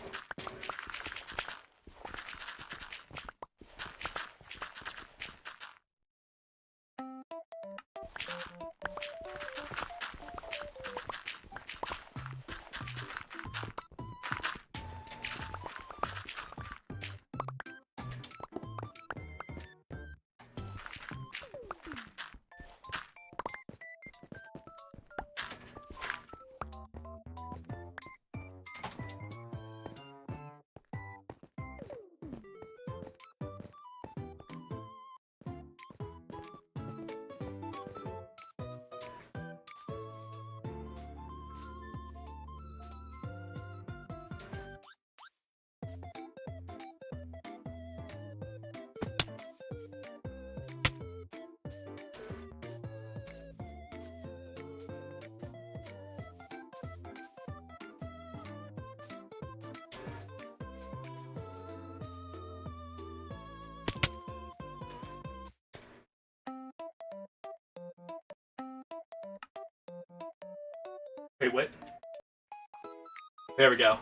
Wait, what? There we go.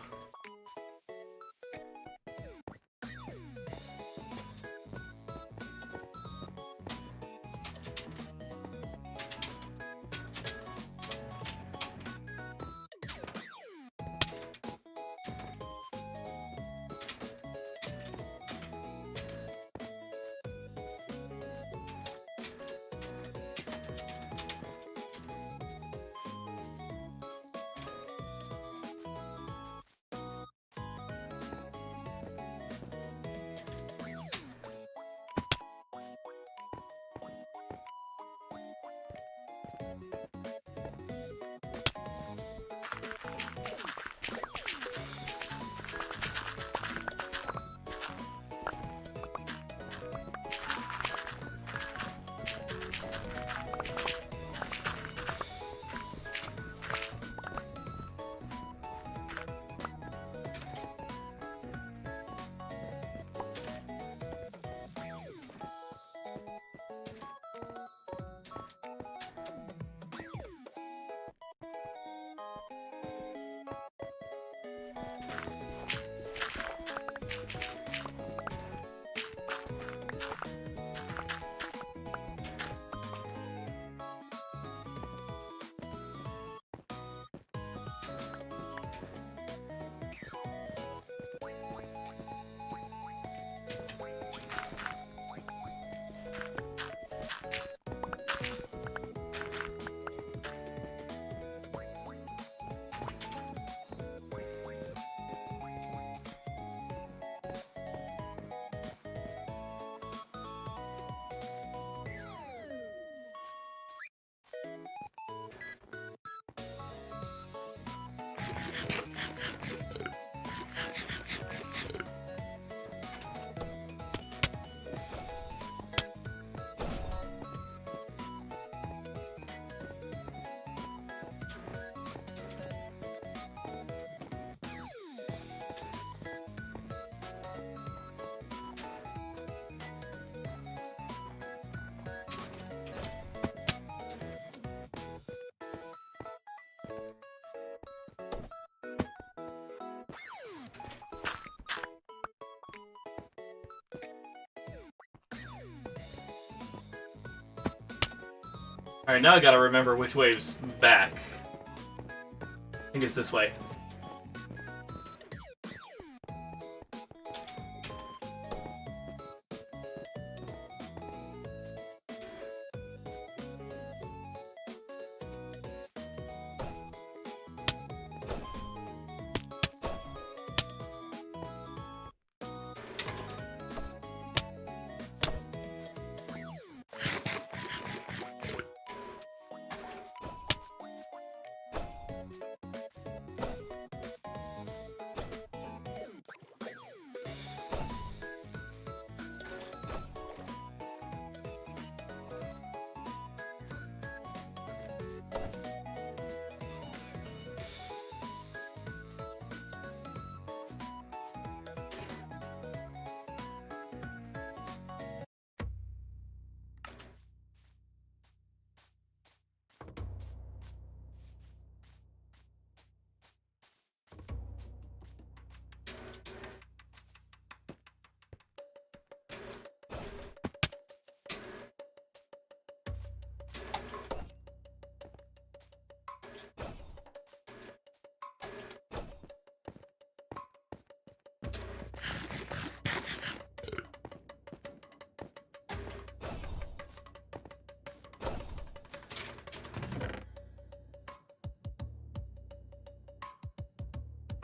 Alright, now I gotta remember which way's back. I think it's this way.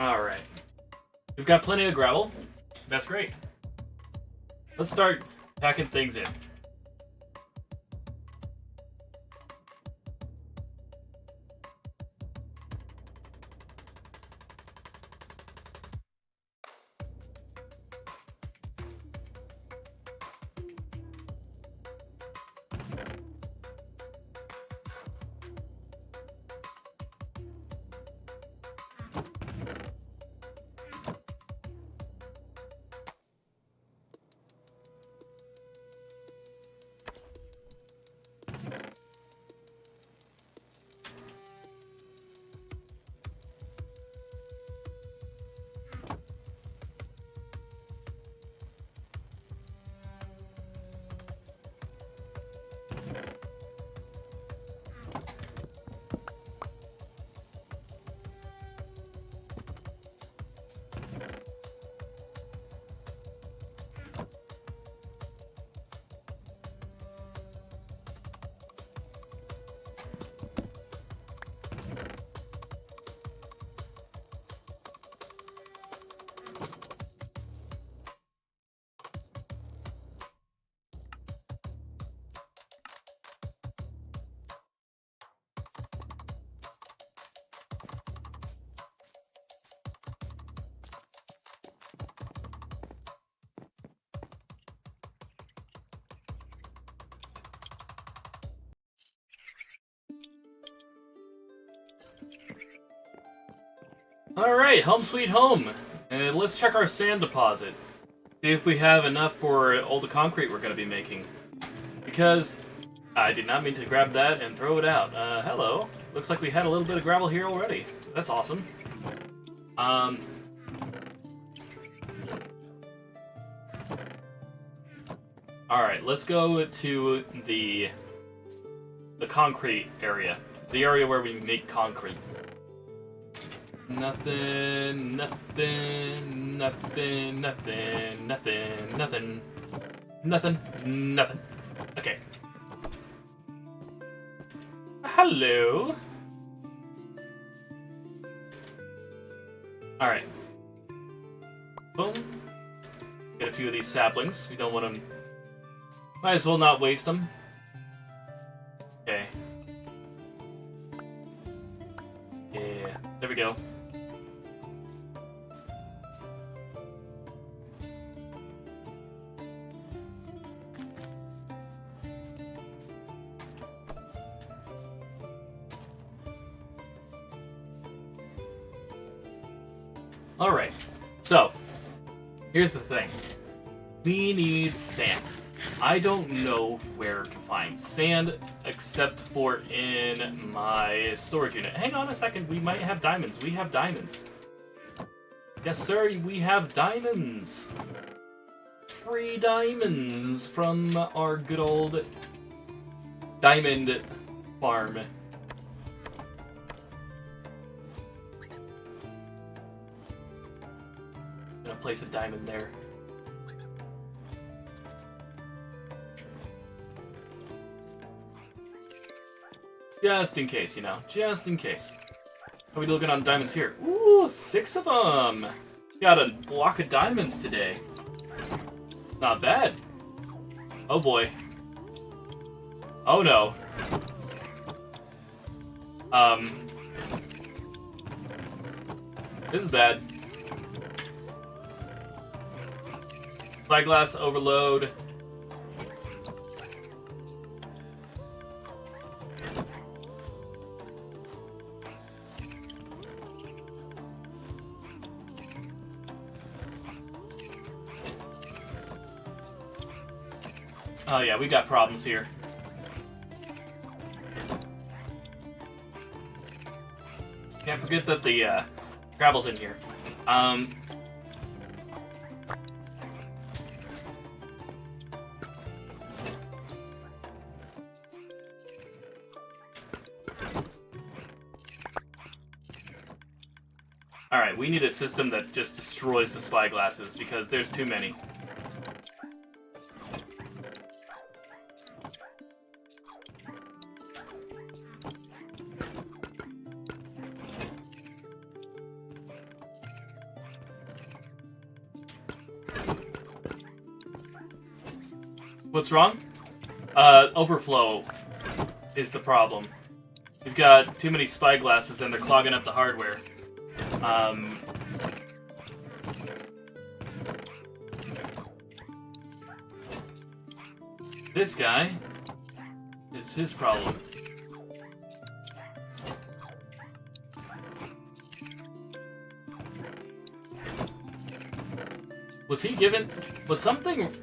Alright. We've got plenty of gravel. That's great. Let's start packing things in. Alright, home sweet home. And let's check our sand deposit. See if we have enough for all the concrete we're going to be making. Because I did not mean to grab that and throw it out. Hello. Looks like we had a little bit of gravel here already. That's awesome. Alright, let's go to the concrete area. The area where we make concrete. Nothing, nothing, nothing, nothing, nothing, nothing, nothing, nothing. Okay. Hello. Alright. Boom. Get a few of these saplings. We don't want them. Might as well not waste them. Okay. Yeah. There we go. Alright, so, here's the thing. We need sand. I don't know where to find sand except for in my storage unit. Hang on a second, we might have diamonds. We have diamonds. Yes, sir, we have diamonds. Free diamonds from our good old diamond farm. Place a diamond there. Just in case, you know. Just in case. How are we looking on diamonds here? Ooh, 6 of them! Got a block of diamonds today. Not bad. Oh boy. Oh no. This is bad. Spyglass overload. Oh yeah, we got problems here. Can't forget that the gravel's in here. Alright, we need a system that just destroys the spyglasses because there's too many. What's wrong? Overflow is the problem. You've got too many spyglasses and they're clogging up the hardware. This guy is his problem. Was he given... Was something...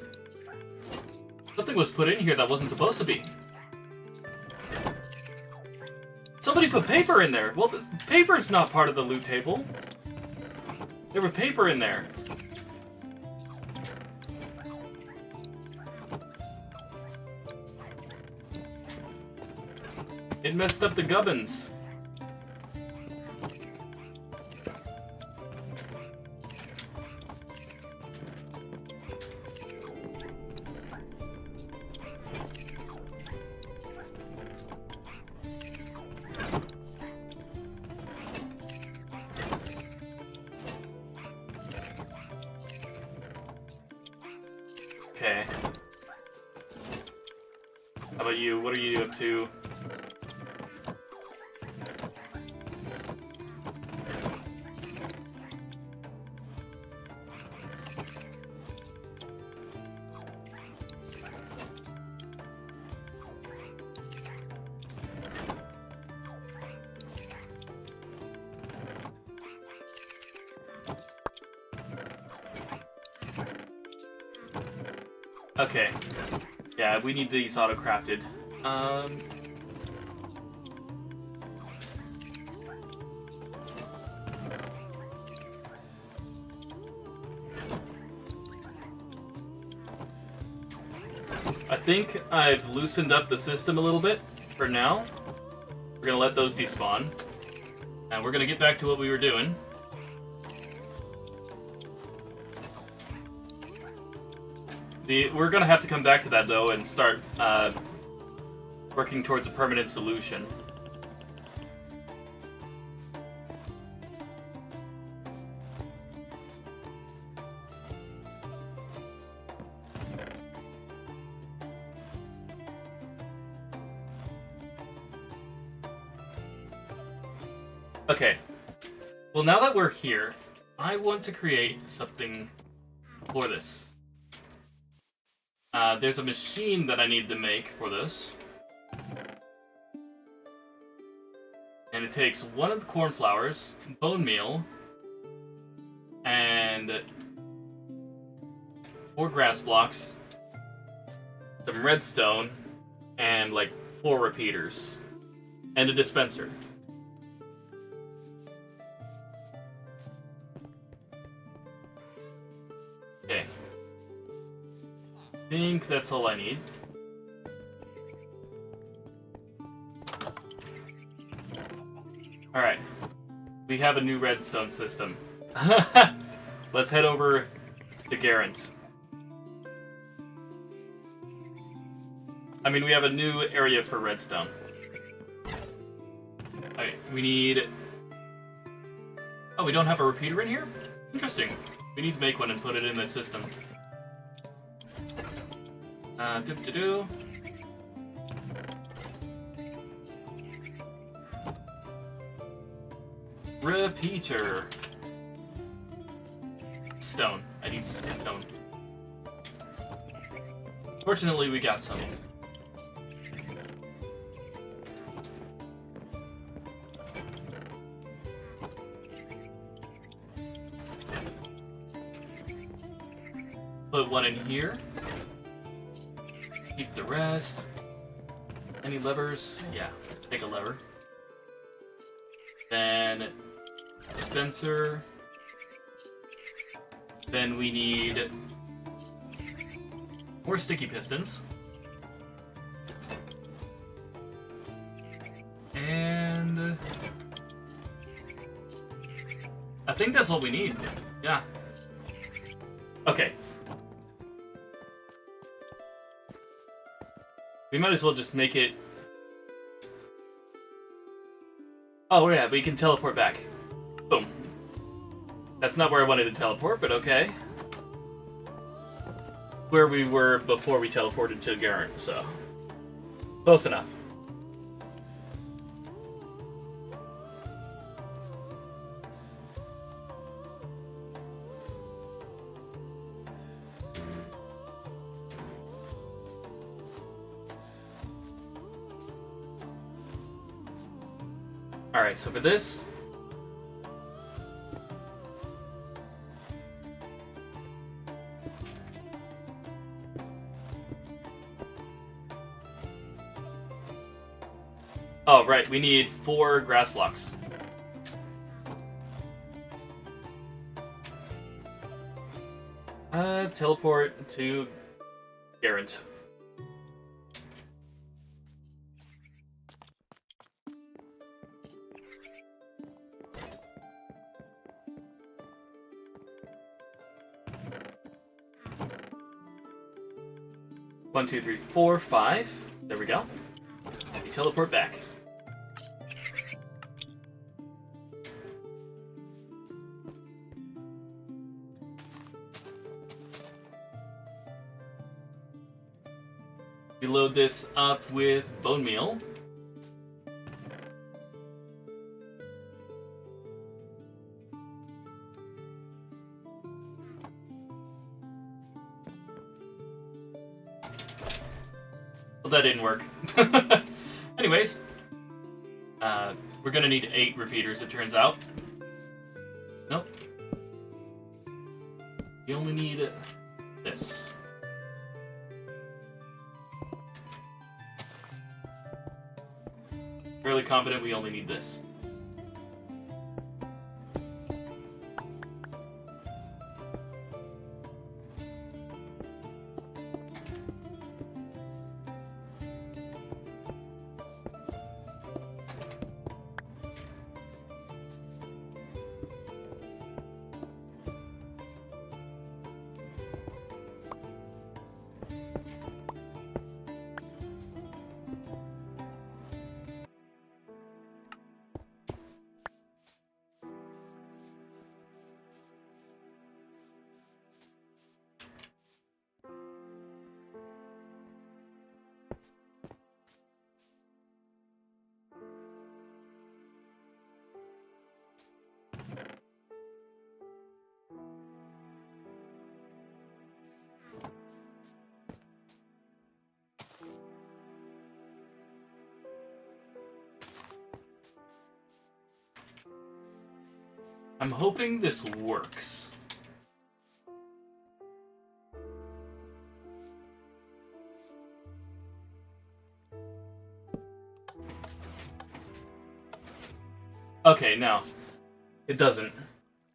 Something was put in here that wasn't supposed to be. Somebody put paper in there. Well, the paper's not part of the loot table. There was paper in there. It messed up the gubbins. Okay. How about you? What are you up to? Okay. Yeah, we need these auto-crafted. I think I've loosened up the system a little bit for now. We're gonna let those despawn. And we're gonna get back to what we were doing. We're gonna have to come back to that though and start working towards a permanent solution. Okay. Well, now that we're here, I want to create something for this. There's a machine that I need to make for this. And it takes one of the cornflowers, bone meal, and 4 grass blocks, some redstone, and like 4 repeaters, and a dispenser. Okay. I think that's all I need. Alright. We have a new redstone system. Let's head over to Garant. I mean, we have a new area for redstone. Alright, we need... Oh, we don't have a repeater in here? Interesting. We need to make one and put it in the system. Do-do-do. Repeater. Stone. I need stone. Fortunately, we got some. Put one in here. Keep the rest. Any levers? Yeah, take a lever. Then dispenser. Then we need more sticky pistons. And I think that's all we need. Yeah. Okay. We might as well just make it... Oh yeah, we can teleport back. Boom. That's not where I wanted to teleport, but okay. where we were before we teleported to Garen, so close enough. Alright, so for this... Oh, right, we need 4 grass blocks. Teleport to Garrett. One, two, three, four, 5. There we go. And we teleport back. We load this up with bone meal. Well, that didn't work. Anyways, we're gonna need 8 repeaters, it turns out. Nope. You only need this. Fairly confident we only need this. I'm hoping this works. Okay, no. It doesn't.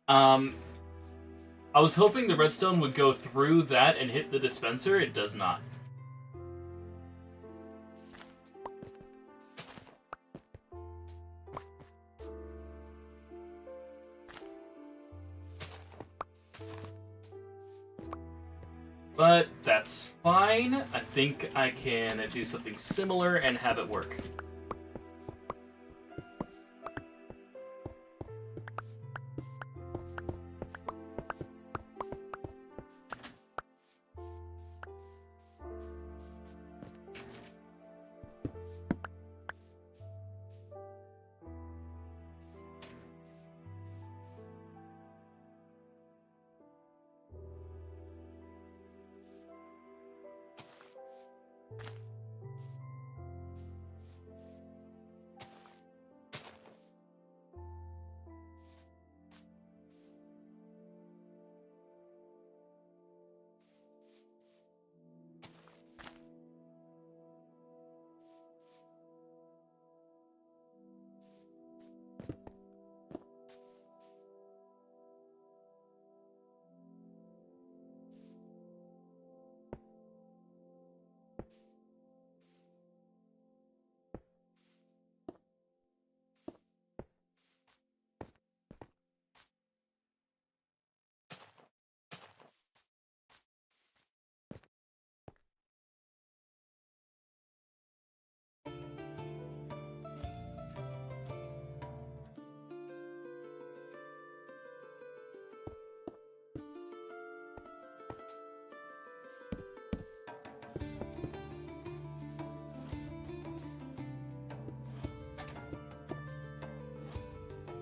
I was hoping the redstone would go through that and hit the dispenser. It does not. But that's fine. I think I can do something similar and have it work.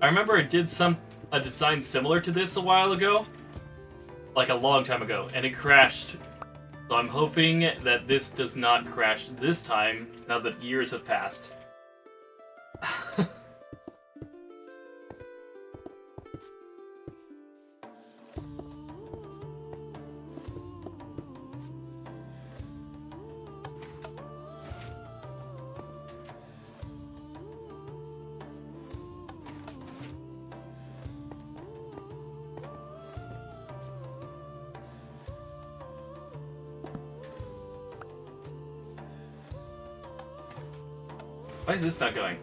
I remember it did a design similar to this a while ago, like a long time ago, and it crashed. So I'm hoping that this does not crash this time, now that years have passed. Why is this not going?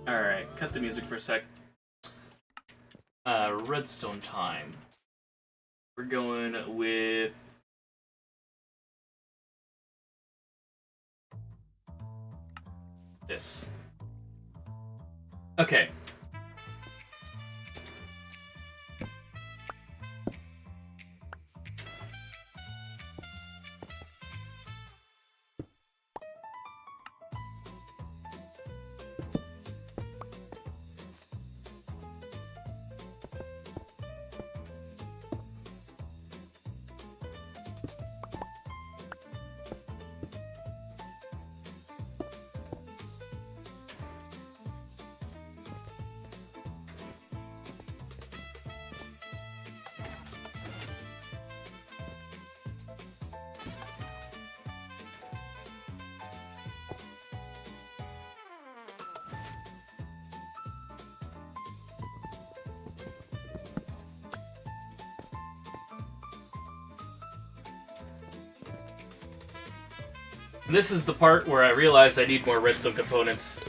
Alright, cut the music for a sec. Redstone time. We're going with... this. Okay. This is the part where I realize I need more redstone components.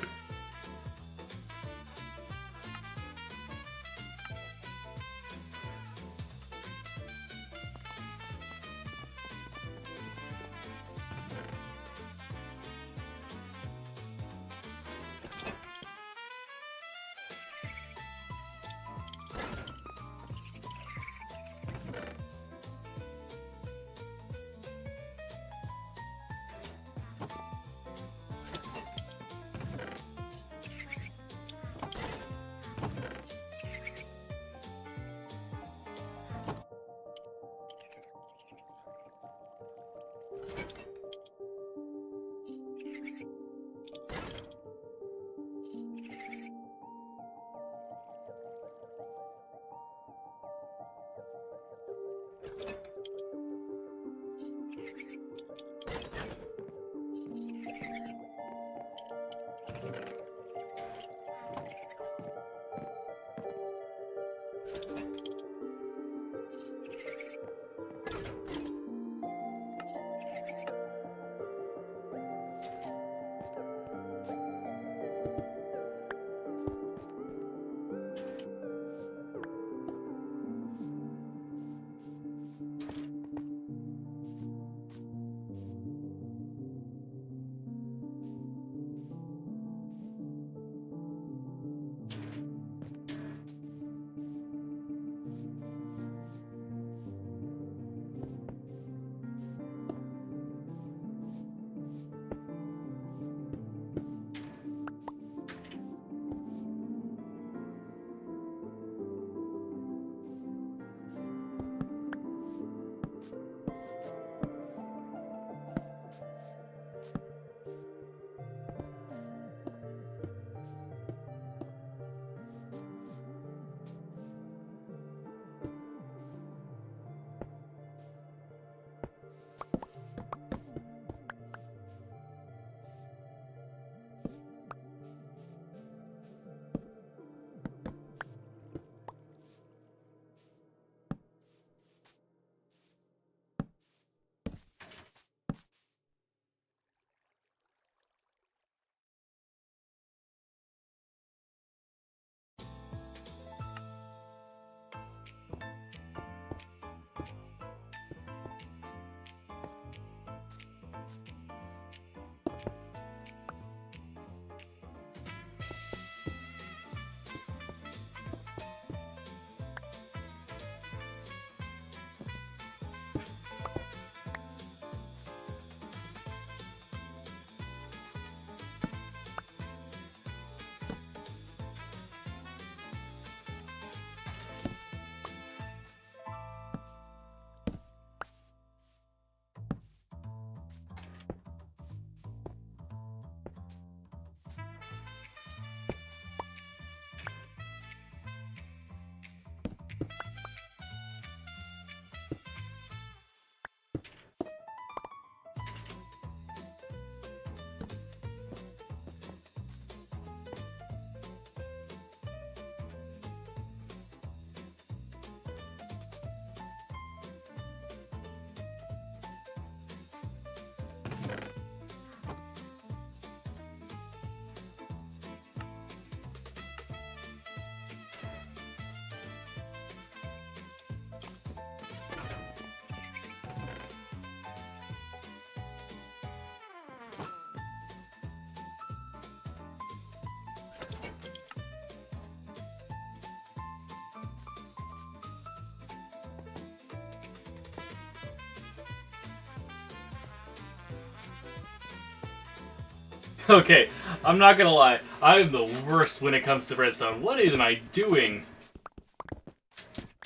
Okay, I'm not gonna lie. I'm the worst when it comes to redstone. What am I doing?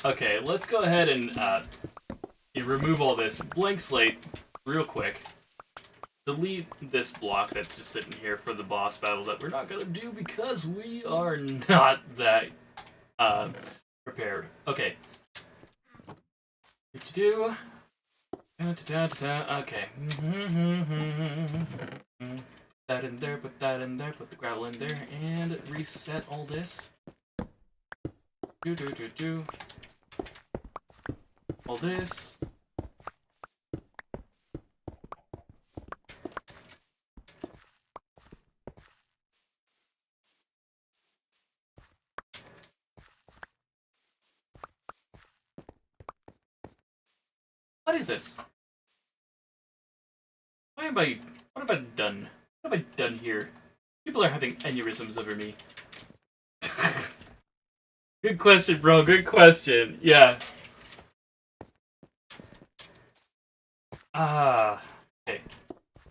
Okay, let's go ahead and remove all this. Blank slate, real quick. Delete this block that's just sitting here for the boss battle that we're not gonna do because we are not that prepared. Okay. Do. Okay. That in there, put that in there, put the gravel in there, and reset all this. Do. All this. What is this? What have I done? What have I done here? People are having aneurysms over me. Good question, bro. Good question. Yeah. Okay.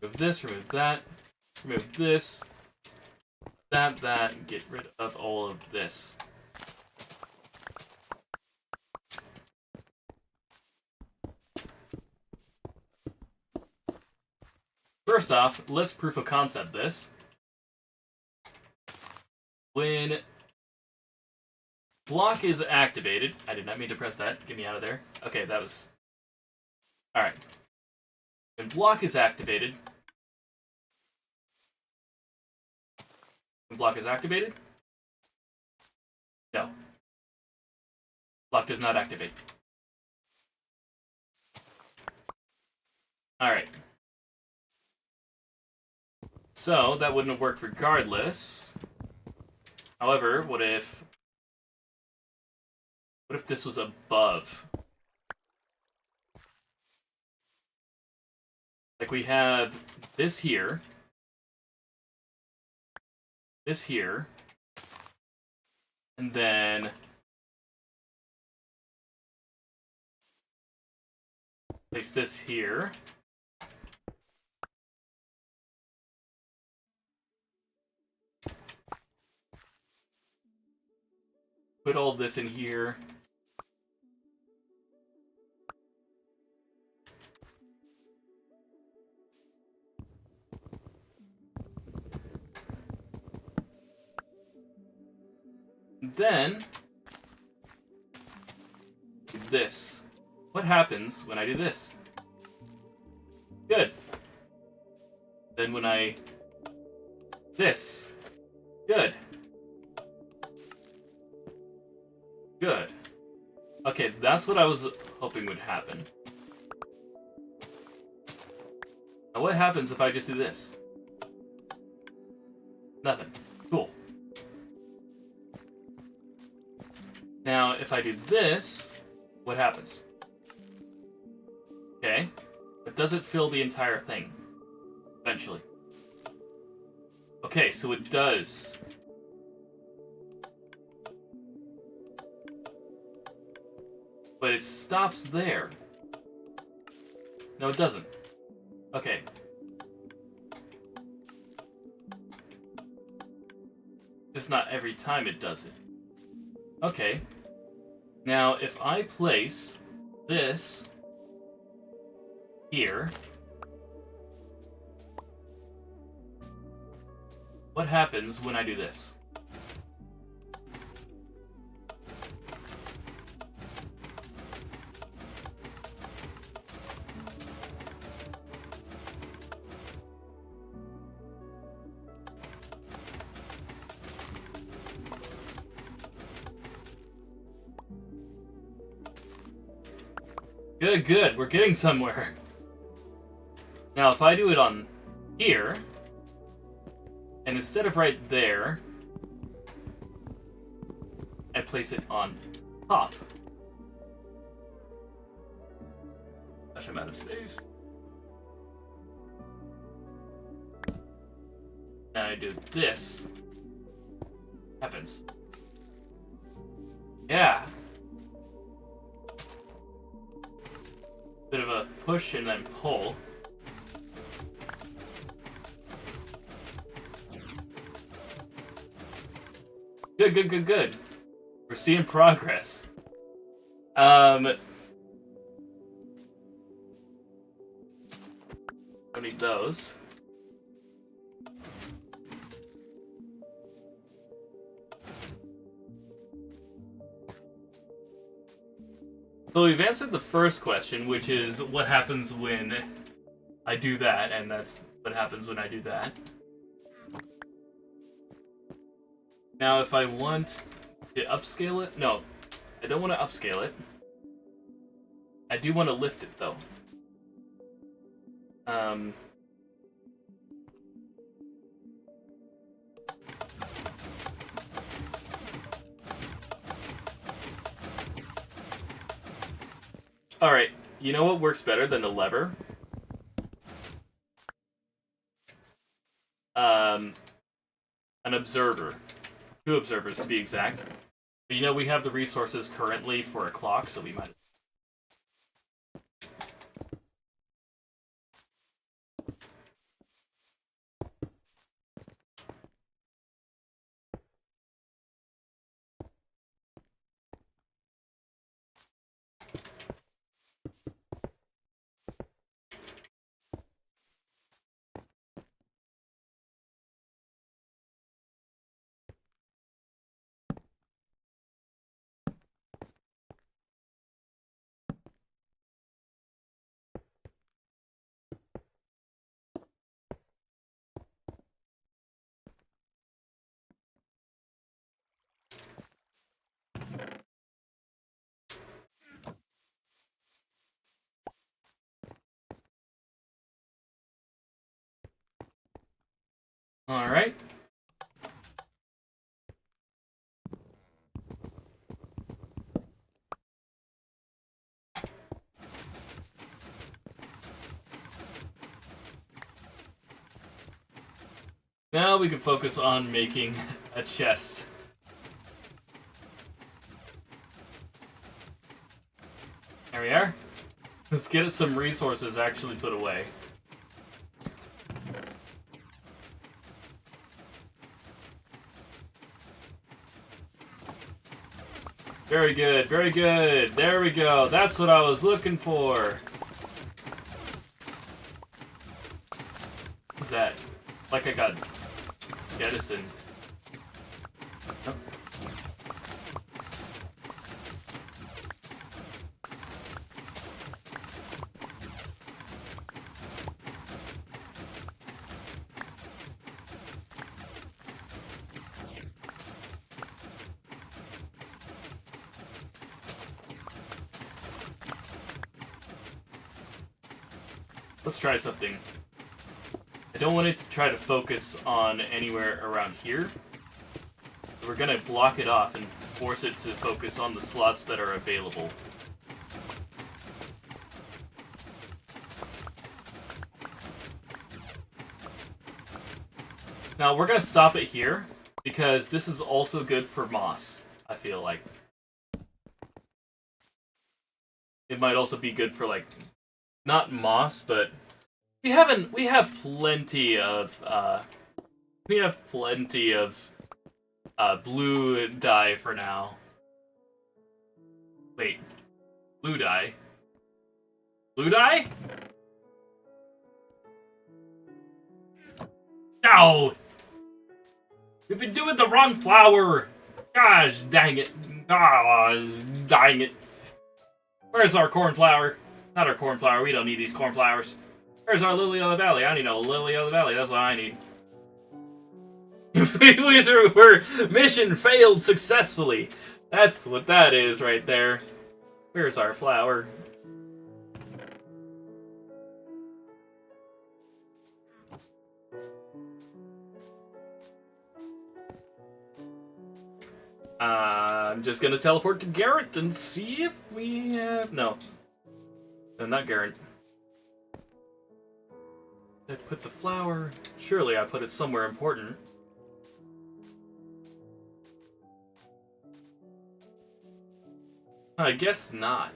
Remove this, remove that, remove this, that, get rid of all of this. First off, let's proof of concept this. When block is activated, I did not mean to press that, get me out of there. Okay, that was... Alright. When block is activated... When block is activated? No. Block does not activate. Alright. So, that wouldn't have worked regardless. However, what if this was above? Like we have this here, and then place this here. Put all this in here. Then, this. What happens when I do this? Good. Then when I... This. Good. Good. Okay, that's what I was hoping would happen. Now what happens if I just do this? Nothing. Cool. Now, if I do this, what happens? Okay. But does it fill the entire thing? Eventually. Okay, so it does. But it stops there. No, it doesn't. Okay. Just not every time it does it. Okay. Now, if I place this here, what happens when I do this? Good, good. We're getting somewhere. Now, if I do it on here, and instead of right there, I place it on top. Gosh, I'm out of space. And I do this. Happens. Yeah. Bit of a push and then pull. Good, good, good, good. We're seeing progress. Don't need those. So we've answered the first question, which is what happens when I do that, and that's what happens when I do that. Now, if I want to upscale it... No, I don't want to upscale it. I do want to lift it, though. Alright, you know what works better than a lever? An observer. 2 observers, to be exact. But you know, we have the resources currently for a clock, so we might... Alright. Now we can focus on making a chest. There we are. Let's get some resources actually put away. Very good, very good. There we go. That's what I was looking for. What's that? Like I got jettisoned. Oh. Let's try something. I don't want it to try to focus on anywhere around here. We're gonna block it off and force it to focus on the slots that are available. Now we're gonna stop it here because this is also good for moss, I feel like. It might also be good for, like, not moss, but we have plenty of blue dye for now. Wait, blue dye? Blue dye? No! We've been doing the wrong flower! Gosh, dang it. Gosh, dang it. Where's our cornflower? Not our cornflower, we don't need these cornflowers. Where's our lily of the valley? I need a lily of the valley, that's what I need. We're mission failed successfully. That's what that is right there. Where's our flower? I'm just gonna teleport to Garrett and see if we have... No, not Garrett. I put the flower... Surely I put it somewhere important. I guess not.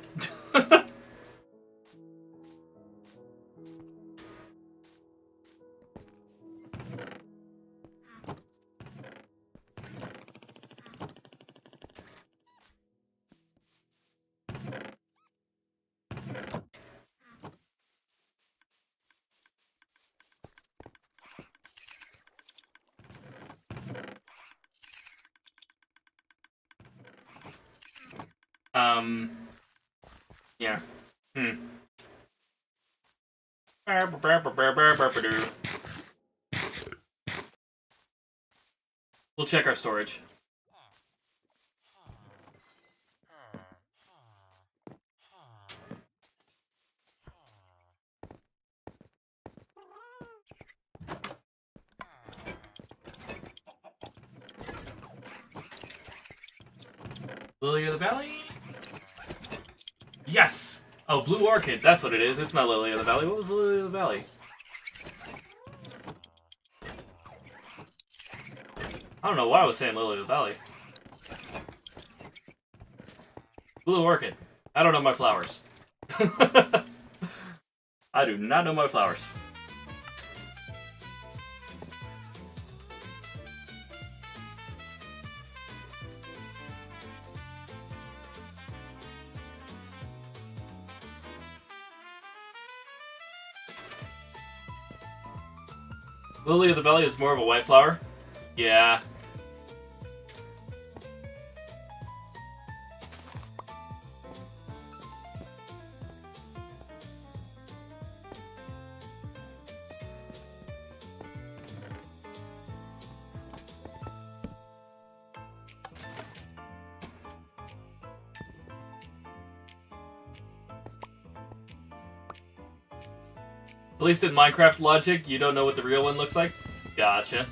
Yeah. We'll check our storage. Lily of the Valley? Yes! Oh, Blue Orchid. That's what it is. It's not Lily of the Valley. What was Lily of the Valley? I don't know why I was saying Lily of the Valley. Blue Orchid. I don't know my flowers. I do not know my flowers. Lily of the Valley is more of a white flower? Yeah. At least in Minecraft logic, you don't know what the real one looks like? Gotcha.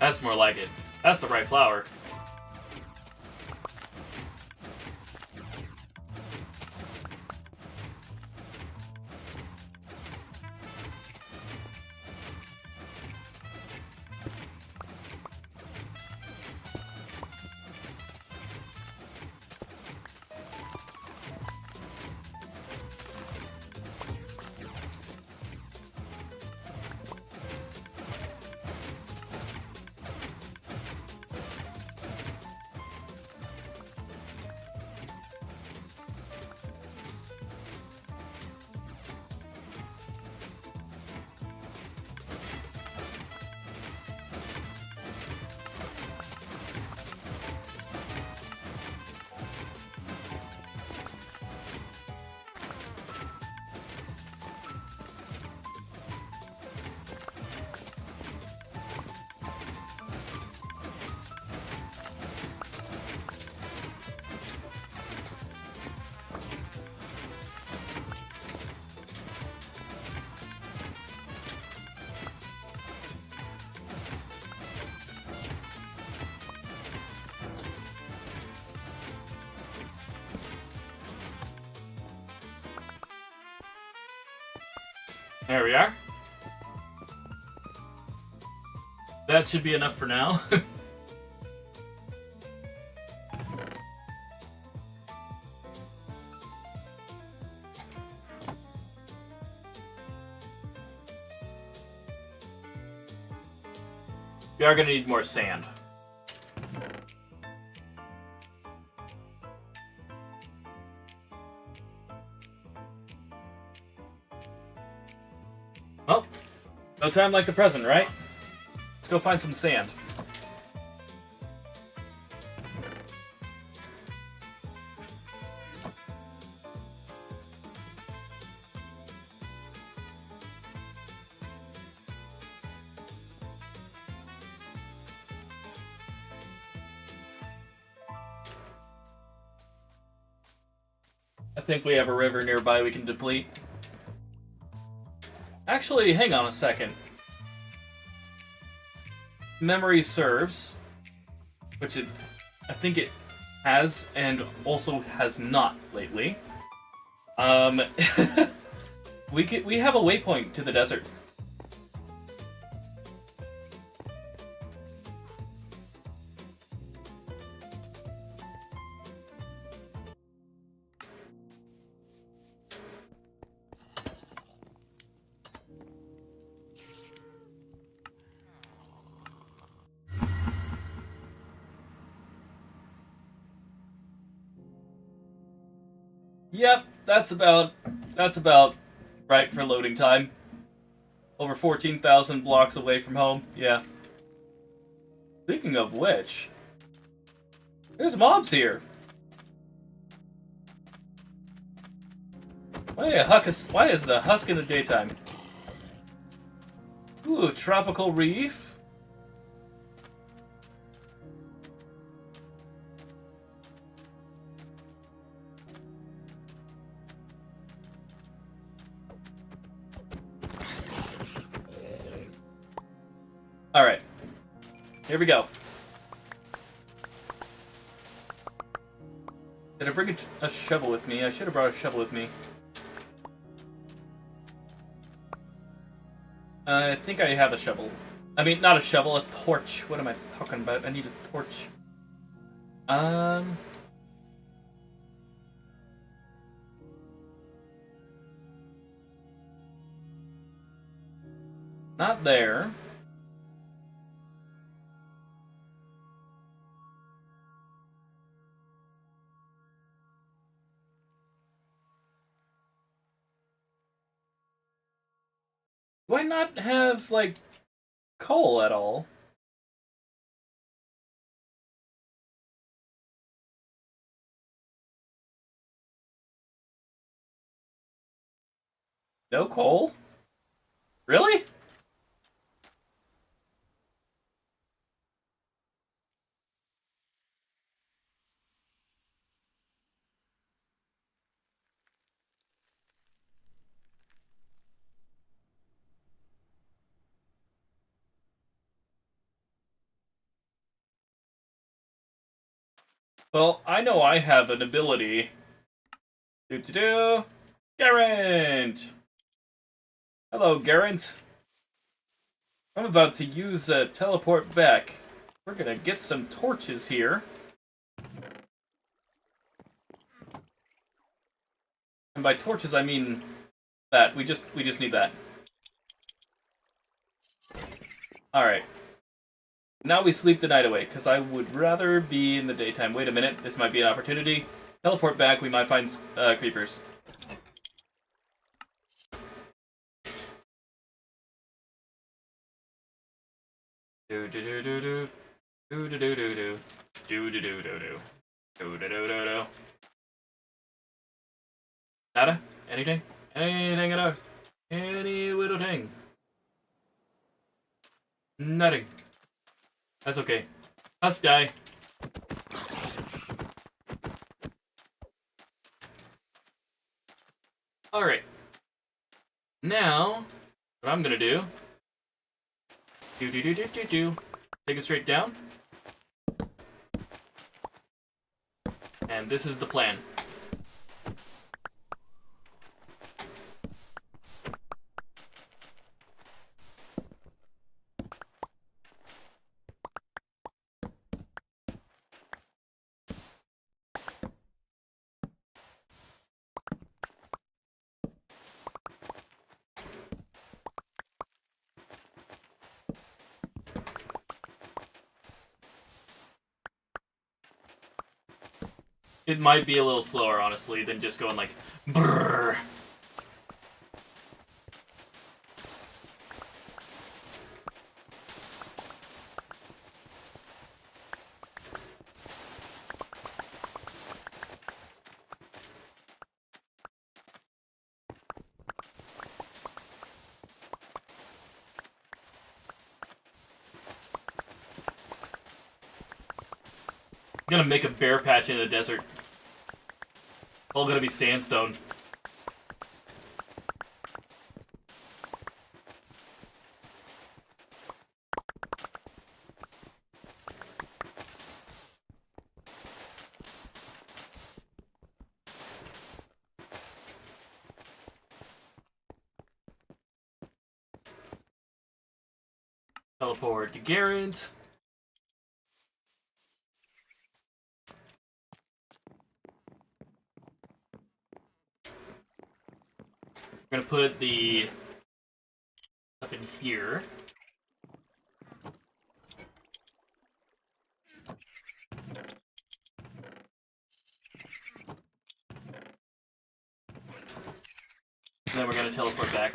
That's more like it. That's the right flower. There we are. That should be enough for now. We are going to need more sand. Well, no time like the present, right? Let's go find some sand. I think we have a river nearby we can deplete. Actually, hang on a second. Memory serves, which I think it has and also has not lately. We have a waypoint to the desert. Yep, that's about right for loading time. Over 14,000 blocks away from home. Yeah. Speaking of which, there's mobs here. Why is the husk in the daytime? Ooh, tropical reef. Alright. Here we go. Did I bring a shovel with me? I should have brought a shovel with me. I think I have a shovel. I mean, not a shovel, a torch. What am I talking about? I need a torch. Not there. Do I not have, like, coal at all? No coal? Really? Well, I know I have an ability. Do-do-do. Garant! Hello, Garant. I'm about to use teleport back. We're gonna get some torches here. And by torches, I mean that. We just need that. Alright. Now we sleep the night away, because I would rather be in the daytime. Wait a minute, this might be an opportunity. Teleport back, we might find creepers. Do do do do do. Do do do do do. Do do do do do. Do do do do do. Nada? Anything? Anything at all? Any little thing? Nothing. That's okay. Us die. Alright. Now, what I'm gonna do... Do. Take it straight down. And this is the plan. It might be a little slower, honestly, than just going like, brrr. I'm gonna make a bear patch in the desert. All gonna be sandstone. Teleport to Garant. We're gonna put the stuff in here. then we're gonna teleport back.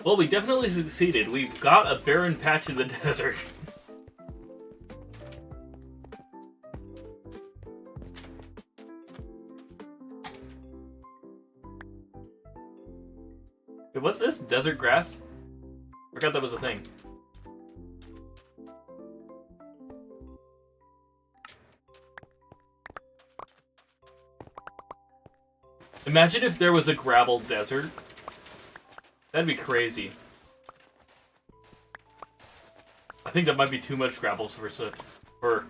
Well, we definitely succeeded. We've got a barren patch in the desert. Wait, what's this? Desert grass? Forgot that was a thing. Imagine if there was a gravel desert. That'd be crazy. I think that might be too much gravel for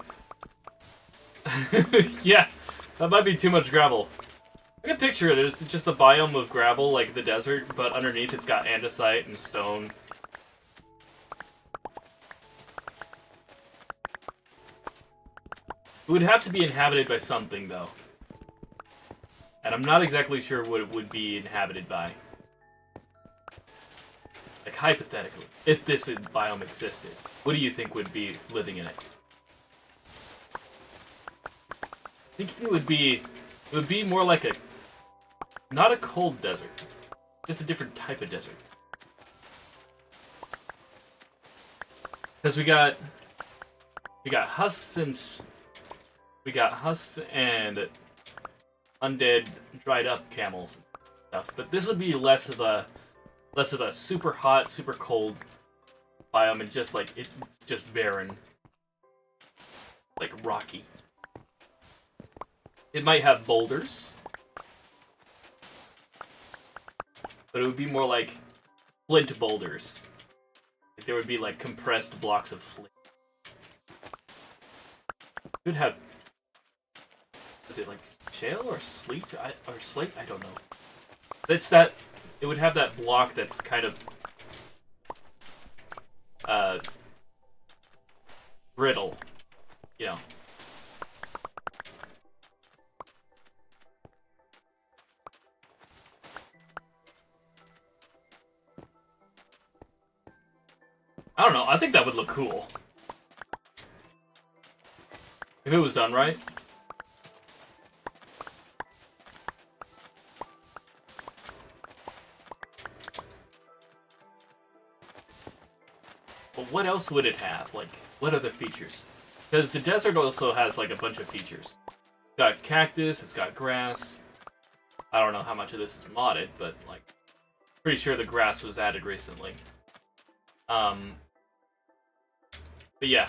yeah, that might be too much gravel. I can picture it. It's just a biome of gravel like the desert, but underneath it's got andesite and stone. It would have to be inhabited by something, though. And I'm not exactly sure what it would be inhabited by. Like, hypothetically, if this biome existed, what do you think would be living in it? I think it would be more like not a cold desert, just a different type of desert. Because we got husks and undead, dried up camels and stuff. But this would be less of a super hot, super cold biome, and just like it's just barren, like rocky. It might have boulders, but it would be more like flint boulders. Like there would be like compressed blocks of flint. It would have, is it like shale or slate? I don't know. It's that. It would have that block that's kind of brittle, you know. I don't know. I think that would look cool if it was done right. But what else would it have? Like, what other features? Because the desert also has, like, a bunch of features. It's got cactus, it's got grass. I don't know how much of this is modded, but, like, pretty sure the grass was added recently. But yeah.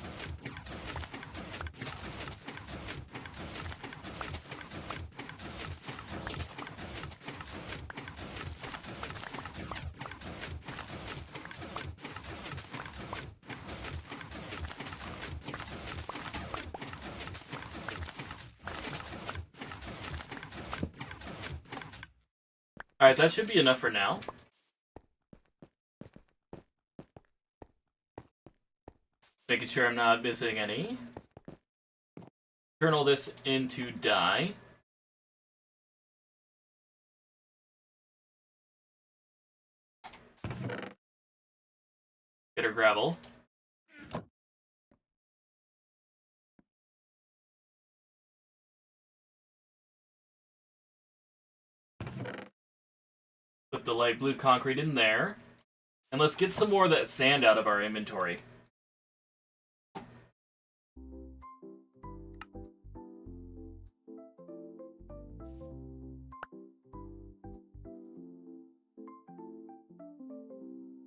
Alright, that should be enough for now. Making sure I'm not missing any. Turn all this into dye. Get our gravel. Put the light blue concrete in there. And let's get some more of that sand out of our inventory.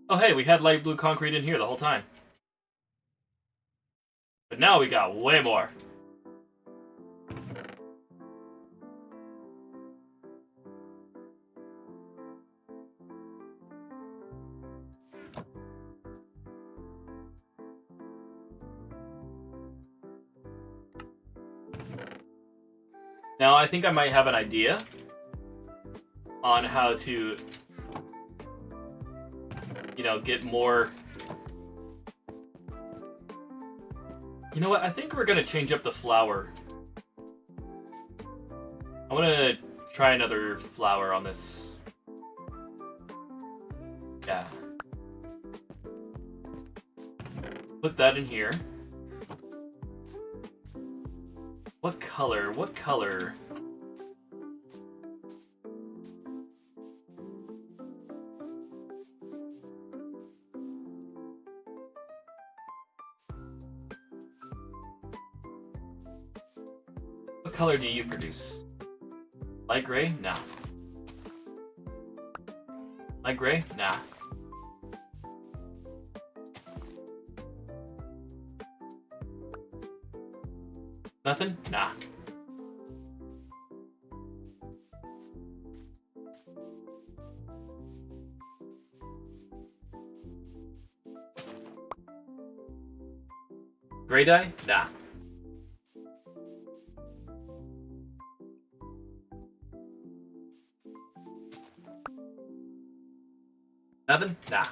Oh hey, we had light blue concrete in here the whole time. But now we got way more. Now I think I might have an idea on how to, you know, get more. You know what? I think we're gonna change up the flower. I want to try another flower on this. Yeah. Put that in here. What color? What color? What color do you produce? Light gray? Nah. Light gray? Nah. Nothing? Nah. Gray dye? Nah. Nothing? Nah.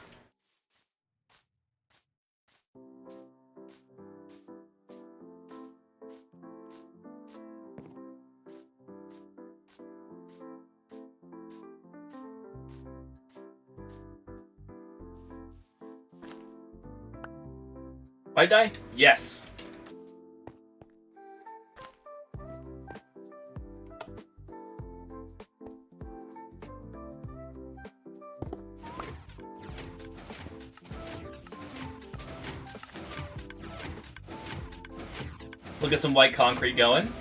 White dye? Yes. We'll get some white concrete going.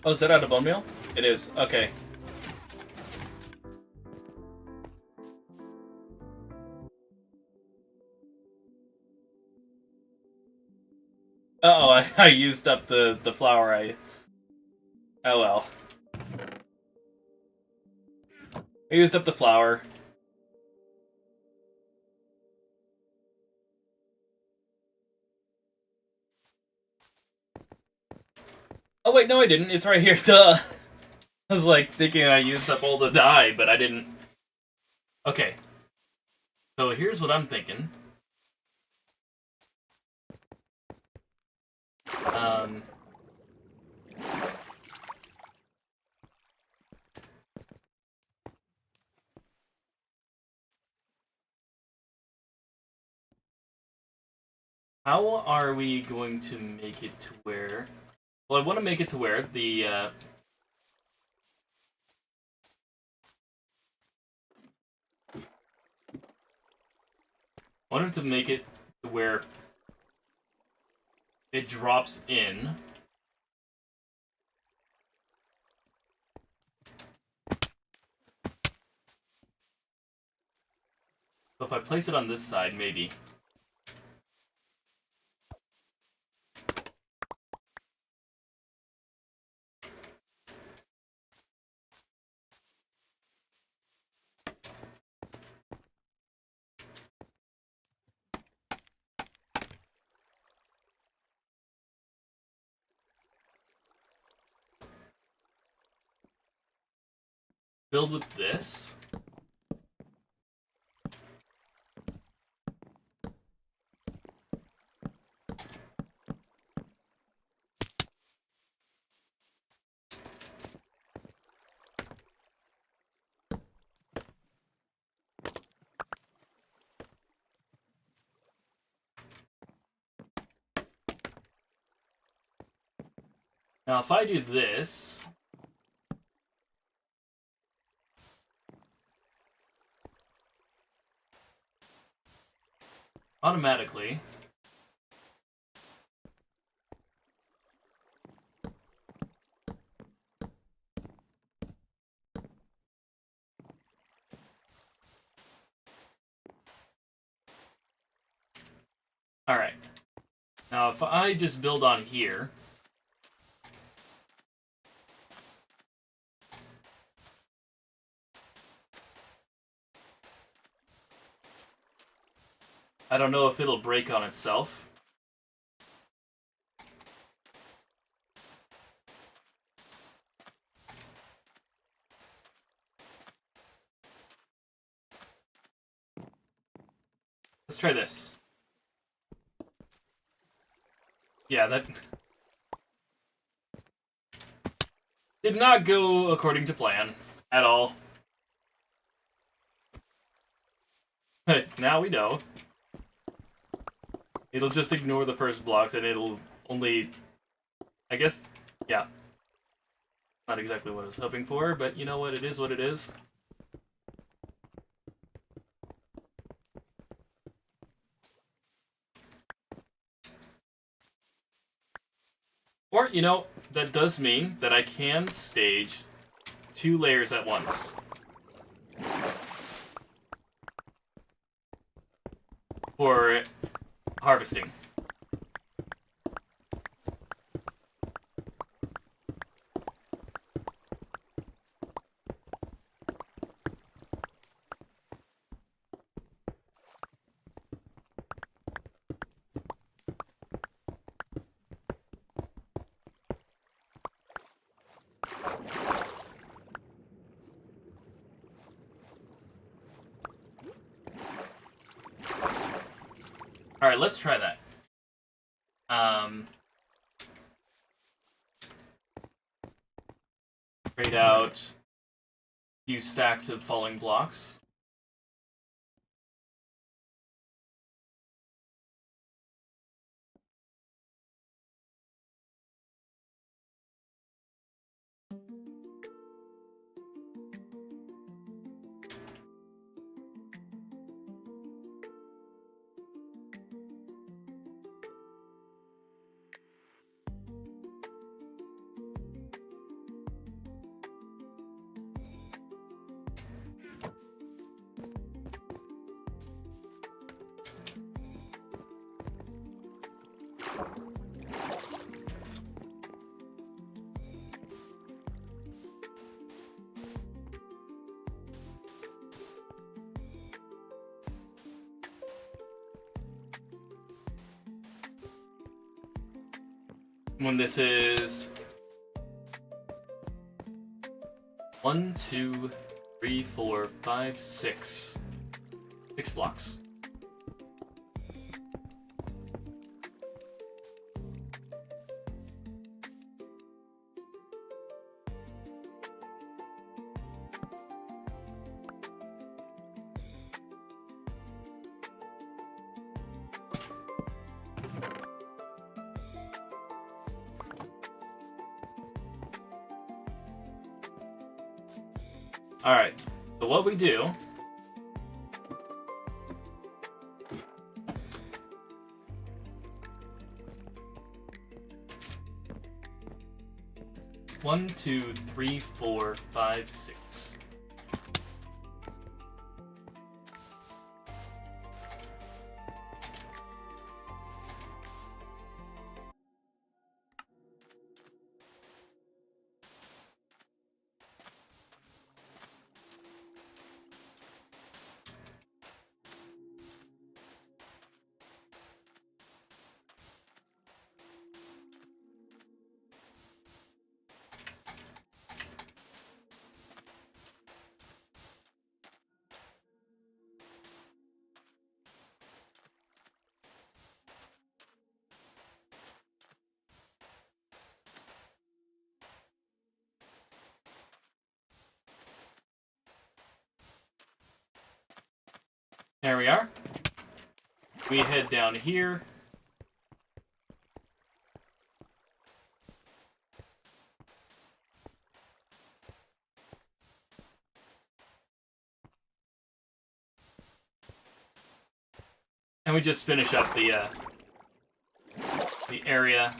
Oh, is that out of bone meal? It is. Okay. Uh-oh, I used up the flour. Oh well. I used up the flour. Oh wait, no I didn't. It's right here. Duh. I was like thinking I used up all the dye, but I didn't. Okay. So here's what I'm thinking. How are we going to make it to where... Well, I want to make it to where the... I wanted to make it to where it drops in. So if I place it on this side, maybe. Build with this. Now if I do this... automatically... Alright. Now if I just build on here... I don't know if it'll break on itself. Let's try this. Yeah, that did not go according to plan at all. But now we know. It'll just ignore the first blocks and it'll only... I guess, yeah. Not exactly what I was hoping for, but you know what? It is what it is. Or, you know, that does mean that I can stage 2 layers at once. For harvesting. Alright, let's try that. Trade out a few stacks of falling blocks. When this is 1, 2, 3, 4, 5, 6. 6 blocks. Alright, so what we do... One, 2, 3, 4, 5, 6. There we are. We head down here. And we just finish up the area.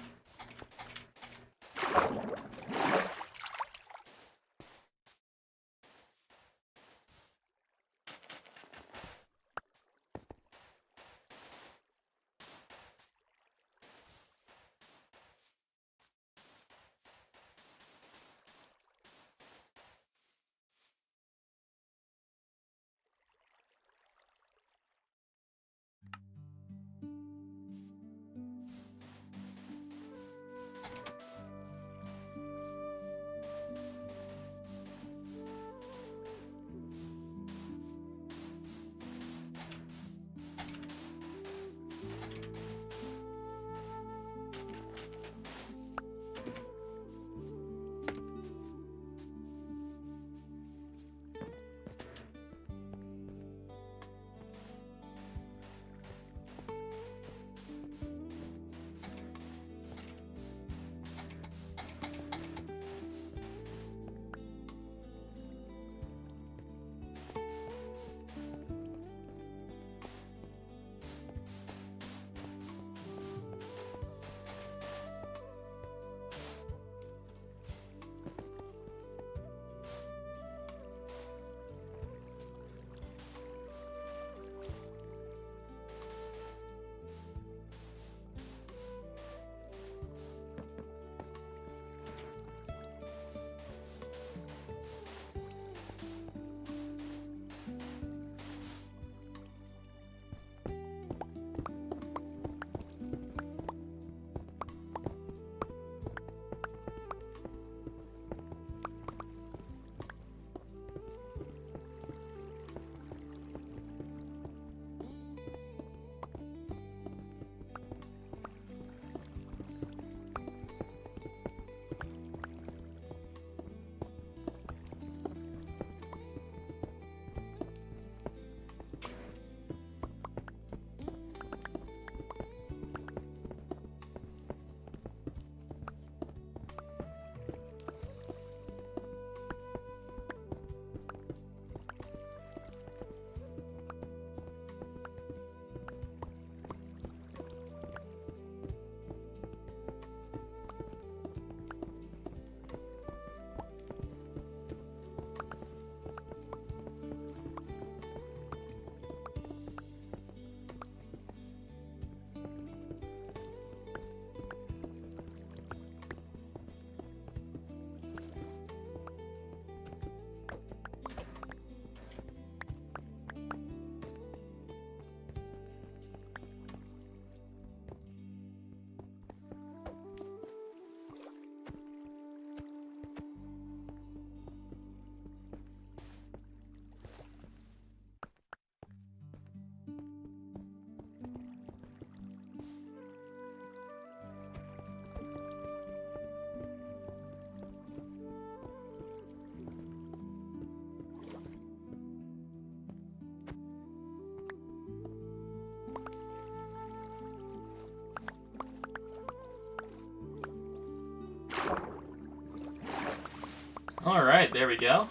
Alright, there we go.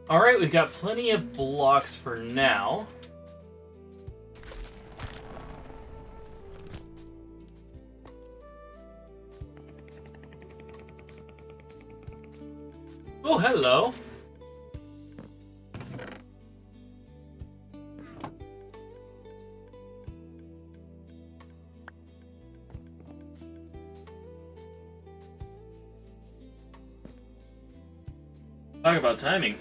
Alright, we've got plenty of blocks for now. Oh, hello. Talk about timing.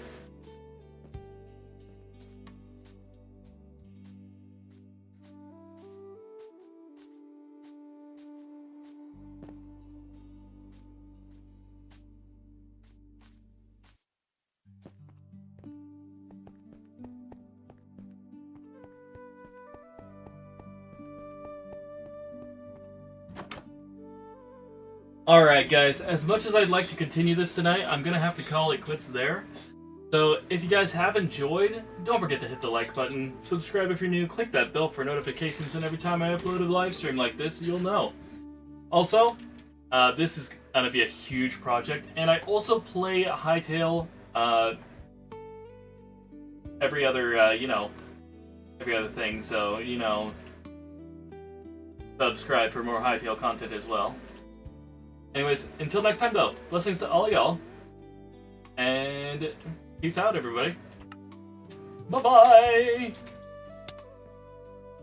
Alright guys, as much as I'd like to continue this tonight, I'm gonna have to call it quits there. So, if you guys have enjoyed, don't forget to hit the like button, subscribe if you're new, click that bell for notifications, and every time I upload a live stream like this, you'll know. Also, this is gonna be a huge project, and I also play Hytale, every other, every other thing, so, subscribe for more Hytale content as well. Anyways, until next time though, blessings to all y'all, and peace out everybody. Bye-bye!